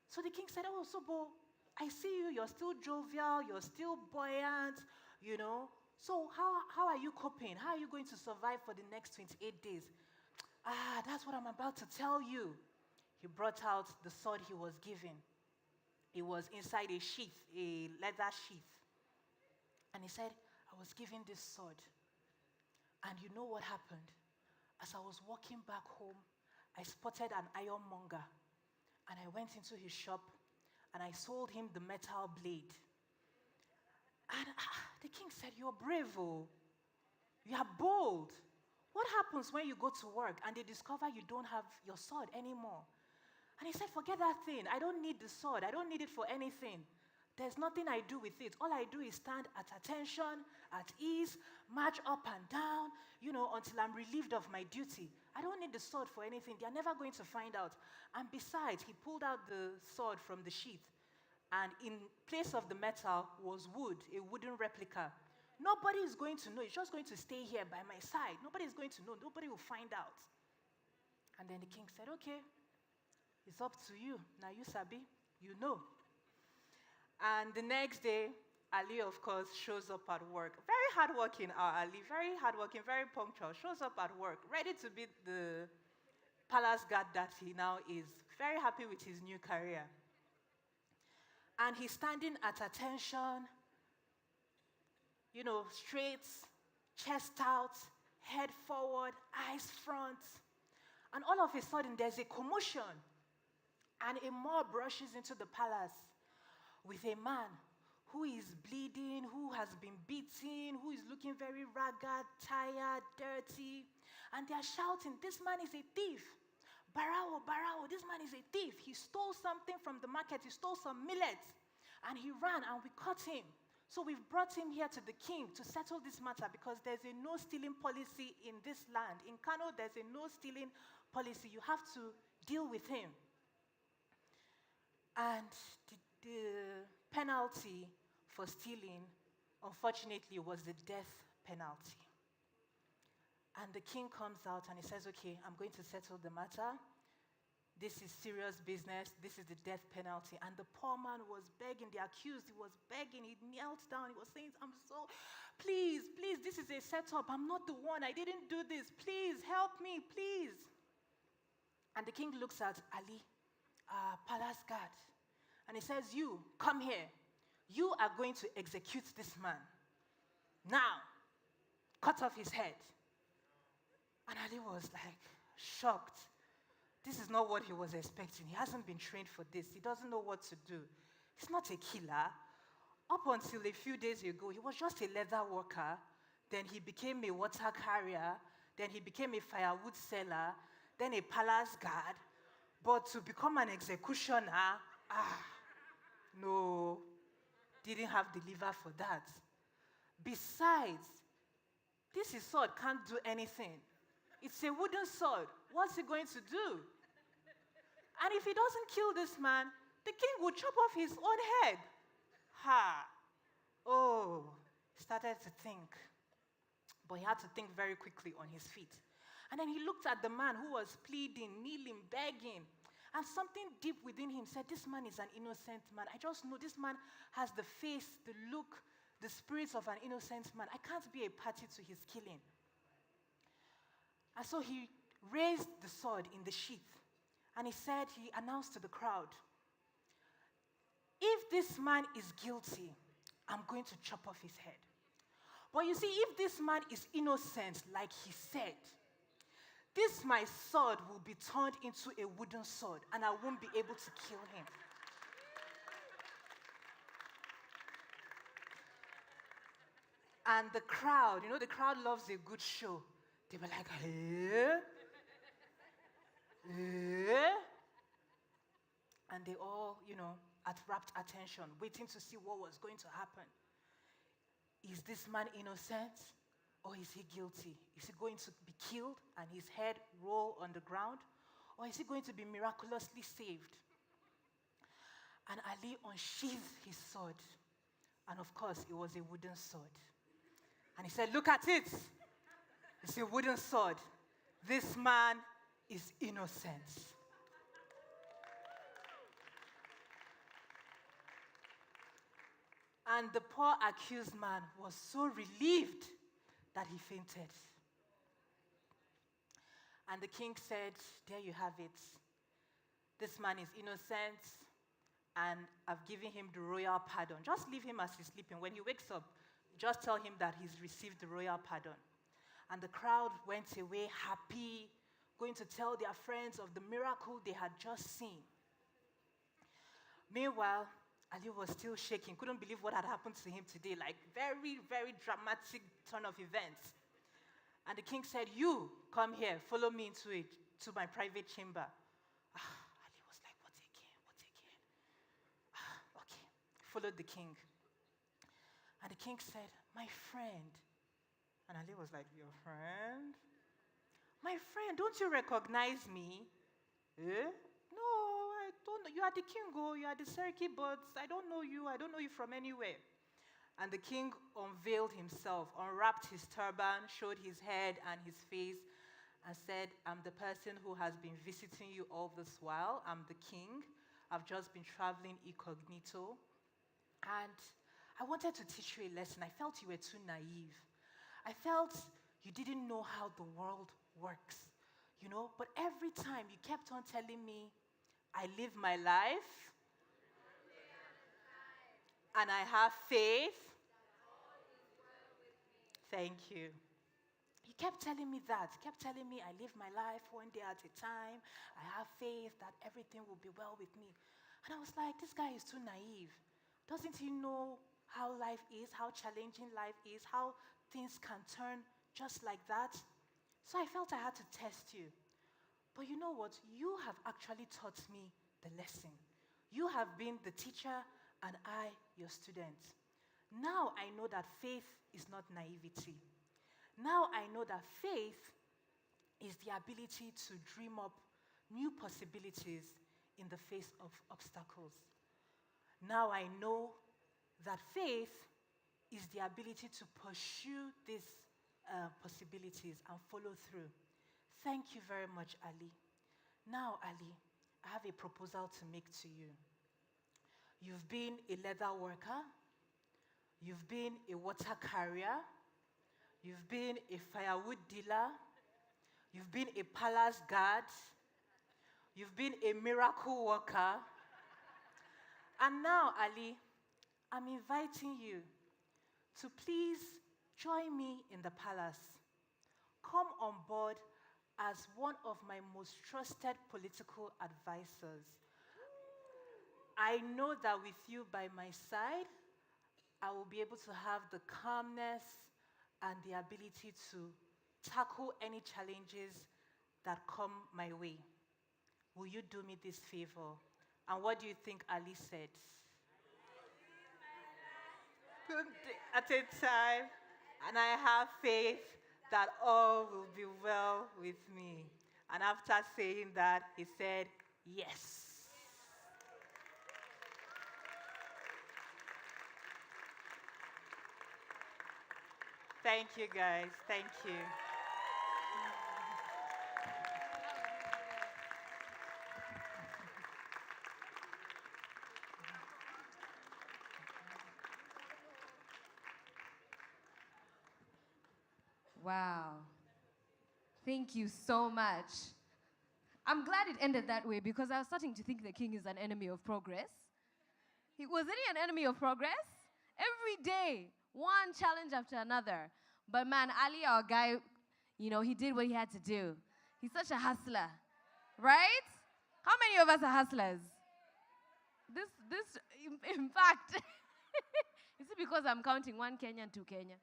So the king said, Sobo, I see you, you're still jovial, you're still buoyant, you know. So how are you coping? How are you going to survive for the next 28 days? That's what I'm about to tell you. He brought out the sword he was given. It was inside a sheath, a leather sheath. And he said, I was given this sword. And you know what happened? As I was walking back home, I spotted an ironmonger. And I went into his shop, and I sold him the metal blade. And the king said, you're brave, oh. You are bold. What happens when you go to work and they discover you don't have your sword anymore? And he said, forget that thing. I don't need the sword. I don't need it for anything. There's nothing I do with it. All I do is stand at attention, at ease, march up and down, until I'm relieved of my duty. I don't need the sword for anything. They're never going to find out. And besides, he pulled out the sword from the sheath, and in place of the metal was wood, a wooden replica. Nobody is going to know. It's just going to stay here by my side. Nobody is going to know. Nobody will find out. And then the king said, okay, it's up to you. Now you, Sabi, you know. And the next day, Ali, of course, shows up at work. Very hardworking, Ali, very hardworking, very punctual. Shows up at work, ready to be the palace guard that he now is. Very happy with his new career. And he's standing at attention, straight, chest out, head forward, eyes front. And all of a sudden, there's a commotion. And a mob rushes into the palace with a man who is bleeding, who has been beaten, who is looking very ragged, tired, dirty. And they are shouting, this man is a thief. Barao, Barao, this man is a thief. He stole something from the market. He stole some millet. And he ran, and we caught him. So we've brought him here to the king to settle this matter, because there's a no-stealing policy in this land. In Kano, there's a no-stealing policy. You have to deal with him. And the penalty for stealing, unfortunately, was the death penalty. And the king comes out and he says, okay, I'm going to settle the matter. This is serious business. This is the death penalty. And the poor man was begging, the accused, he was begging. He knelt down. He was saying, please, this is a setup. I'm not the one. I didn't do this. Please, help me, please. And the king looks at Ali, palace guard, and he says, you, come here. You are going to execute this man. Now, cut off his head. And Ali was like, shocked. This is not what he was expecting. He hasn't been trained for this. He doesn't know what to do. He's not a killer. Up until a few days ago, he was just a leather worker. Then he became a water carrier. Then he became a firewood seller. Then a palace guard. But to become an executioner, no, didn't have the liver for that. Besides, this sword can't do anything. It's a wooden sword. What's he going to do? And if he doesn't kill this man, the king will chop off his own head. He started to think. But he had to think very quickly on his feet. And then he looked at the man who was pleading, kneeling, begging. And something deep within him said, this man is an innocent man. I just know this man has the face, the look, the spirits of an innocent man. I can't be a party to his killing. And so he raised the sword in the sheath. And he announced to the crowd, if this man is guilty, I'm going to chop off his head. But you see, if this man is innocent, like he said, this my sword will be turned into a wooden sword, and I won't be able to kill him. And the crowd, the crowd loves a good show. They were like, And they all, at rapt attention, waiting to see what was going to happen. Is this man innocent? Or is he guilty? Is he going to be killed and his head roll on the ground? Or is he going to be miraculously saved? And Ali unsheathed his sword. And of course, it was a wooden sword. And he said, look at it. It's a wooden sword. This man is innocent. And the poor accused man was so relieved that he fainted. And the king said, there you have it. This man is innocent, and I've given him the royal pardon. Just leave him as he's sleeping. When he wakes up, just tell him that he's received the royal pardon. And the crowd went away happy, going to tell their friends of the miracle they had just seen. Meanwhile, Ali was still shaking, couldn't believe what had happened to him today, like very, very dramatic turn of events. And the king said, you, come here, follow me to my private chamber. Ali was like, what again? Okay, followed the king. And the king said, "My friend." And Ali was like, "Your friend? My friend, don't you recognize me?" Eh? "No, I don't know. You are the king, oh, you are the Seriki, but I don't know you. I don't know you from anywhere." And the king unveiled himself, unwrapped his turban, showed his head and his face, and said, "I'm the person who has been visiting you all this while. I'm the king. I've just been traveling incognito. And I wanted to teach you a lesson. I felt you were too naive. I felt you didn't know how the world works, you know? But every time you kept on telling me, I live my life, and I have faith." Thank you. He kept telling me that. He kept telling me I live my life one day at a time. I have faith that everything will be well with me. And I was like, this guy is too naive. Doesn't he know how life is, how challenging life is, how things can turn just like that? So I felt I had to test you. But you know what? You have actually taught me the lesson. You have been the teacher and I your student. Now I know that faith is not naivety. Now I know that faith is the ability to dream up new possibilities in the face of obstacles. Now I know that faith is the ability to pursue these possibilities and follow through. Thank you very much, Ali. Now, Ali, I have a proposal to make to you. You've been a leather worker. You've been a water carrier. You've been a firewood dealer. You've been a palace guard. You've been a miracle worker. And now, Ali, I'm inviting you to please join me in the palace. Come on board as one of my most trusted political advisors. I know that with you by my side, I will be able to have the calmness and the ability to tackle any challenges that come my way. Will you do me this favor? And what do you think Ali said? At a time, and I have faith that all will be well with me. And after saying that, he said, yes. Thank you, guys. Thank you. Wow. Thank you so much. I'm glad it ended that way because I was starting to think the king is an enemy of progress. Wasn't he an enemy of progress? Every day, one challenge after another. But man, Ali, our guy, you know, he did what he had to do. He's such a hustler, right? How many of us are hustlers? In fact, is it because I'm counting 1 Kenyan, 2 Kenyan?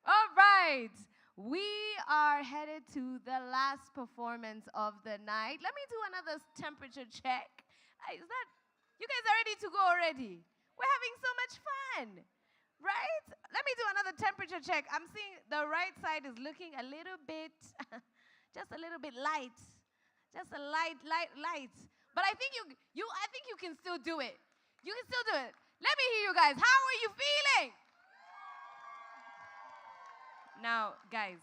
All right, we are headed to the last performance of the night. Let me do another temperature check. Is that, you guys are ready to go already? We're having so much fun, right? Let me do another temperature check. I'm seeing the right side is looking a little bit, just a little bit light. Just a light. But I think I think you can still do it. You can still do it. Let me hear you guys. How are you feeling? Now, guys,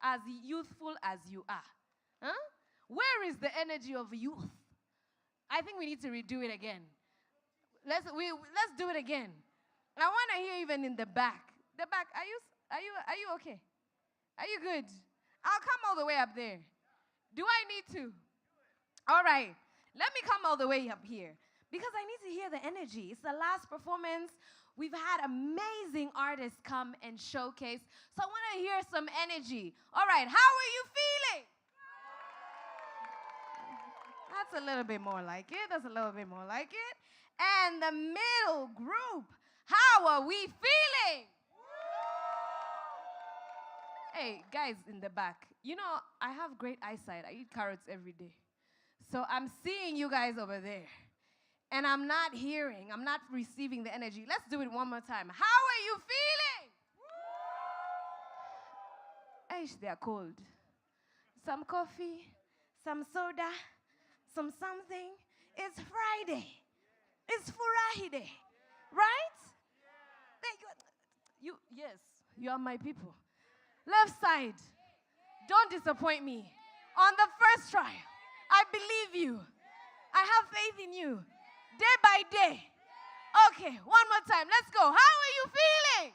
as youthful as you are, where is the energy of youth? I think we need to redo it again. Let's do it again. I want to hear even in the back. The back, are you okay? Are you good? I'll come all the way up there. Do I need to? All right. Let me come all the way up here because I need to hear the energy. It's the last performance. We've had amazing artists come and showcase. So I want to hear some energy. All right, how are you feeling? That's a little bit more like it. That's a little bit more like it. And the middle group, how are we feeling? Hey, guys in the back, you know, I have great eyesight. I eat carrots every day. So I'm seeing you guys over there. And I'm not hearing, I'm not receiving the energy. Let's do it one more time. How are you feeling? Aish, they're cold. Some coffee, some soda, some something. It's Friday. It's Furahide. Right? Yes, you are my people. Left side, don't disappoint me. On the first try, I believe you. I have faith in you. Day by day. Okay, one more time. Let's go. How are you feeling?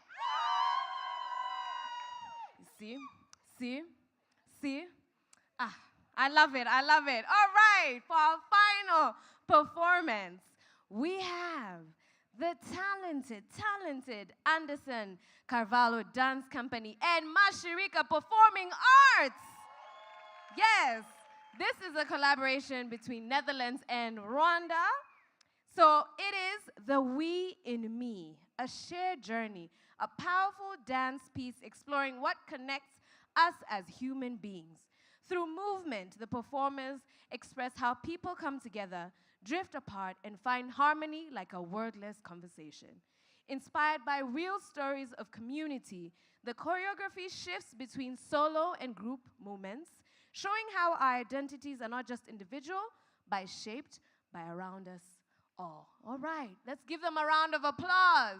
See? I love it. All right, for our final performance, we have the talented Anderson Carvalho Dance Company and Mashirika Performing Arts. Yes, this is a collaboration between Netherlands and Rwanda. So it is The We in Me, a shared journey, a powerful dance piece exploring what connects us as human beings. Through movement, the performers express how people come together, drift apart, and find harmony like a wordless conversation. Inspired by real stories of community, the choreography shifts between solo and group movements, showing how our identities are not just individual, but shaped by around us all. All right, let's give them a round of applause.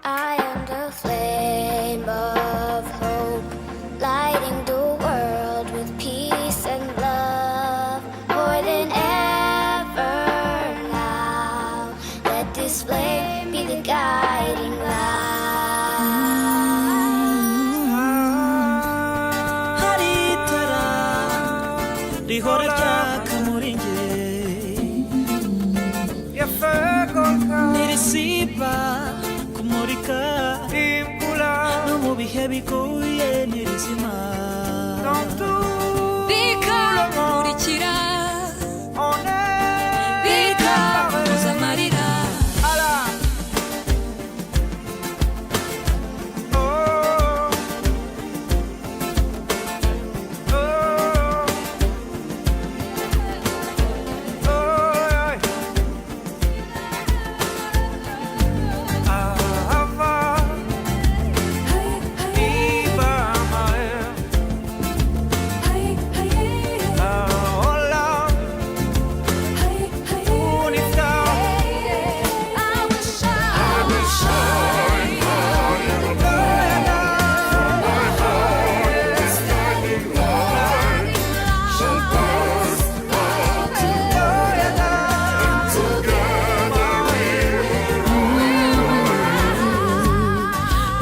I am the flame of hope, lighting the world with peace and love, more than ever now. Let this flame be the guiding light. Haritara rihora ryaka muri nge nirisiba kumurika no mu bihe bigoye nirizima bikamurikira bikabuza amarira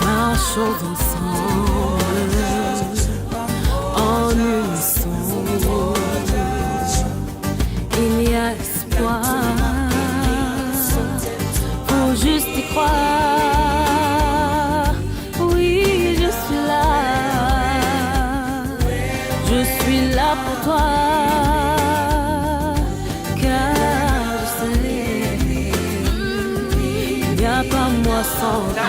Marchons ensemble, en unisson, il y a espoir, faut juste y croire. Oui, je suis là pour toi, car je sais, il n'y a pas moi sans toi.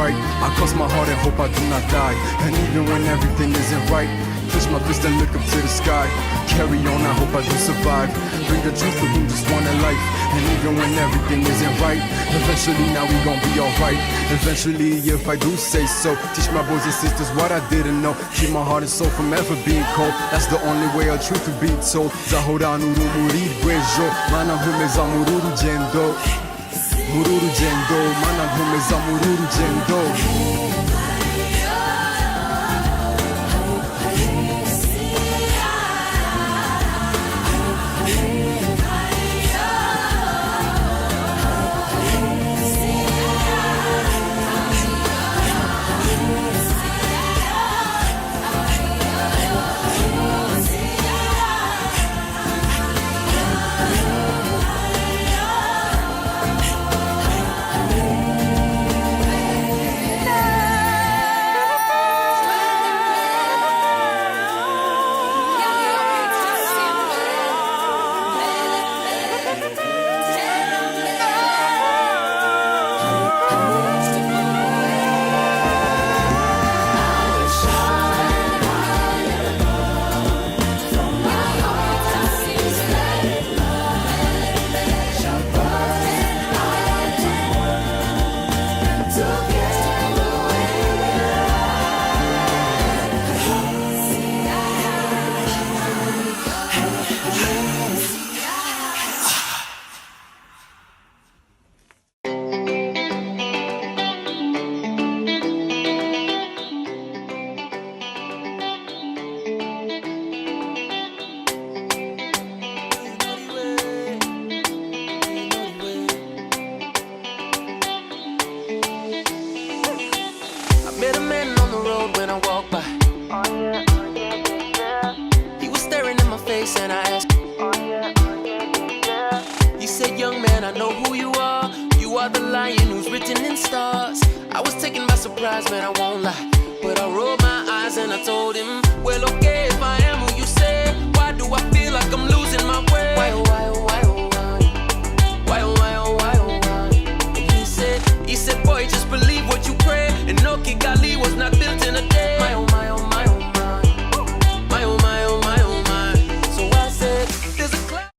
I cross my heart and hope I do not die. And even when everything isn't right, push my fist and look up to the sky. Carry on, I hope I do survive. Bring the truth to whom just want a life. And even when everything isn't right, eventually now we gon' be alright. Eventually, if I do say so. Teach my boys and sisters what I didn't know. Keep my heart and soul from ever being cold. That's the only way a truth will be told. Zahora nuru murid bwejo. Mana humeza mururu jendo. Mururu jendo. Mana humeza mururu jendo. Met a man on the road when I walked by. He was staring in my face and I asked. He said, young man, I know who you are. You are the lion who's written in stars. I was taken by surprise, man, I won't lie. But I rolled my eyes and I told him, well, okay, if I am who you say, why do I feel like I'm losing my way? Why, oh, why, oh, why, oh, why? Why, oh, why, oh, why, oh, why? And he said, boy, just believe what you pray. And no, Kigali was not built in a day. My, oh, my, oh, my, oh, my. My, oh, my, oh, my, oh, my. So I said, there's a cloud.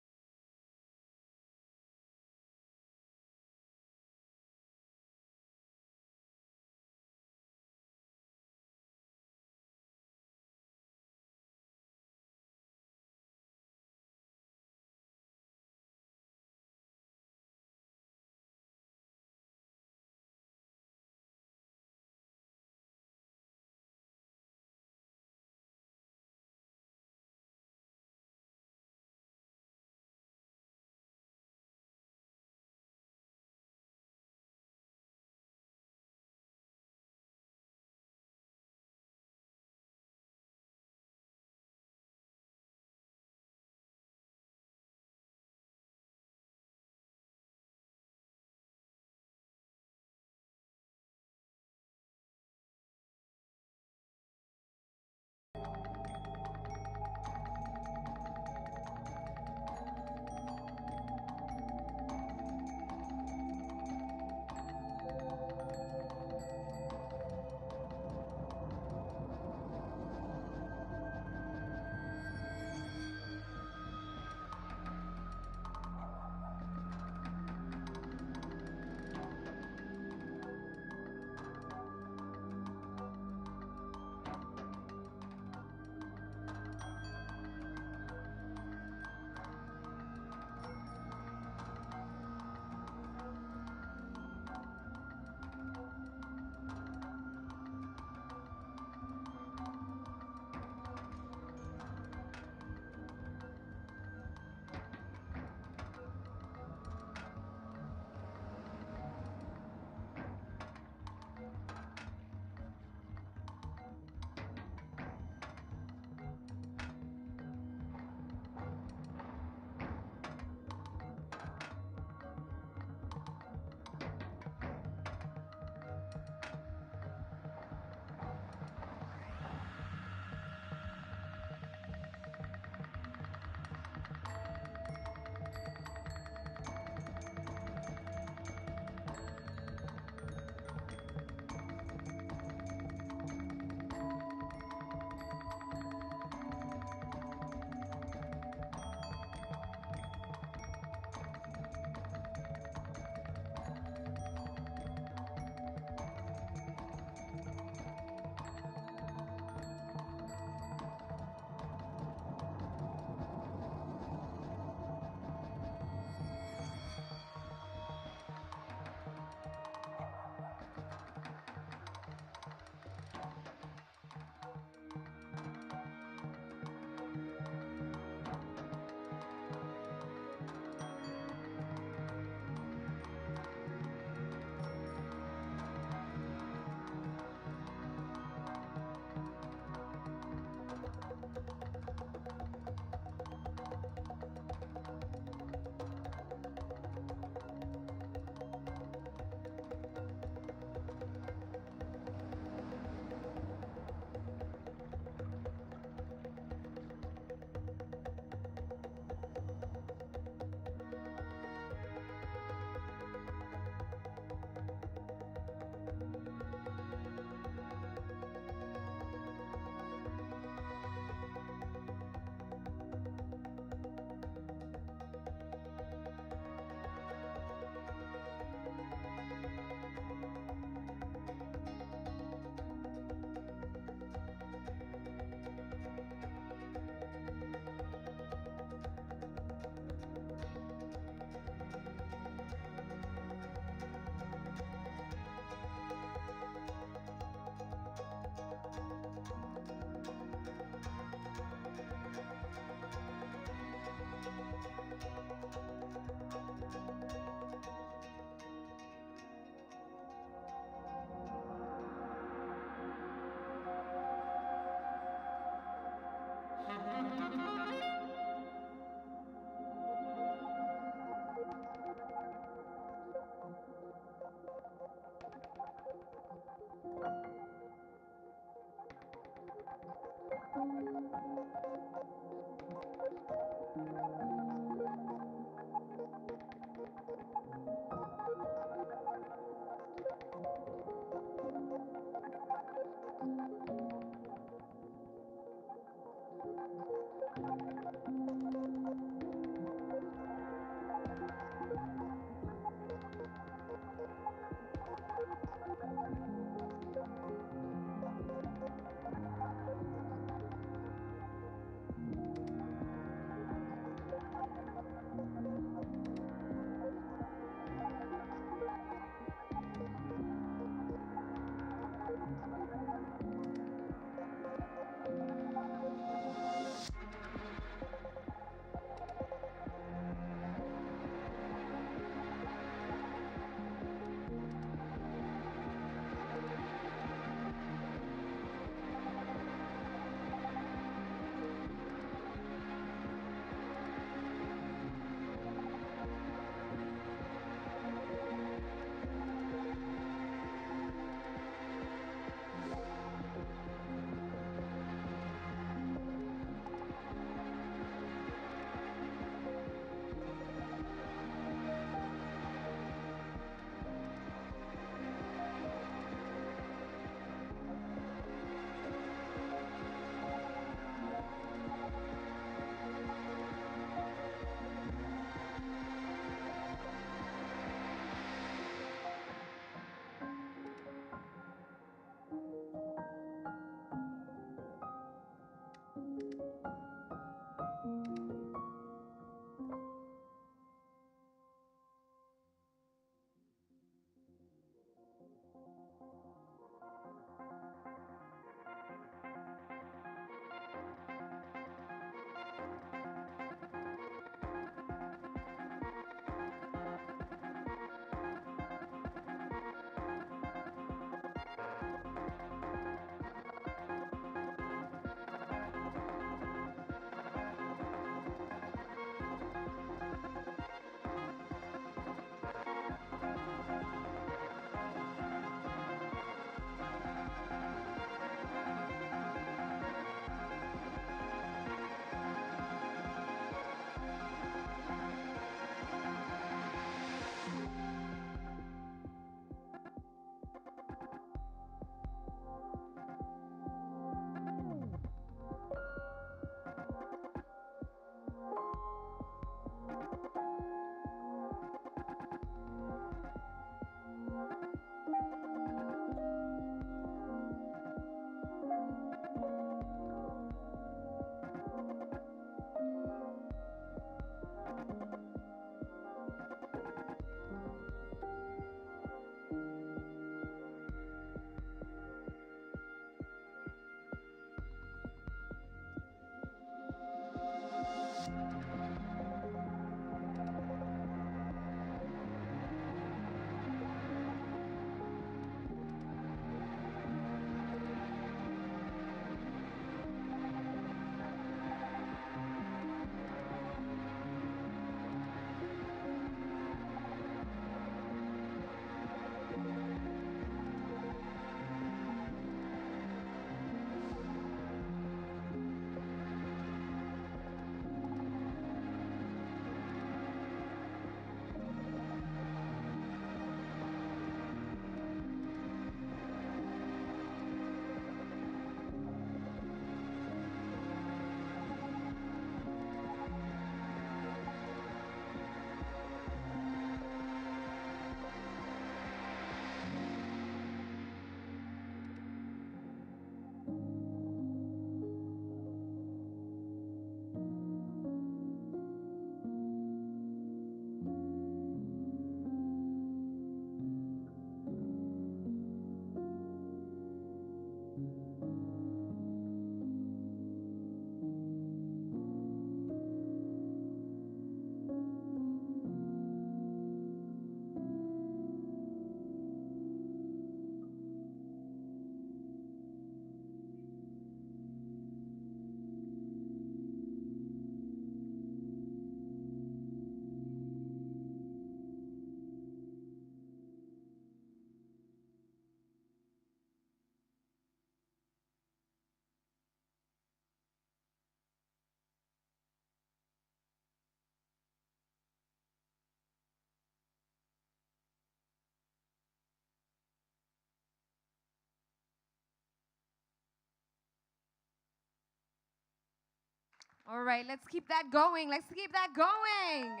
All right, let's keep that going. Let's keep that going.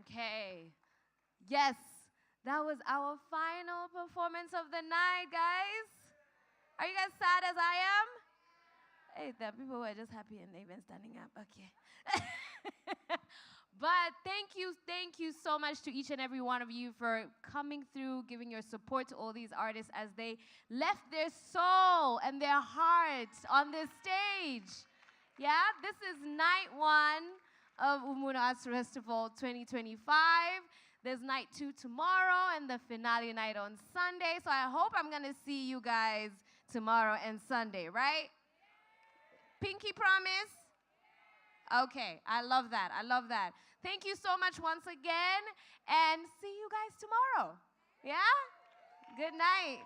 Okay. Yes, that was our final performance of the night, guys. Are you guys sad as I am? Hey, the people were just happy and they've been standing up. Okay. But thank you so much to each and every one of you for coming through, giving your support to all these artists as they left their soul and their heart on this stage. Yeah, this is night 1 of Ubumuntu Arts Festival 2025. There's night 2 tomorrow and the finale night on Sunday. So I hope I'm gonna see you guys tomorrow and Sunday, right? Pinky promise? Okay, I love that. I love that. Thank you so much once again, and see you guys tomorrow. Yeah? Good night.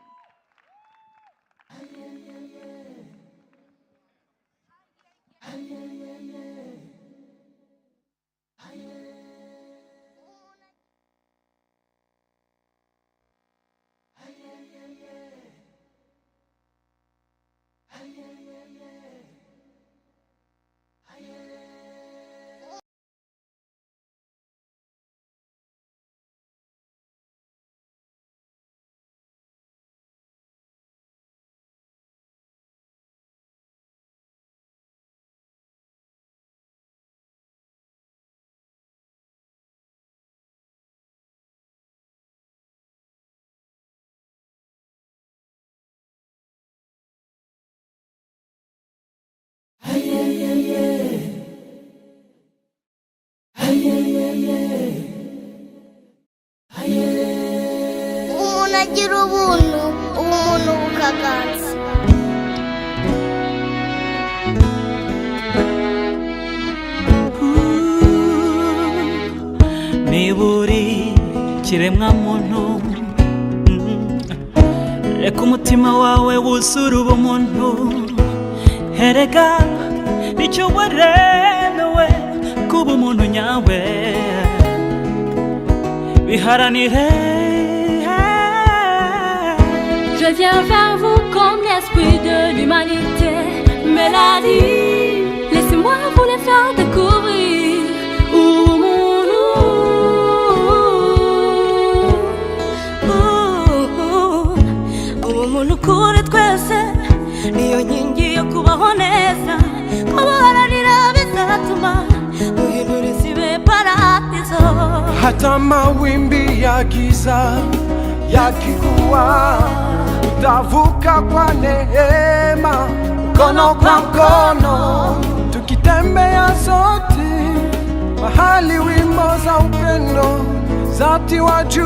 Umuntu agira ubuntu, umuntu bukaganza. Niba uri kiremwa muntu, reka umutima wawe wuzure ubumuntu. Erega nicyo waremewe kuba umuntu nyawe. Biharanire. Je viens vers vous comme l'esprit de l'humanité. Mélodie, laissez-moi vous les faire découvrir. Ubumuntu, ubumuntu kuri twese niyo nkingi yo kubaho neza. Kubaharanira bizatuma duhindura isi ibe paradizo. Hata mawimbi ya giza yakikuwa, utavuka kwa neema, mkono kwa mkono, tukitembea sote mahali wimbo za upendo zatiwa juu.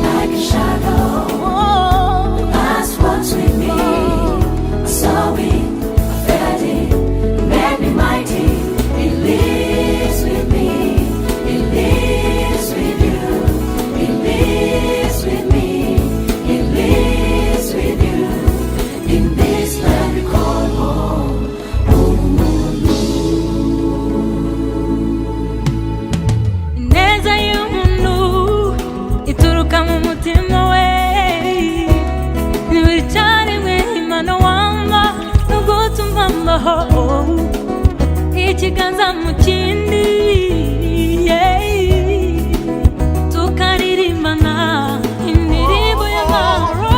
Like a shadow, the past walks with me. I saw it, I felt it, it made me mighty. It lives with me, it lives with you, it lives with me, it lives with you. In this land we call home, Ineza y'umuntu ituruka mu mutima we. Buri cyaremwe Imana wamba no gutuma amahoro. Ikiganza mu kindi, tukaririmbana indirimbo y'amahoro.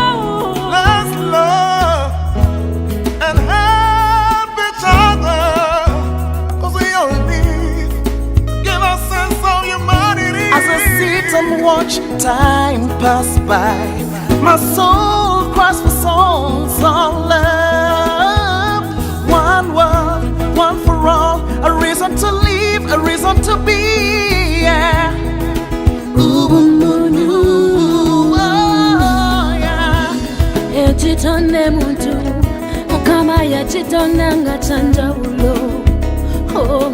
Let's love and help each other, 'cause we all need, give a sense of humanity. As I sit and watch time pass by, my soul cries for songs of love. One world, one for all, a reason to live, a reason to be. Yeah. Ubumuntu, oh yeah. Echitonde muntu, Mukama yachitonda ngachanjawulo. Oh,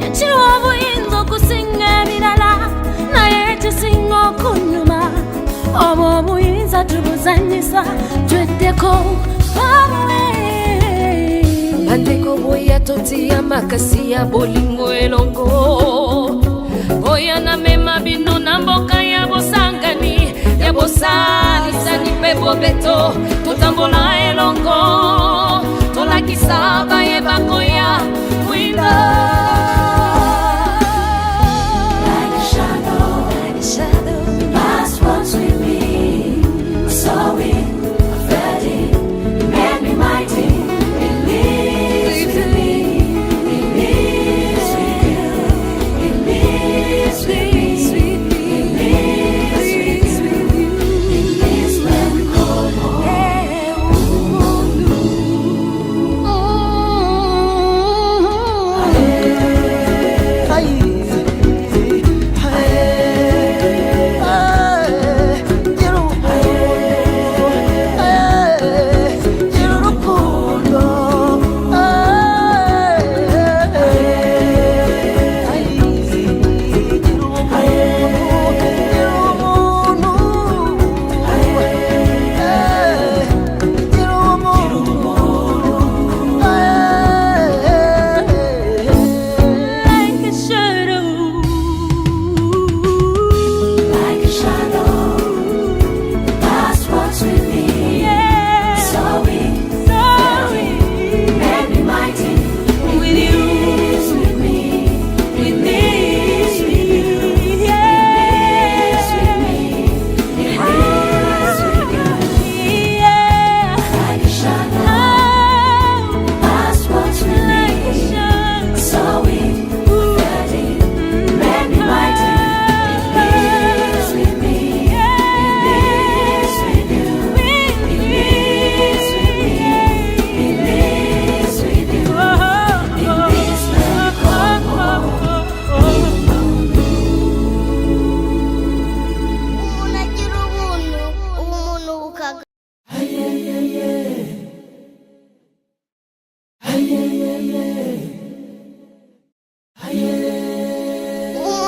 yachiwa buyinza okusinga ebirala, naye ekisinga okunyuma. Obwo buyinza tubuzanyisa, tweddeko bamwe. Bandeko boya totia makasi ya bolingo elongo. Boya na mema bino na mboka ya bosangani, ya bosalisani. bobeto totambola elongo tolakisa bayebakoya wina. Like a shadow, the past walks with me. I saw it, I felt it, it made me mighty. It lives with me, it lives with you, it lives with me, it lives with you, it lives when we call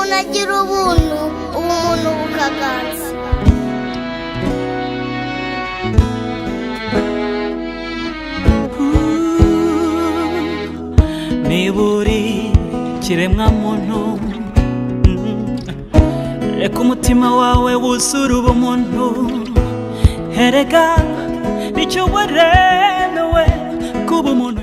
unagira ubuntu ubumuntu bukaganza. niba uri kiremwa muntu reka umutima wawe wuzure ubumuntu erega nicyo waremewe kuba umuntu